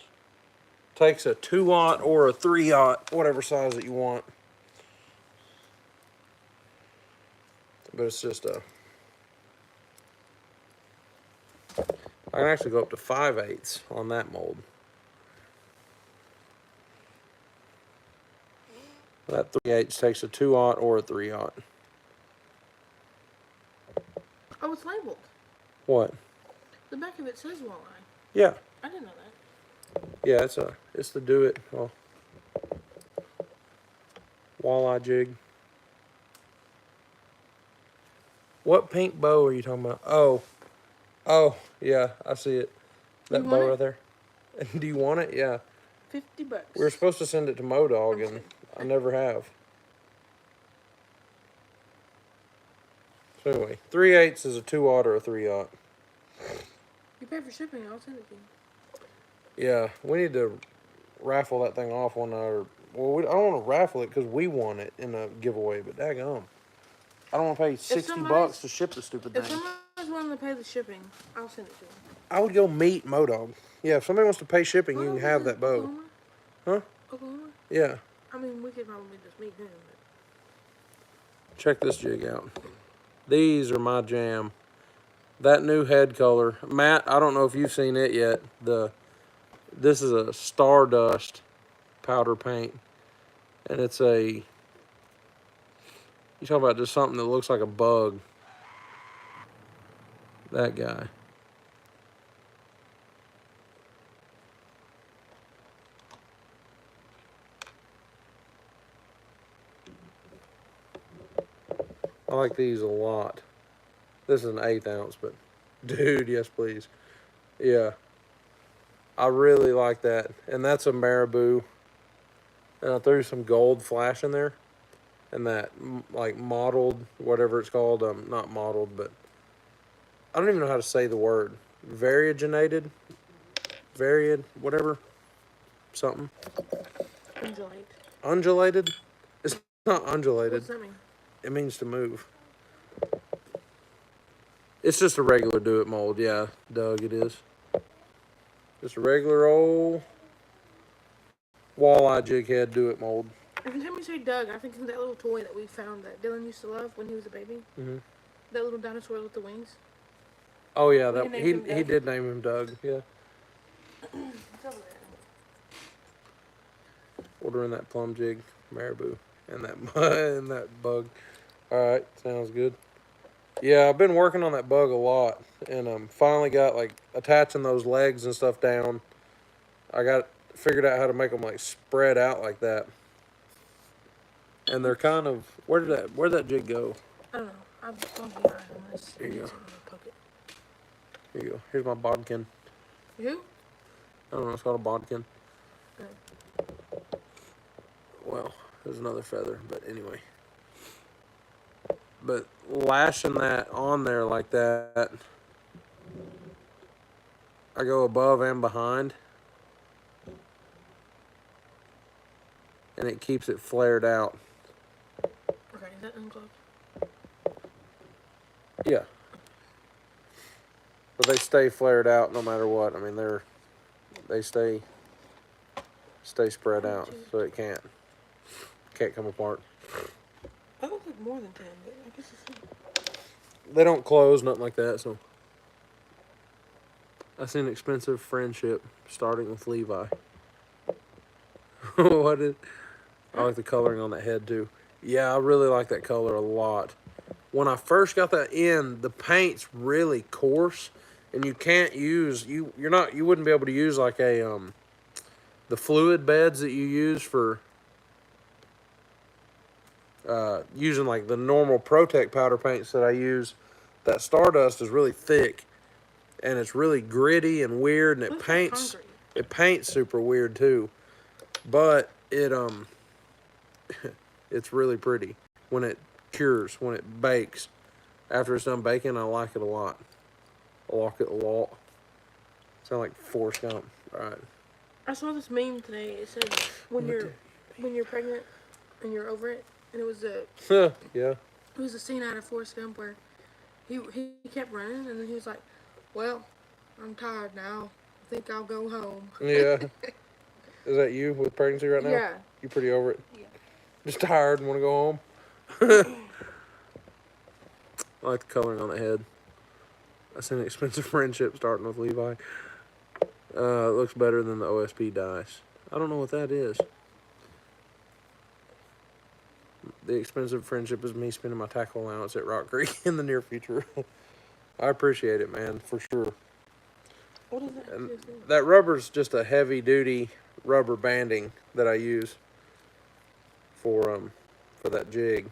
takes a 2/0 or a 3/0, whatever size that you want. But it's just a. I can actually go up to 5/8 on that mold. That 3/8 takes a 2/0 or a 3/0. Oh, it's labeled. What? The back of it says walleye. Yeah. I didn't know that. Yeah, it's the do it. Oh. Walleye jig. What pink bow are you talking about? Oh, yeah, I see it. That You bow want right it? there. Do you want it? Yeah. $50. We were supposed to send it to MoDog, and I never have. So anyway, 3/8 is a 2/0 or a 3/0. You pay for shipping, I'll send it to you. Yeah, we need to raffle that thing off on our. Well, I don't want to raffle it because we won it in a giveaway, but daggone. I don't want to pay $60 to ship the stupid If thing. somebody's willing to pay the shipping, I'll send it to them. I would go meet MoDog. Yeah, if somebody wants to pay shipping, you Well, can have that bow. Oklahoma? Huh? Oklahoma? Yeah. I mean, we could probably just meet him. Check this jig out. These are my jam. That new head color. Matt, I don't know if you've seen it yet. This is a Stardust powder paint. And it's a... You talk about just something that looks like a bug. That guy. I like these a lot. This is an 1/8 ounce, but dude, yes please. Yeah, I really like that. And that's a marabou. And I threw some gold flash in there. And that, like, mottled, whatever it's called. Not mottled, but I don't even know how to say the word. Variegated? Varied? Whatever. Something. Undulate. Undulated? It's not undulated. What's that mean? It means to move. It's just a regular do it mold, yeah, Doug, it is. Just a regular old walleye jig head do it mold. Every time you say Doug, I think of that little toy that we found that Dylan used to love when he was a baby. Mm-hmm. That little dinosaur with the wings. Oh yeah, We that named he him Doug. did name him Doug. Yeah, It's over there. ordering that plum jig marabou and that and that bug. All right, sounds good. Yeah, I've been working on that bug a lot, and finally got like attaching those legs and stuff down. I got figured out how to make them like spread out like that, and they're kind of where'd that jig go? I don't know. I'm going to be honest on this. Here you go. Poke it. Here you go. Here's my bodkin. Who? I don't know. It's called a bodkin. Oh. Well, there's another feather, but anyway. But lashing that on there like that, I go above and behind, and it keeps it flared out. Okay, is that ungloved? Yeah. But they stay flared out no matter what. I mean, they stay spread out, so it can't come apart. I look like more than 10, but I guess it's... They don't close, nothing like that, so. That's an expensive friendship, starting with Levi. What is... I like the coloring on that head, too. Yeah, I really like that color a lot. When I first got that in, the paint's really coarse, and you can't use... You wouldn't be able to use, like, the fluid beds that you use for... using like the normal Protect powder paints that I use. That Stardust is really thick, and it's really gritty and weird, and it paints super weird too. But it it's really pretty when it cures, when it bakes. After it's done baking, I like it a lot. I like it a lot. Sound like Forrest Gump. All right. I saw this meme today. It said when you're pregnant and you're over it, and it was Yeah. It was a scene out of Forrest Gump where he kept running, and then he was like, "Well, I'm tired now. I think I'll go home." Yeah. Is that you with pregnancy right now? Yeah. You pretty over it? Yeah. Just tired and want to go home? I like the coloring on the head. That's an expensive friendship starting with Levi. It looks better than the OSP dice. I don't know what that is. The expensive friendship is me spending my tackle allowance at Rock Creek in the near future. I appreciate it, man, for sure. What is that? And that rubber's just a heavy duty rubber banding that I use for that jig.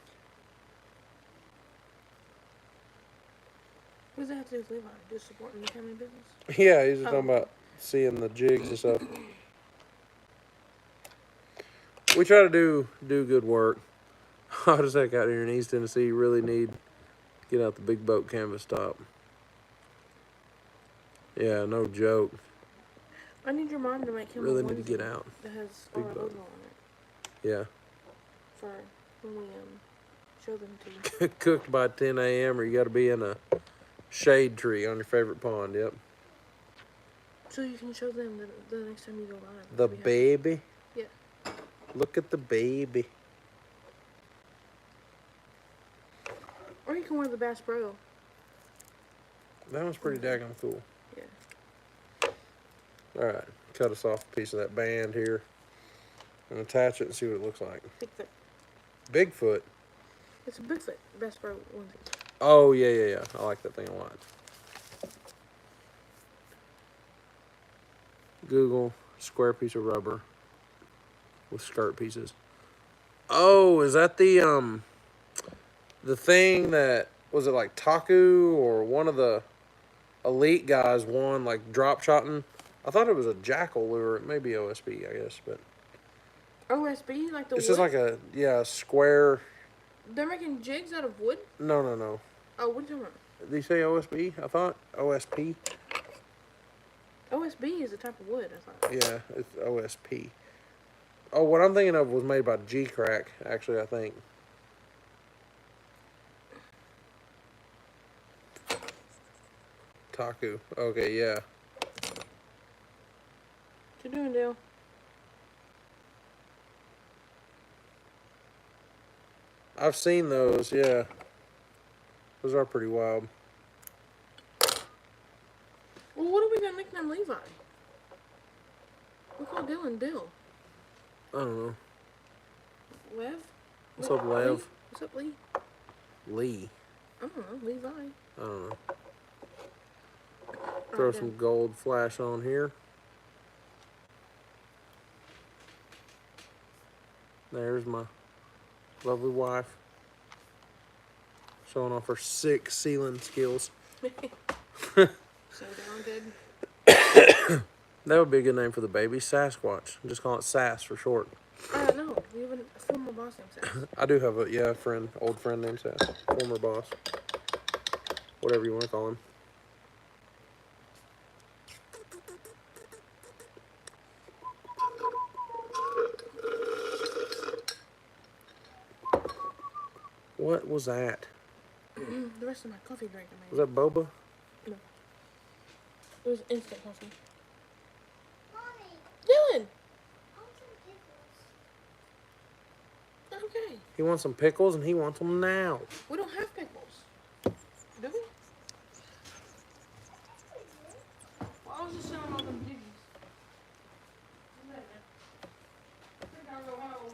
What does that have to do with Levi? Just supporting the family business? Yeah, he's just talking about seeing the jigs and stuff. We try to do good work. Hot as heck out here in East Tennessee. You really need to get out the big boat canvas top. Yeah, no joke. I need your mom to make him Really a need to get onesie out. that has Big our boat. logo on it Yeah. for when we show them to you. Cooked by 10 a.m. or you got to be in a shade tree on your favorite pond. Yep. So you can show them the next time you go live. The baby. Yeah. Look at the baby. Or you can wear the Bass Pro. That one's pretty daggone cool. Yeah. All right, cut us off a piece of that band here and attach it and see what it looks like. Bigfoot. Bigfoot. It's a Bigfoot Bass Pro onesie. Oh yeah. I like that thing a lot. Google square piece of rubber with skirt pieces. Oh, is that the the thing that was it like Taku or one of the elite guys won like drop shotting. I thought it was a jackal lure. It may be OSB, I guess, but OSB, like the it's wood? just like a square. They're making jigs out of wood? No, no, no. Oh, what are you talking about? Did you say OSB? I thought OSP. OSB is a type of wood, I thought. Yeah, it's OSP. Oh, what I'm thinking of was made by G-Crack, actually, I think. Taku. Okay, yeah. What you doing, Dale? I've seen those, yeah. Those are pretty wild. Well, what are we gonna nickname Levi? We call Dylan Dill. I don't know. Lev? What's up, Lev? Lee? What's up, Lee? Lee. I don't know, Levi. I don't know. Throw some gold flash on here. There's my lovely wife. Showing off her sick sealing skills. So down good. That would be a good name for the baby, Sasquatch. Just call it Sass for short. No, we have a former boss named Sass. I do have a friend, old friend named Sass, former boss, whatever you want to call him. What was that? The rest of my coffee drink I Was made. that boba? No. It was instant coffee. Mommy, Dylan! I want some pickles. Okay. He wants some pickles and he wants them now. We don't have pickles. Do we? Well, I was just selling all them Jigs. I think I'll go home.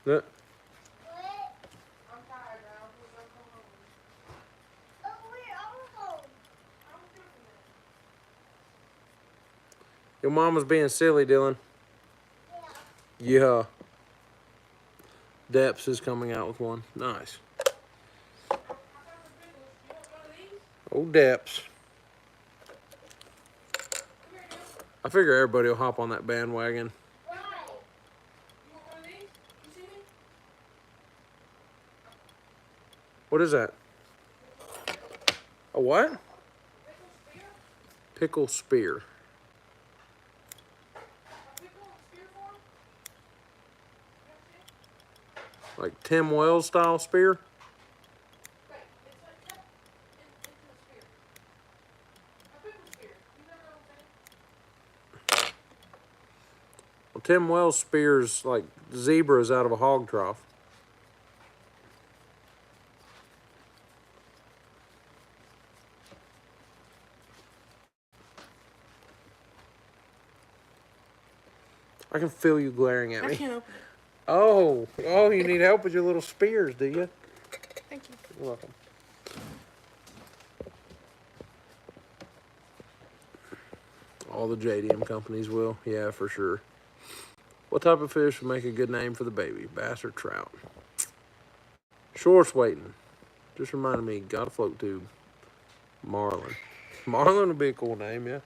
Yeah. What? I'm tired now. We're gonna go home. Oh, we're all home. I'm cooking it. Your mama's being silly, Dylan. Yeah. Yeah. Depps is coming out with one. Nice. I got some pickles. You want one of these? Oh, Depps. Come here, Dylan. I figure everybody will hop on that bandwagon. Why? You want one of these? You see me? What is that? A what? Pickle spear? Pickle spear. A pickle in spear form? You see? Like Tim Wells style spear? Right. It's like cut into a spear. A pickle spear. You never know what I'm saying? Well, Tim Wells spears like zebras out of a hog trough. I can feel you glaring at I me. can't open it. Oh, you need help with your little spears, do you? Thank you. You're welcome. All the JDM companies will. Yeah, for sure. What type of fish would make a good name for the baby? Bass or trout? Short's waiting. Just reminded me, got a float tube. Marlin. Marlin would be a cool name, yeah.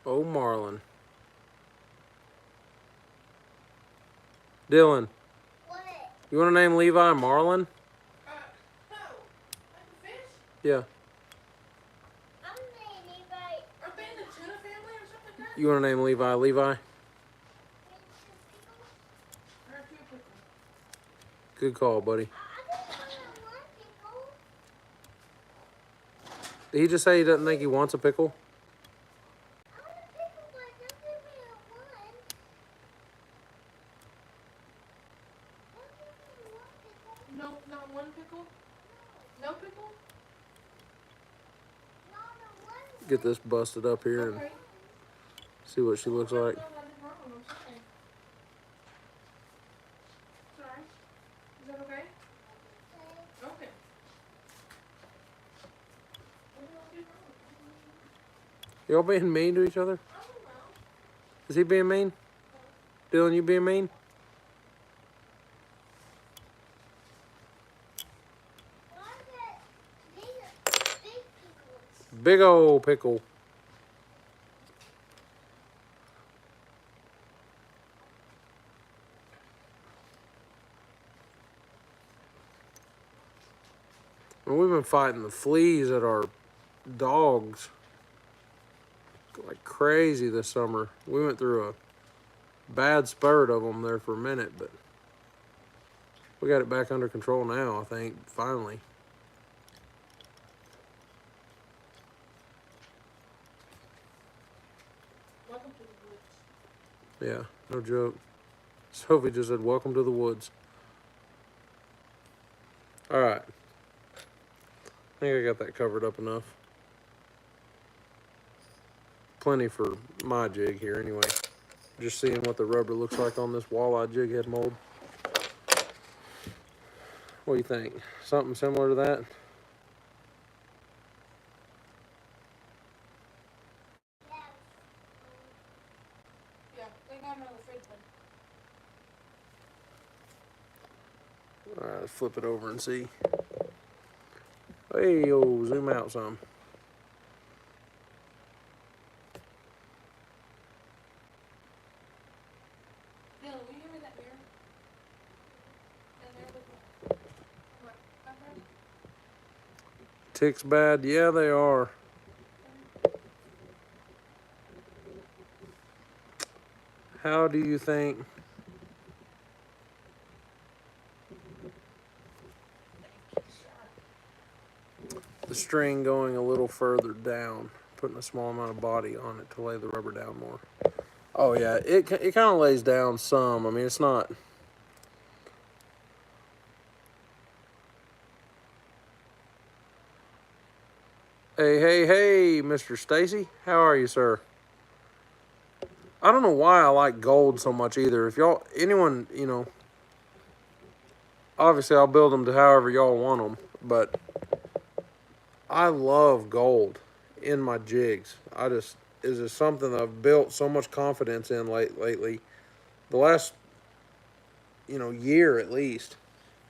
Oh, Marlin. Dylan, What? you want to name Levi Marlin? No. Like the fish? Yeah. I'm naming Levi. Are they in the tuna family or something like that? You want to name Levi Levi? Or two pickles? Good call, buddy. I just want one pickle. Did he just say he doesn't think he wants a pickle? I want a pickle, but don't give me a one. Don't give me one pickle. No, not one pickle? No pickle? get this busted up here and Okay. see what she looks like. I did wrong. I'm sorry. Sorry. Is that okay? Okay. What did I do wrong? Y'all being mean to each other? I don't know. Is he being mean? Dylan, you being mean? Big old pickle. And we've been fighting the fleas at our dogs like crazy this summer. We went through a bad spurt of them there for a minute, but we got it back under control now, I think, finally. Welcome to the woods. Yeah, no joke. Sophie just said, welcome to the woods. All right. I think I got that covered up enough. Plenty for my jig here anyway. Just seeing what the rubber looks like on this walleye jig head mold. What do you think? Something similar to that? Yeah, they got another fridge one. All right, let's flip it over and see. Hey, yo, zoom out some. Dylan, will you give me that mirror? That mirror with me. What? Back there? Ticks bad? Yeah, they are. How do you think the string going a little further down, putting a small amount of body on it to lay the rubber down more? Oh yeah, it kind of lays down some. I mean, it's not. Hey, Mr. Stacy, how are you, sir? I don't know why I like gold so much either. If anyone, obviously I'll build them to however y'all want them, but I love gold in my jigs. Is just something that I've built so much confidence in lately. The last, year at least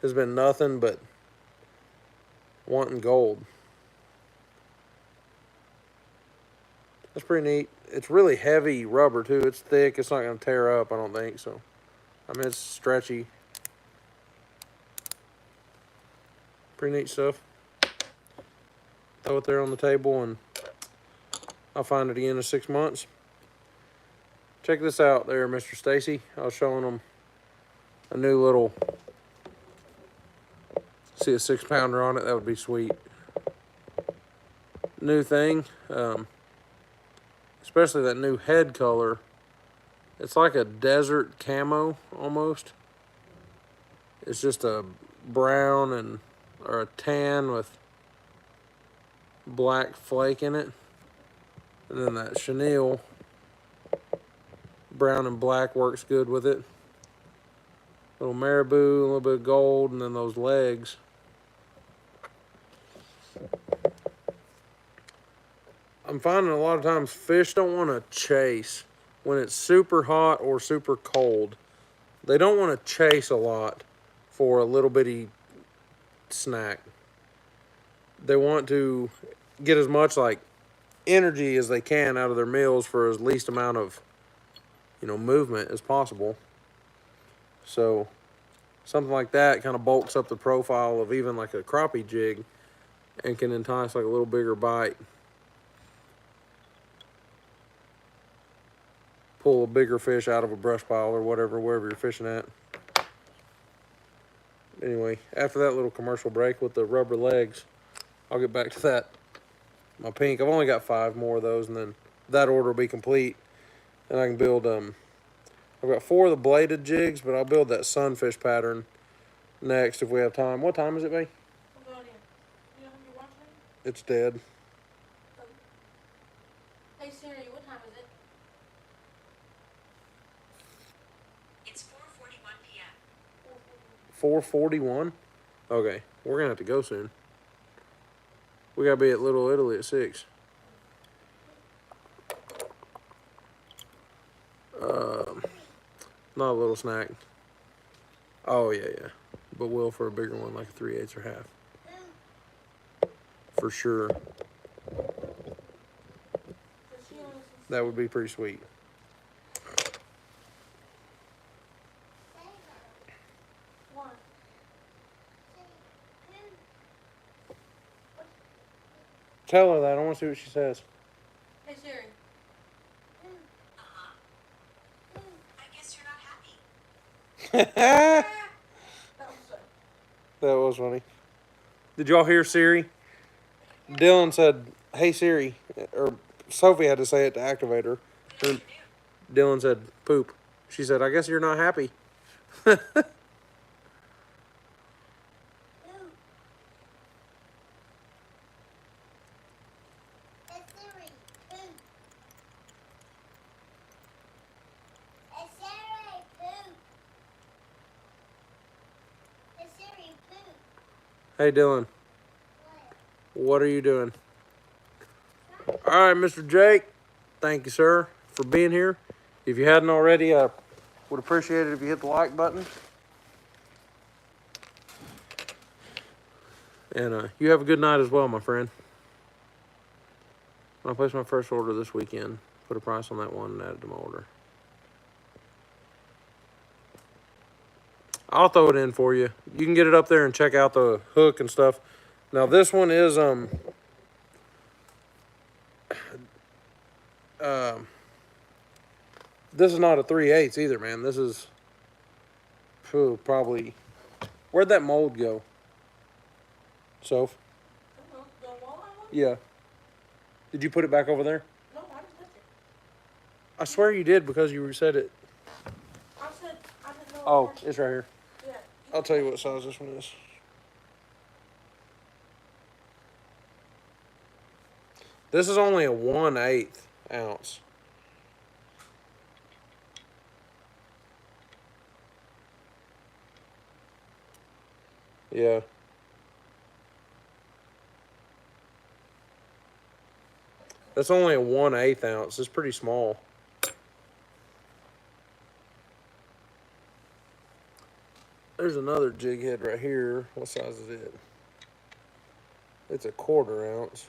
has been nothing but wanting gold. That's pretty neat. It's really heavy rubber too. It's thick. It's not going to tear up, I don't think so. I mean, it's stretchy. Pretty neat stuff. Throw it there on the table and I'll find it again in 6 months. Check this out there, Mr. Stacy. I was showing them a new little, see a 6-pounder on it, that would be sweet. New thing, especially that new head color. It's like a desert camo almost. It's just a brown or a tan with black flake in it. And then that chenille, brown and black, works good with it. Little marabou, a little bit of gold, and then those legs. I'm finding a lot of times fish don't want to chase when it's super hot or super cold. They don't want to chase a lot for a little bitty snack. They want to get as much like energy as they can out of their meals for as least amount of movement as possible. So something like that kind of bulks up the profile of even like a crappie jig and can entice like a little bigger bite. Pull a bigger fish out of a brush pile or whatever, wherever you're fishing at. Anyway, after that little commercial break with the rubber legs, I'll get back to that. My pink, I've only got 5 more of those, and then that order will be complete. And I can build, I've got 4 of the bladed jigs, but I'll build that sunfish pattern next if we have time. What time is it, babe? I'm going in. You watching it? It's dead. 4:41. Okay, we're gonna have to go soon. We gotta be at Little Italy at 6. Not a little snack. Oh yeah, yeah. But will for a bigger one, like a 3/8 or half. For sure. That would be pretty sweet. Tell her that. I want to see what she says. Hey Siri. I guess you're not happy. That was funny. Did y'all hear Siri? Dylan said, "Hey Siri," or Sophie had to say it to activate her. And Dylan said, "Poop." She said, "I guess you're not happy." Hey Dylan, what are you doing? All right, Mr. Jake. Thank you, sir, for being here. If you hadn't already, I would appreciate it if you hit the like button. And you have a good night as well, my friend. When I place my first order this weekend, put a price on that one and add it to my order. I'll throw it in for you. You can get it up there and check out the hook and stuff. Now this one is this is not a 3/8 either, man. This is probably, where'd that mold go? Soph? The walleye one? Yeah. Did you put it back over there? No, I didn't touch it. I swear you did because you said it. I said I didn't know. Oh, it's right here. Yeah. I'll tell you what size this one is. This is only a 1/8 ounce. Yeah. That's only a 1/8 ounce. It's pretty small. There's another jig head right here. What size is it? It's a 1/4 ounce.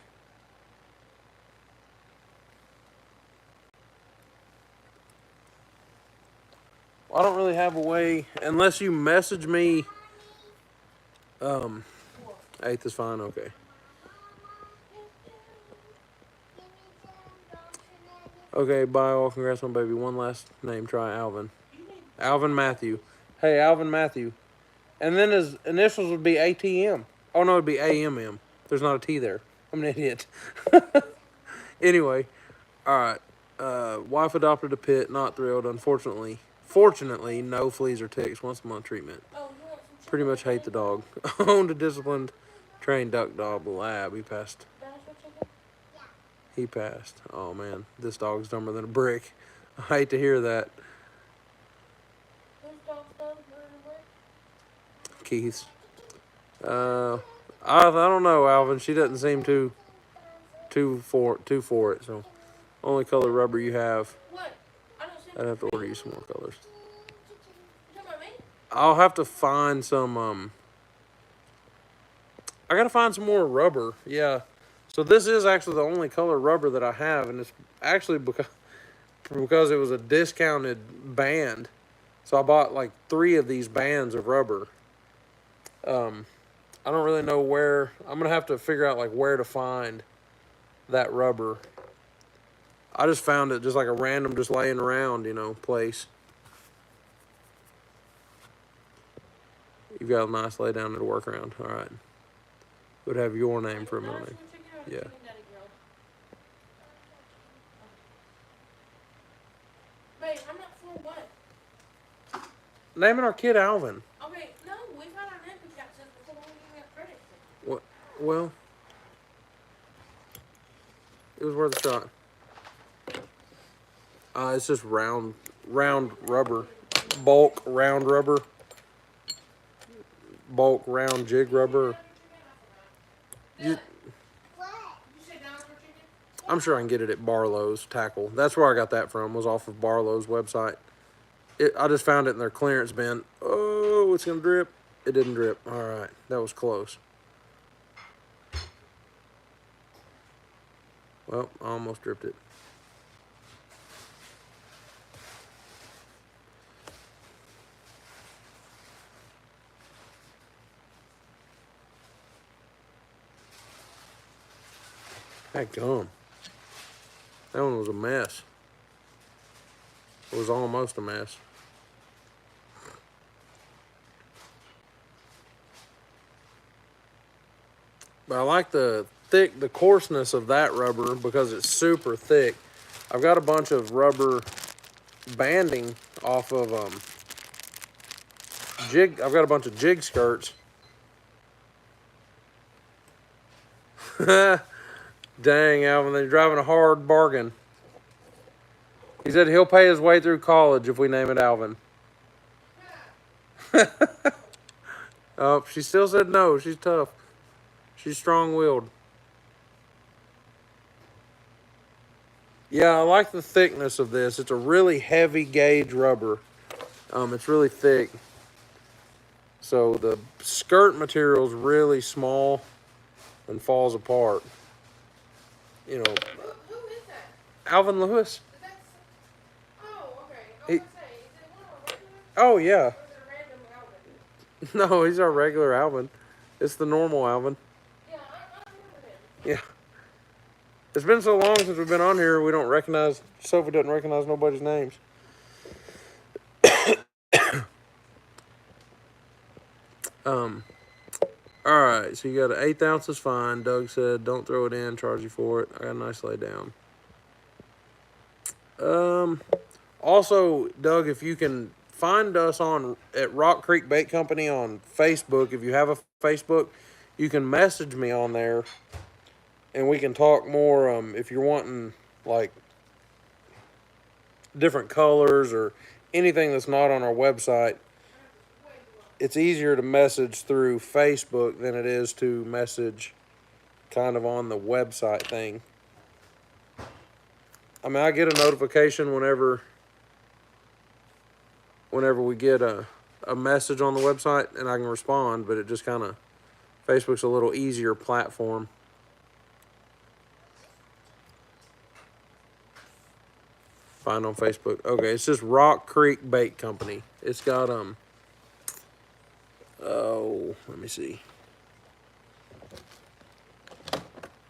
I don't really have a way, unless you message me. 1/8 is fine, okay. Okay, bye all. Congrats on baby. One last name, try Alvin. Alvin Matthew. Hey, Alvin Matthew. And then his initials would be ATM. Oh, no, it'd be AMM. There's not a T there. I'm an idiot. Anyway, all right. Wife adopted a pit. Not thrilled, unfortunately. Fortunately, no fleas or ticks. Once a month treatment. Oh, you want some Pretty much hate the dog. Owned a disciplined, trained duck dog lab. He passed. Dinosaur chicken? He passed. Oh, man. This dog's dumber than a brick. I hate to hear that. Whose dog's dumb? Murder? Keith's. I don't know, Alvin. She doesn't seem too for it. So, only color rubber you have. What? I don't see. I'd have to order you some more colors. You talking about me? I'll have to find some. I gotta find some more rubber. Yeah. So this is actually the only color rubber that I have, and it's actually because it was a discounted band. So I bought like 3 of these bands of rubber. I don't really know where. I'm gonna have to figure out like where to find that rubber. I just found it just like a random, just laying around, place. You've got a nice lay down to work around. All right. Would have your name for a middle name. Yeah. Babe, I'm not for what? Naming our kid Alvin. Okay, no, we've had our name picked out since before we even got credit. What? Well, it was worth a shot. It's just round rubber, bulk round rubber. bulk round jig rubber. You, What? I'm sure I can get it at Barlow's Tackle. That's where I got that from, was off of Barlow's website. I just found it in their clearance bin. Oh, it's going to drip. It didn't drip. All right, that was close. Well, I almost dripped it. That gum. That one was a mess. It was almost a mess. But I like the coarseness of that rubber because it's super thick. I've got a bunch of rubber banding off of jig. I've got a bunch of jig skirts. Dang, Alvin, they're driving a hard bargain. He said he'll pay his way through college if we name it Alvin. Oh, she still said no. She's tough. She's strong-willed. Yeah, I like the thickness of this. It's a really heavy gauge rubber. It's really thick. So the skirt material is really small and falls apart. You know, Who is that? Alvin Lewis. Is that oh, okay. I He- was gonna say, is it one of our regulars? Oh, yeah. Or is it a random Alvin? No, he's our regular Alvin. It's the normal Alvin. Yeah, I remember him. Yeah. It's been so long since we've been on here, we don't recognize, Sophie doesn't recognize nobody's names. Alright, so you got an 1/8 ounce is fine. Doug said, don't throw it in, charge you for it. I got a nice lay down. Also, Doug, if you can find us at Rock Creek Bait Company on Facebook, if you have a Facebook, you can message me on there and we can talk more. If you're wanting like different colors or anything that's not on our website, it's easier to message through Facebook than it is to message kind of on the website thing. I mean, I get a notification whenever we get a message on the website and I can respond, but it just kind of, Facebook's a little easier platform. Find on Facebook. Okay, it's just Rock Creek Bait Company. It's got oh, let me see.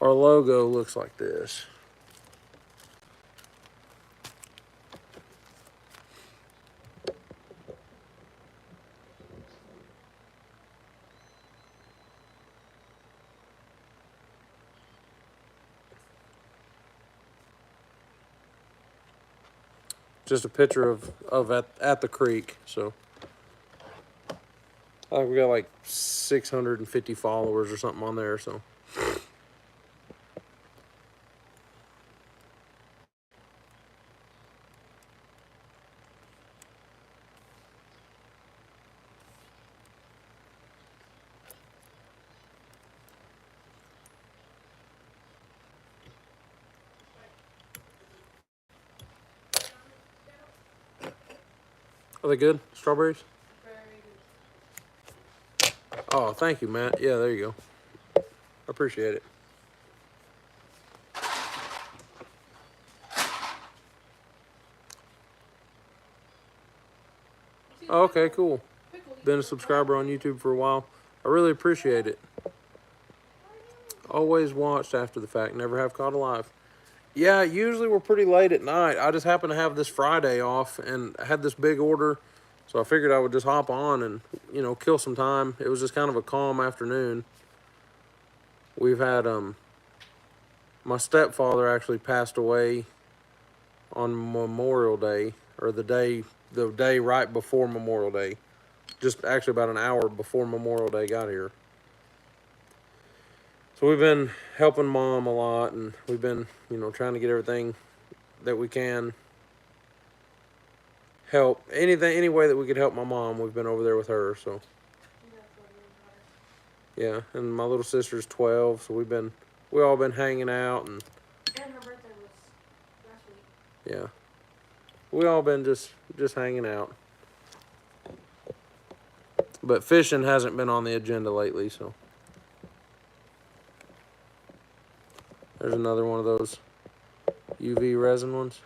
Our logo looks like this. Just a picture of at the creek. So I think we got like 650 followers or something on there. So are they good? Strawberries? Very good. Oh, thank you, Matt. Yeah, there you go. I appreciate it. Oh, okay, cool. Been a subscriber on YouTube for a while. I really appreciate it. Always watched after the fact, never have caught a live. Yeah, usually we're pretty late at night. I just happened to have this Friday off and I had this big order, so I figured I would just hop on and, you know, kill some time. It was just kind of a calm afternoon. We've had, my stepfather actually passed away on Memorial Day, or the day right before Memorial Day. Just actually about an hour before Memorial Day got here. So we've been helping Mom a lot, and we've been, you know, trying to get everything that we can help. Any way that we could help my mom, we've been over there with her. So Yeah, and my little sister's 12, so we all been hanging out, and And her birthday was last week. yeah, we all been just hanging out. But fishing hasn't been on the agenda lately, so there's another one of those UV resin ones.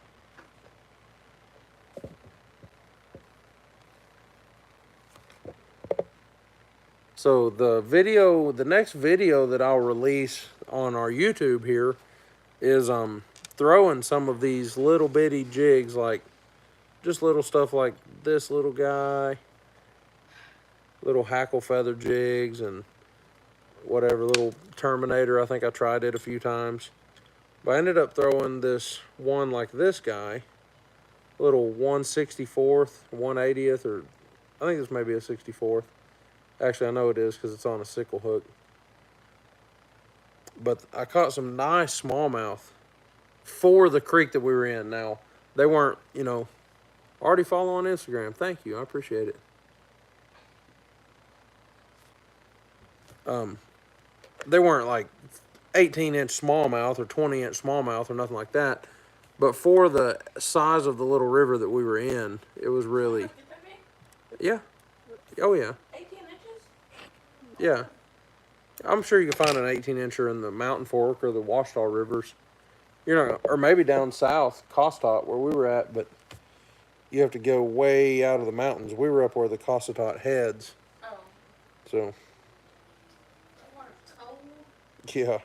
So the next video that I'll release on our YouTube here is throwing some of these little bitty jigs, like just little stuff like this little guy, little hackle feather jigs, and whatever little Terminator. I think I tried it a few times, but I ended up throwing this one like this guy, little 1/64th, 1/80th, or I think this may be a 64th. Actually, I know it is because it's on a sickle hook. But I caught some nice smallmouth for the creek that we were in. Now, they weren't, already follow on Instagram. Thank you. I appreciate it. They weren't like 18-inch smallmouth or 20-inch smallmouth or nothing like that. But for the size of the little river that we were in, it was really, yeah. Oh, yeah. 18 inches? Yeah. I'm sure you can find an 18-incher in the Mountain Fork or the Washita rivers. Or maybe down south, Costot, where we were at, but you have to go way out of the mountains. We were up where the Costot heads. Oh. So, The water's cold. yeah.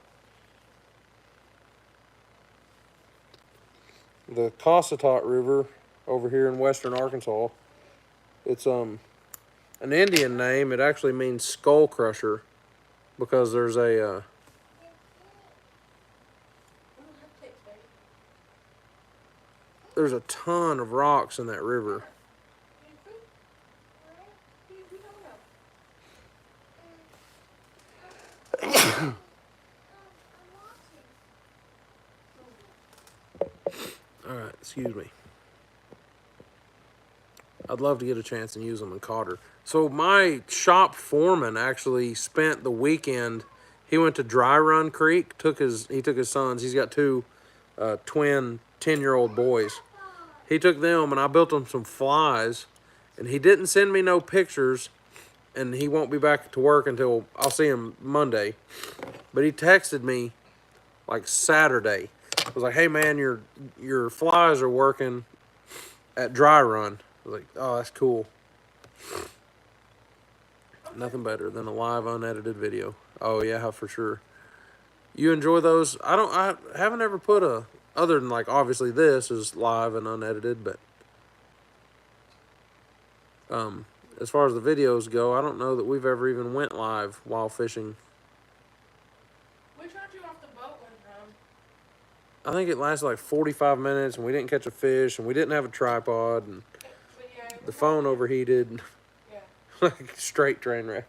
The Cossatot River over here in western Arkansas, it's an Indian name. It actually means skull crusher because there's a there's a ton of rocks in that river. All right, excuse me. I'd love to get a chance and use them in Cotter. So my shop foreman actually spent the weekend. He went to Dry Run Creek. He took his sons. He's got two twin 10-year-old boys. He took them, and I built them some flies. And he didn't send me no pictures, and he won't be back to work until I'll see him Monday. But he texted me like Saturday. I was like, "Hey man, your flies are working at Dry Run." I was like, "Oh, that's cool." Nothing better than a live unedited video. Oh yeah, for sure. You enjoy those? I haven't ever put other than like obviously this is live and unedited, but as far as the videos go, I don't know that we've ever even went live while fishing. We tried you off the boat one time. I think it lasted like 45 minutes, and we didn't catch a fish, and we didn't have a tripod, and But yeah, the phone overheated. Yeah. Like straight train wreck.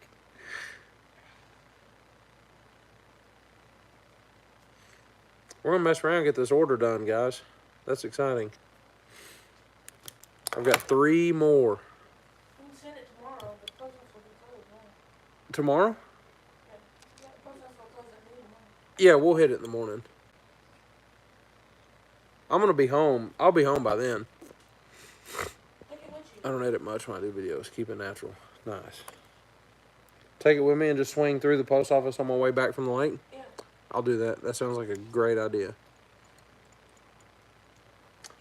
We're gonna mess around and get this order done, guys. That's exciting. I've got 3 more. We can send it tomorrow. The post office will be closed now. Tomorrow? Yeah. The post office will close at noon tomorrow. Yeah, we'll hit it in the morning. I'm gonna be home. I'll be home by then. Take it with you. I don't edit much when I do videos. Keep it natural. Nice. Take it with me and just swing through the post office on my way back from the lake? Yeah. I'll do that. That sounds like a great idea.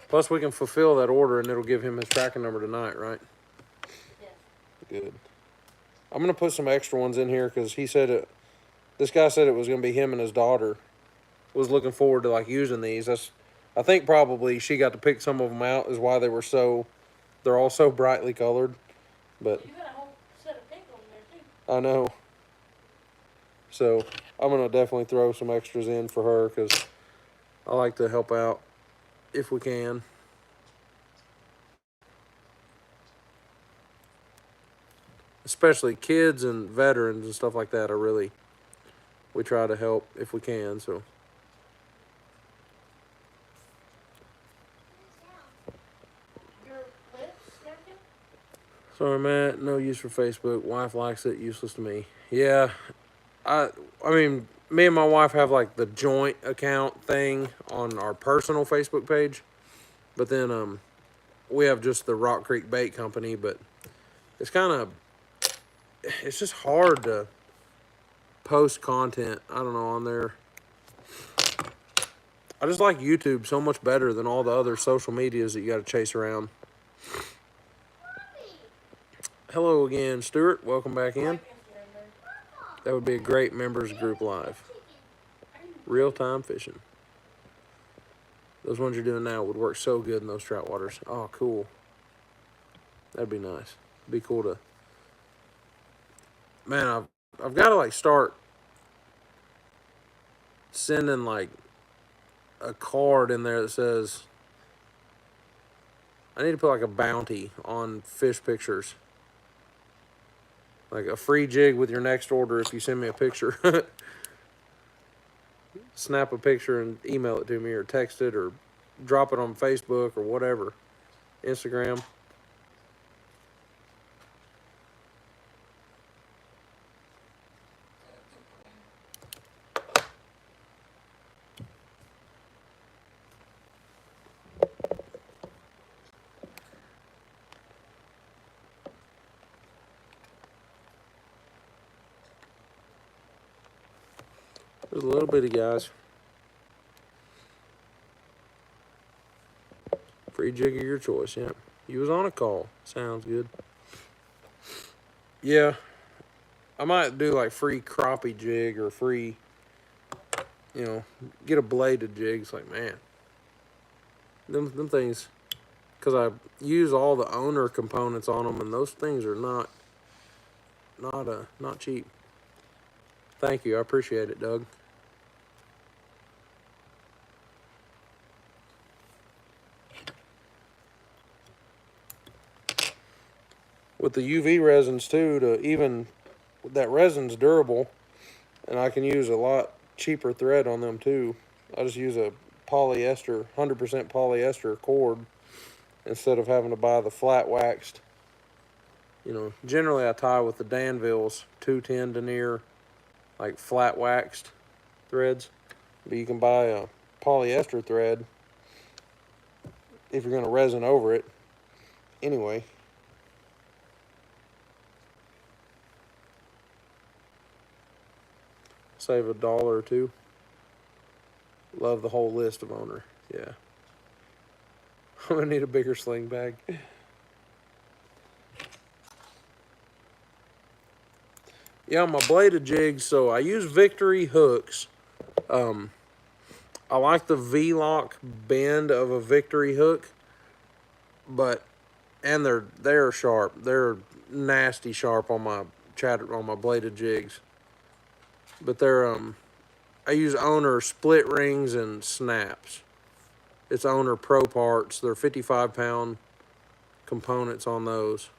Plus, we can fulfill that order and it'll give him his tracking number tonight, right? Yeah. Good. I'm going to put some extra ones in here because he said it. This guy said it was going to be him and his daughter. Was looking forward to like using these. I think probably she got to pick some of them out is why they're all so brightly colored. But You got a whole set of pink over there too. I know. So I'm going to definitely throw some extras in for her because I like to help out if we can. Especially kids and veterans and stuff like that we try to help if we can, so. Your lips, napkin? Sorry, Matt. No use for Facebook. Wife likes it. Useless to me. Yeah. I mean, me and my wife have like the joint account thing on our personal Facebook page, but then we have just the Rock Creek Bait Company. But it's kind of it's just hard to post content. I don't know on there. I just like YouTube so much better than all the other social medias that you got to chase around. Hello again, Stuart. Welcome back in. That would be a great members group live. Real-time fishing. Those ones you're doing now would work so good in those trout waters. Oh, cool. That'd be nice. Be cool to... Man, I've got to, like, start sending, like, a card in there that says... I need to put, like, a bounty on fish pictures. Like, a free jig with your next order if you send me a picture. Snap a picture and email it to me, or text it, or drop it on Facebook, or whatever. Instagram. There's a little bitty guys. Free jig of your choice, yeah. You was on a call. Sounds good. Yeah. I might do like free crappie jig or free, you know, get a bladed jig. It's like, man. Them things, because I use all the owner components on them, and those things are not cheap. Thank you. I appreciate it, Doug. With the UV resins too, that resin's durable, and I can use a lot cheaper thread on them too. I just use a polyester, 100% polyester cord instead of having to buy the flat waxed. You know, generally I tie with the Danville's 210 denier, like flat waxed threads, but you can buy a polyester thread if you're going to resin over it. Anyway. Save $1 or $2. Love the whole list of owner. Yeah. I'm gonna need a bigger sling bag. Yeah, my bladed jigs, so I use Victory hooks. I like the V-lock bend of a Victory hook, and they're sharp. They're nasty sharp on my bladed jigs. But I use Owner split rings and snaps. It's Owner Pro parts. They're 55-pound components on those.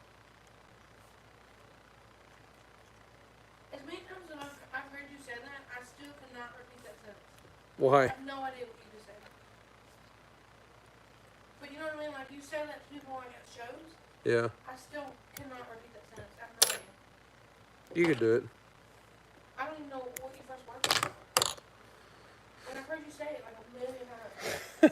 As many times as I've heard you say that, I still cannot repeat that sentence. Why? I have no idea what you just said. But you know what I mean? Like, you say that to people like at shows. Yeah. I still cannot repeat that sentence. I have no idea. You could do it. I don't even know what you first word was. And I've heard you say it like a million times.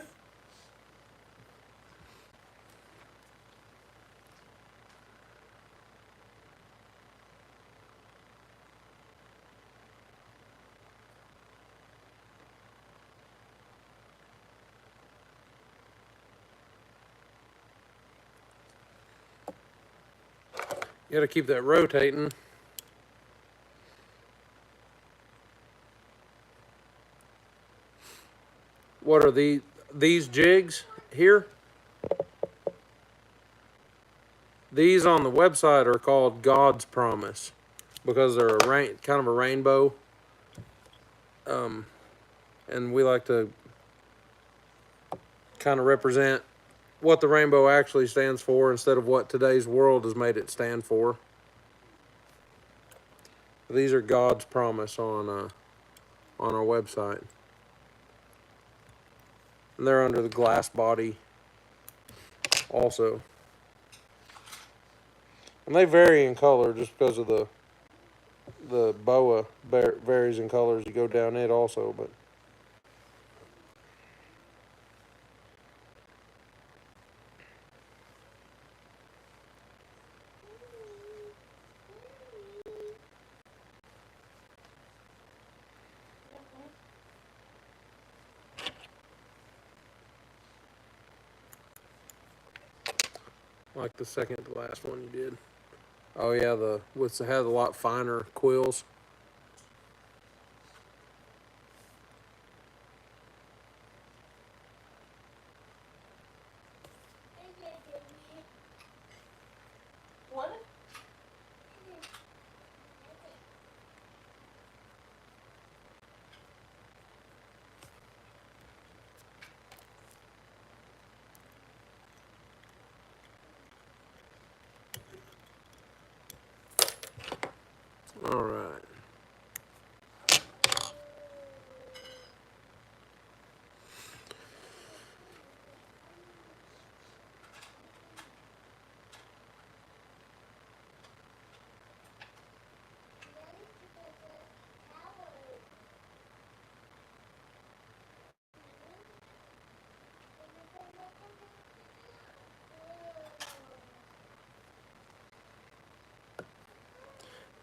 You gotta keep that rotating. What are these jigs here? These on the website are called God's Promise because they're kind of a rainbow. And we like to kind of represent what the rainbow actually stands for instead of what today's world has made it stand for. These are God's Promise on our website. And they're under the glass body also. And they vary in color just because of the boa varies in colors. You go down it also, but like the second to last one you did. Oh yeah, the with the had a lot finer quills. What? All right.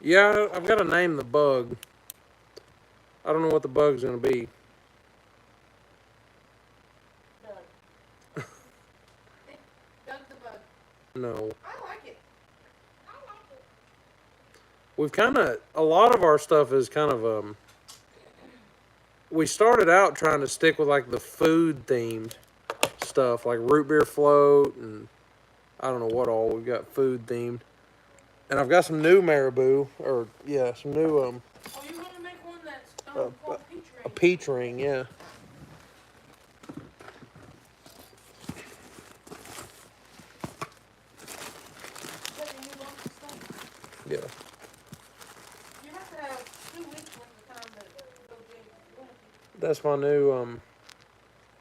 Yeah, I've got to name the bug. I don't know what the bug's gonna be. Doug. Doug the bug. No, I like it. we've kind of a lot of our stuff is kind of We started out trying to stick with like the food themed stuff, like root beer float and I don't know what all. We've got food themed, and I've got some new marabou, or yeah, some new Oh, you want to make one that's called peach a ring? peach ring, yeah. Is that your new box of stuff? Yeah. You have to have 2 weeks worth of time to go dig if you want to. That's my new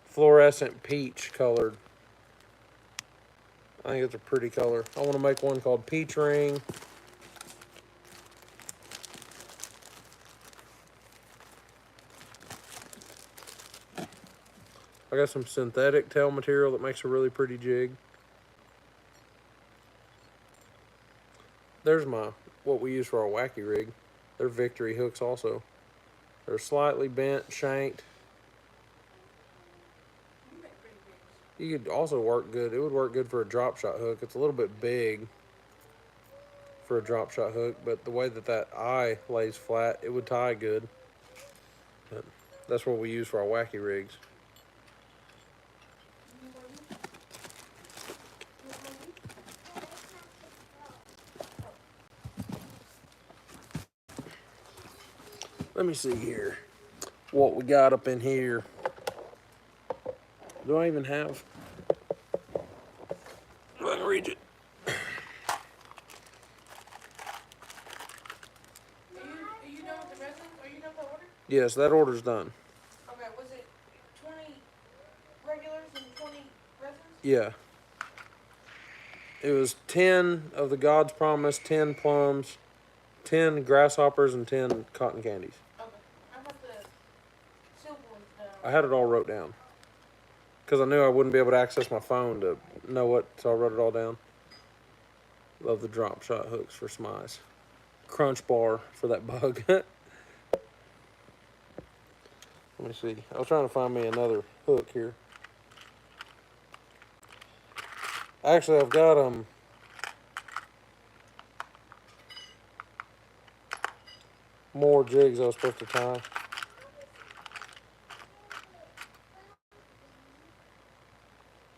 fluorescent peach colored. I think it's a pretty color. I want to make one called peach ring. I got some synthetic tail material that makes a really pretty jig. There's my what we use for our wacky rig. They're victory hooks also. They're slightly bent, shanked. You make pretty jigs. You could also work good. It would work good for a drop shot hook. It's a little bit big for a drop shot hook, but the way that that eye lays flat, it would tie good. But that's what we use for our wacky rigs. You want to? You want to? Let me see here what we got up in here. Do I even have? I can reach it. Are you done with the resins? Are you done with the order? Yes, that order's done. Okay, was it 20 regulars and 20 resins? Yeah. It was 10 of the God's Promise, 10 plums, 10 grasshoppers, and 10 cotton candies. Okay. How about the silver ones done? I had it all wrote down because I knew I wouldn't be able to access my phone to know what, so I wrote it all down. Love the drop shot hooks for smize. Crunch bar for that bug. Let me see. I was trying to find me another hook here. Actually, I've got more jigs I was supposed to tie.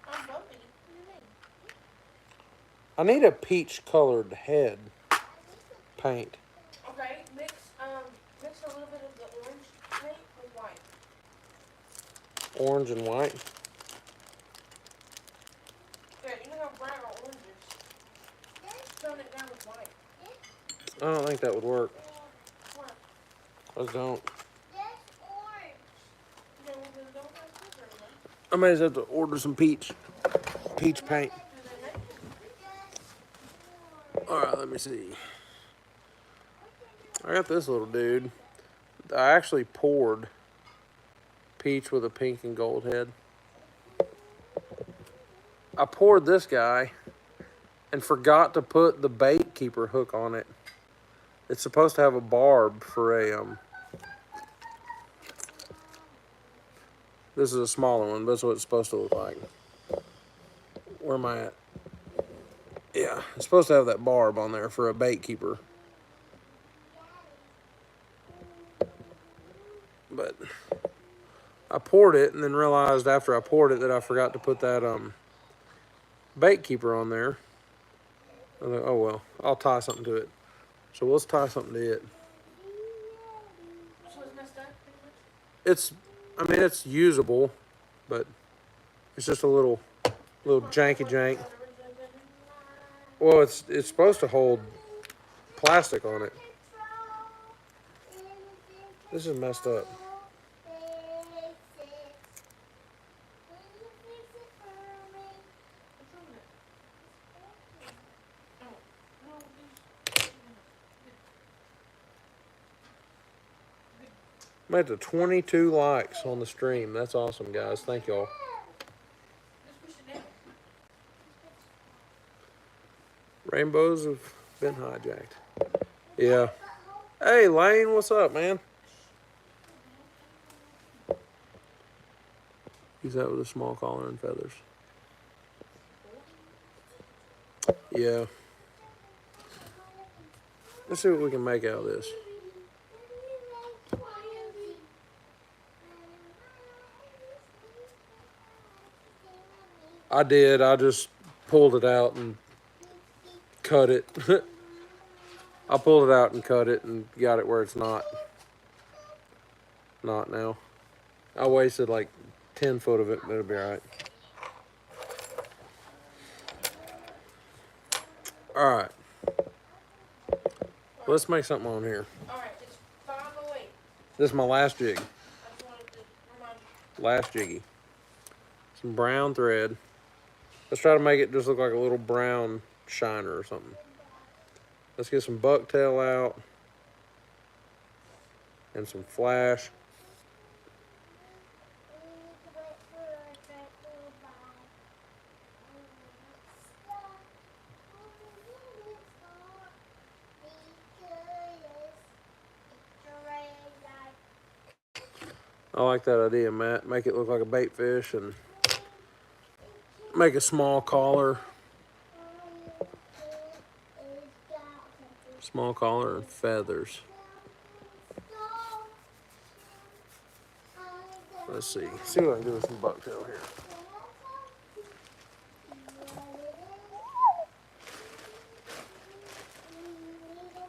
I'm bumpy. What do you mean? I need a peach colored head paint. Okay, mix a little bit of the orange paint with white. Orange and white. Yeah, you know how bright our orange is? Tone it down with white. I don't think that would work. What? I just don't. orange. Okay, well then don't have sugar in there. I may just have to order some peach paint. Do they make it? All right, let me see. I got this little dude. I actually poured peach with a pink and gold head. I poured this guy and forgot to put the bait keeper hook on it. It's supposed to have a barb for a this is a smaller one, but that's what it's supposed to look like. Where am I at? Yeah, it's supposed to have that barb on there for a bait keeper. But I poured it and then realized after I poured it that I forgot to put that bait keeper on there. I was like, oh well, I'll tie something to it. So let's tie something to it. So it's messed up, pretty much? It's, I mean, it's usable, but it's just a little janky jank. Well, it's supposed to hold plastic on it. This is messed up. I'm at the 22 likes on the stream. That's awesome, guys. Thank y'all. Just push it down. Rainbows have been hijacked. Yeah. Hey, Lane, what's up, man? Use that with a small collar and feathers. Yeah. Let's see what we can make out of this. I did. I just pulled it out and cut it. I pulled it out and cut it and got it where it's not now. I wasted like 10 foot of it, but it'll be all right. All right. Let's make something on here. Alright, it's 5:08. This is my last jig. I just wanted to remind you. Last jiggy. Some brown thread. Let's try to make it just look like a little brown shiner or something. Let's get some bucktail out. And some flash. I like that idea, Matt. Make it look like a bait fish and make a small collar. Small collar and feathers. Let's see. See what I can do with some bucktail here.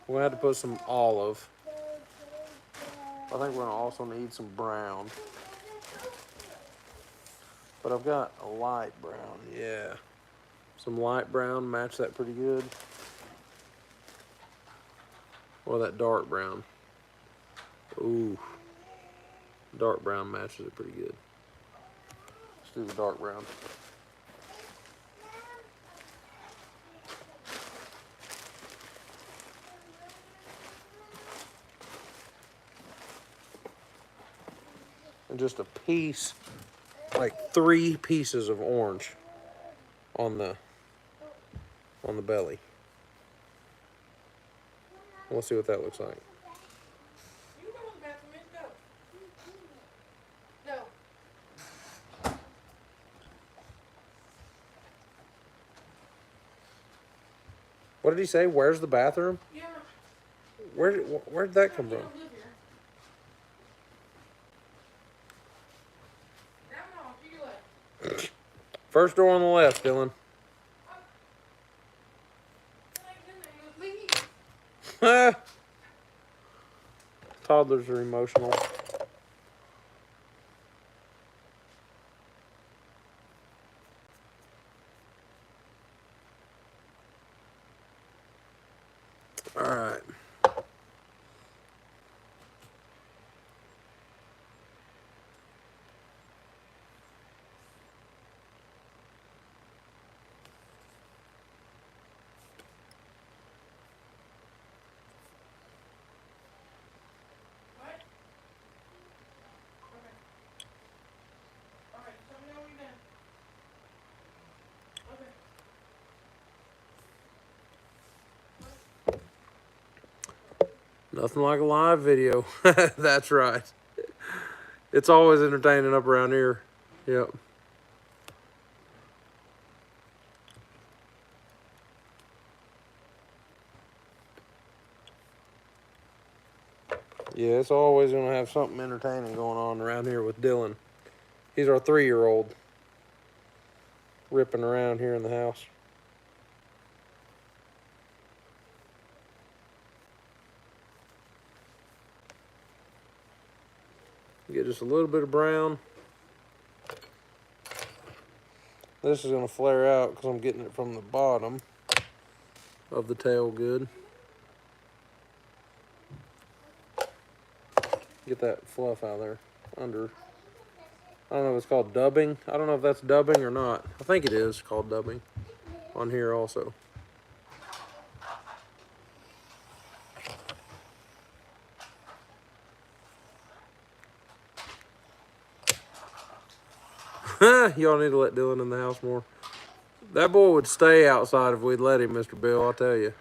We're gonna have to put some olive. I think we're gonna also need some brown. But I've got a light brown, yeah. Some light brown, match that pretty good. Or that dark brown. Ooh. Dark brown matches it pretty good. Let's do the dark brown. And just a piece, like 3 pieces of orange on the belly. We'll see what that looks like. You know where the bathroom is. Go. Go. What did he say? Where's the bathroom? Yeah. Where'd that come You from? don't live here. Down off to your left. First door on the left, Dylan. Leave. Toddlers are emotional. All right. Nothing like a live video. That's right. It's always entertaining up around here. Yep. Yeah, it's always going to have something entertaining going on around here with Dylan. He's our 3-year-old ripping around here in the house. Get just a little bit of brown. This is going to flare out because I'm getting it from the bottom of the tail good. Get that fluff out of there under. I don't know if it's called dubbing. I don't know if that's dubbing or not. I think it is called dubbing on here also. Y'all need to let Dylan in the house more. That boy would stay outside if we'd let him, Mr. Bill, I'll tell you.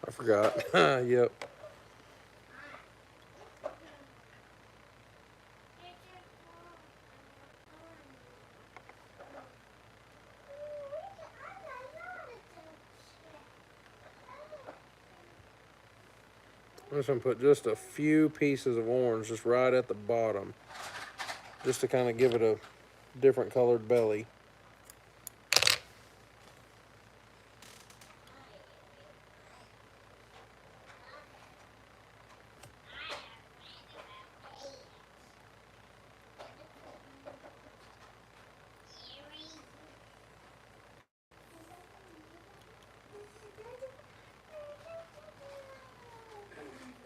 I forgot. Yep. I'm just gonna put just a few pieces of orange just right at the bottom, just to kind of give it a different colored belly.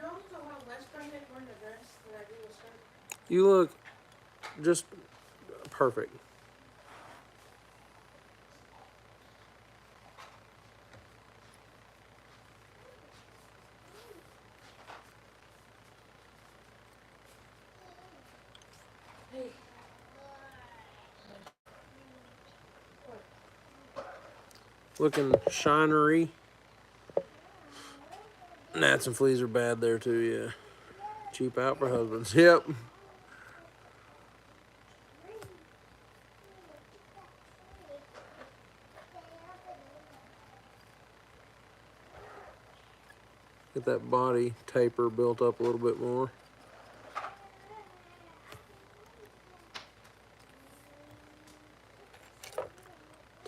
Notice how less pregnant wearing the dress than I do with skirt. You look just perfect. Hey. Looking shinery. Gnats and fleas are bad there too, yeah. Cheap out for husbands. Yep. Get that body taper built up a little bit more.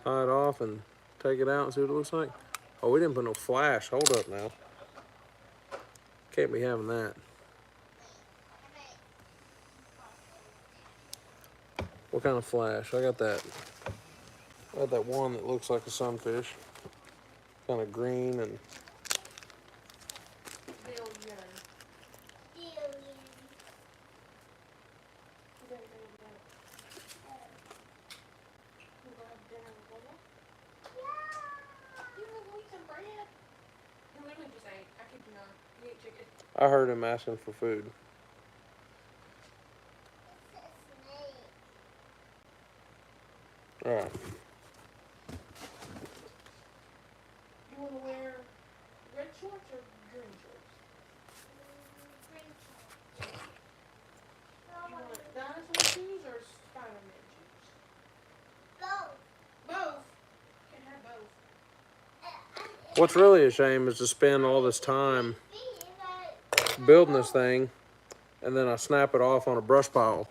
Tie it off and take it out and see what it looks like. Oh, we didn't put no flash. Hold up now. Can't be having that. What kind of flash? I got that one that looks like a sunfish. Kind of green and I heard him asking for food. All right. You want to wear red shorts or green shorts? You want dinosaur shoes or Spider-Man shoes? Both. Can't have both. What's really a shame is to spend all this time building this thing and then I snap it off on a brush pile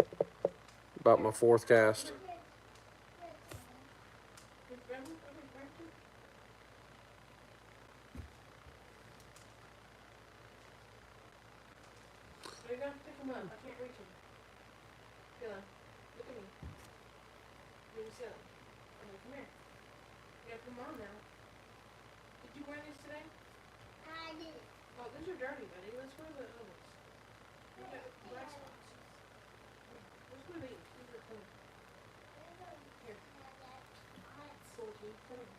about my 4th cast. You gotta pick them up. I can't reach them. Dylan, look at me. Let me see them. Come here. You gotta put them on now. Did you you wearing these today? I did. Oh, these are dirty, buddy. Let's wear the other ones. You got black spots. Let's wear these. These are clean. Here. 4P. Come here.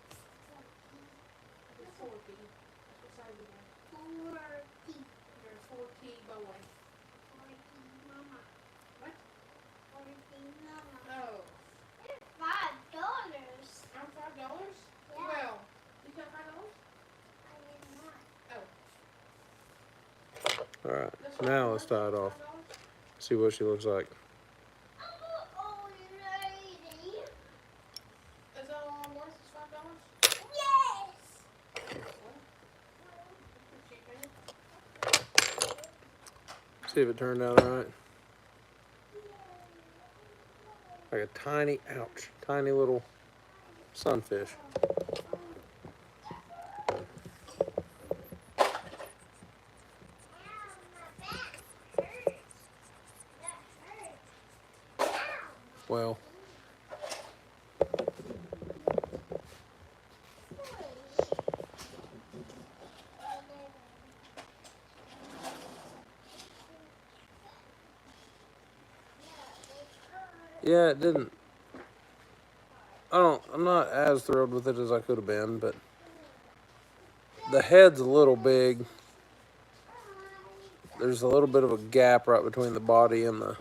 It's 4P. That's what size you wear. 4P. You're a 4P boy. 4P mama. What? 4P mama. Oh. They're $5. I'm $5? Yeah. Well, you got $5? I did not. Oh. All right, That's now what let's tie it off. $5? See what she looks like. I'm an old lady. Is that all I'm worth? Is $5? Yes. Well, pretty cheap, ain't it? See if it turned out all right. Like a tiny, ouch, tiny little sunfish. Well, yeah, it didn't. I'm not as thrilled with it as I could have been, but the head's a little big. There's a little bit of a gap right between the body and the.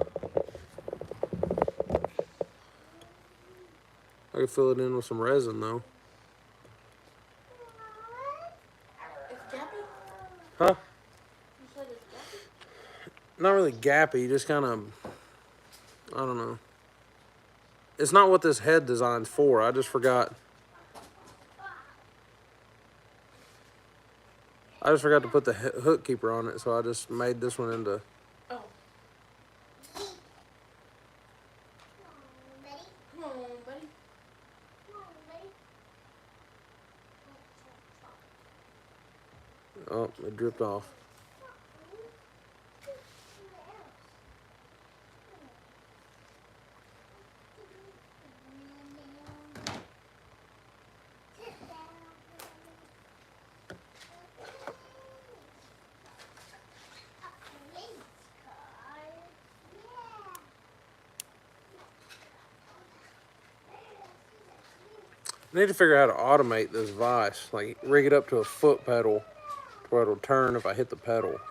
I could fill it in with some resin though. It's gappy? Huh? You said it's gappy? Not really gappy, just kind of. I don't know. It's not what this head design's for. I just forgot. I just forgot to put the hook keeper on it, so I just made this one into. Oh. Buddy. Come on, buddy. Come on, buddy. Oh, it dripped off. I need to figure out how to automate this vise, like rig it up to a foot pedal to where it'll turn if I hit the pedal.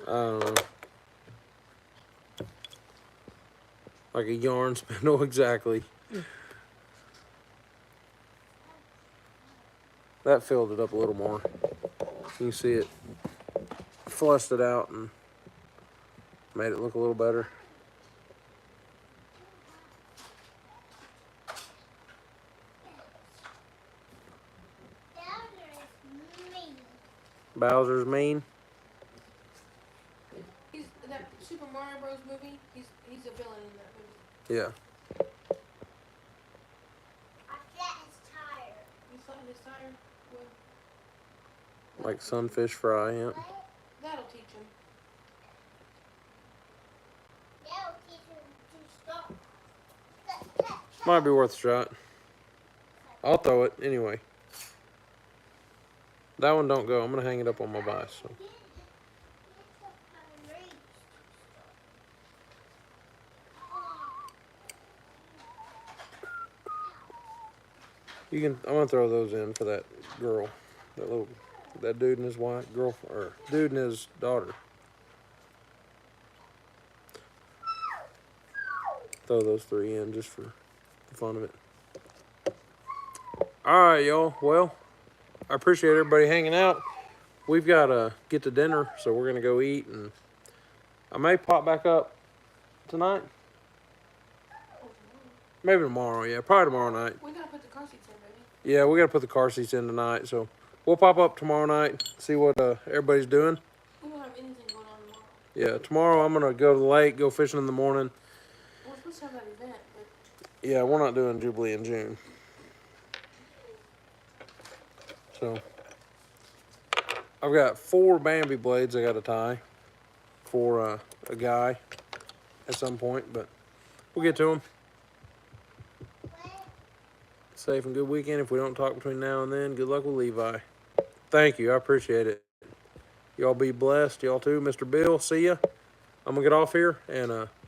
I don't know. Like a yarn spindle, exactly. That filled it up a little more. You can see it flushed it out and made it look a little better. Bowser's mean. He's that Super Mario Bros. Movie. He's a villain in that movie. Yeah. I flat his tire. You flattened his tire? Well, Like sunfish fry, yeah. that'll teach him. That'll teach him to stop. Might be worth a shot. I'll throw it anyway. That one don't go. I'm gonna hang it up on my vise. So. You can. I'm gonna throw those in for that girl, that dude and his wife, or dude and his daughter. Throw those 3 in just for the fun of it. All right, y'all. Well, I appreciate everybody hanging out. We've got to get to dinner, so we're gonna go eat, and I may pop back up tonight. Maybe tomorrow. Yeah, probably tomorrow night. We gotta put the car seats in, baby. Yeah, we got to put the car seats in tonight, so we'll pop up tomorrow night, see what everybody's doing. We don't have anything going on tomorrow. Yeah, tomorrow I'm going to go to the lake, go fishing in the morning, We're supposed supposed to have that event, but Yeah, we're not doing Jubilee in June. So, I've got 4 Bambi blades I got to tie for a guy at some point, but we'll get to them. Safe and good weekend. If we don't talk between now and then, good luck with Levi. Thank you. I appreciate it. Y'all be blessed. Y'all too. Mr. Bill, see ya. I'm going to get off here and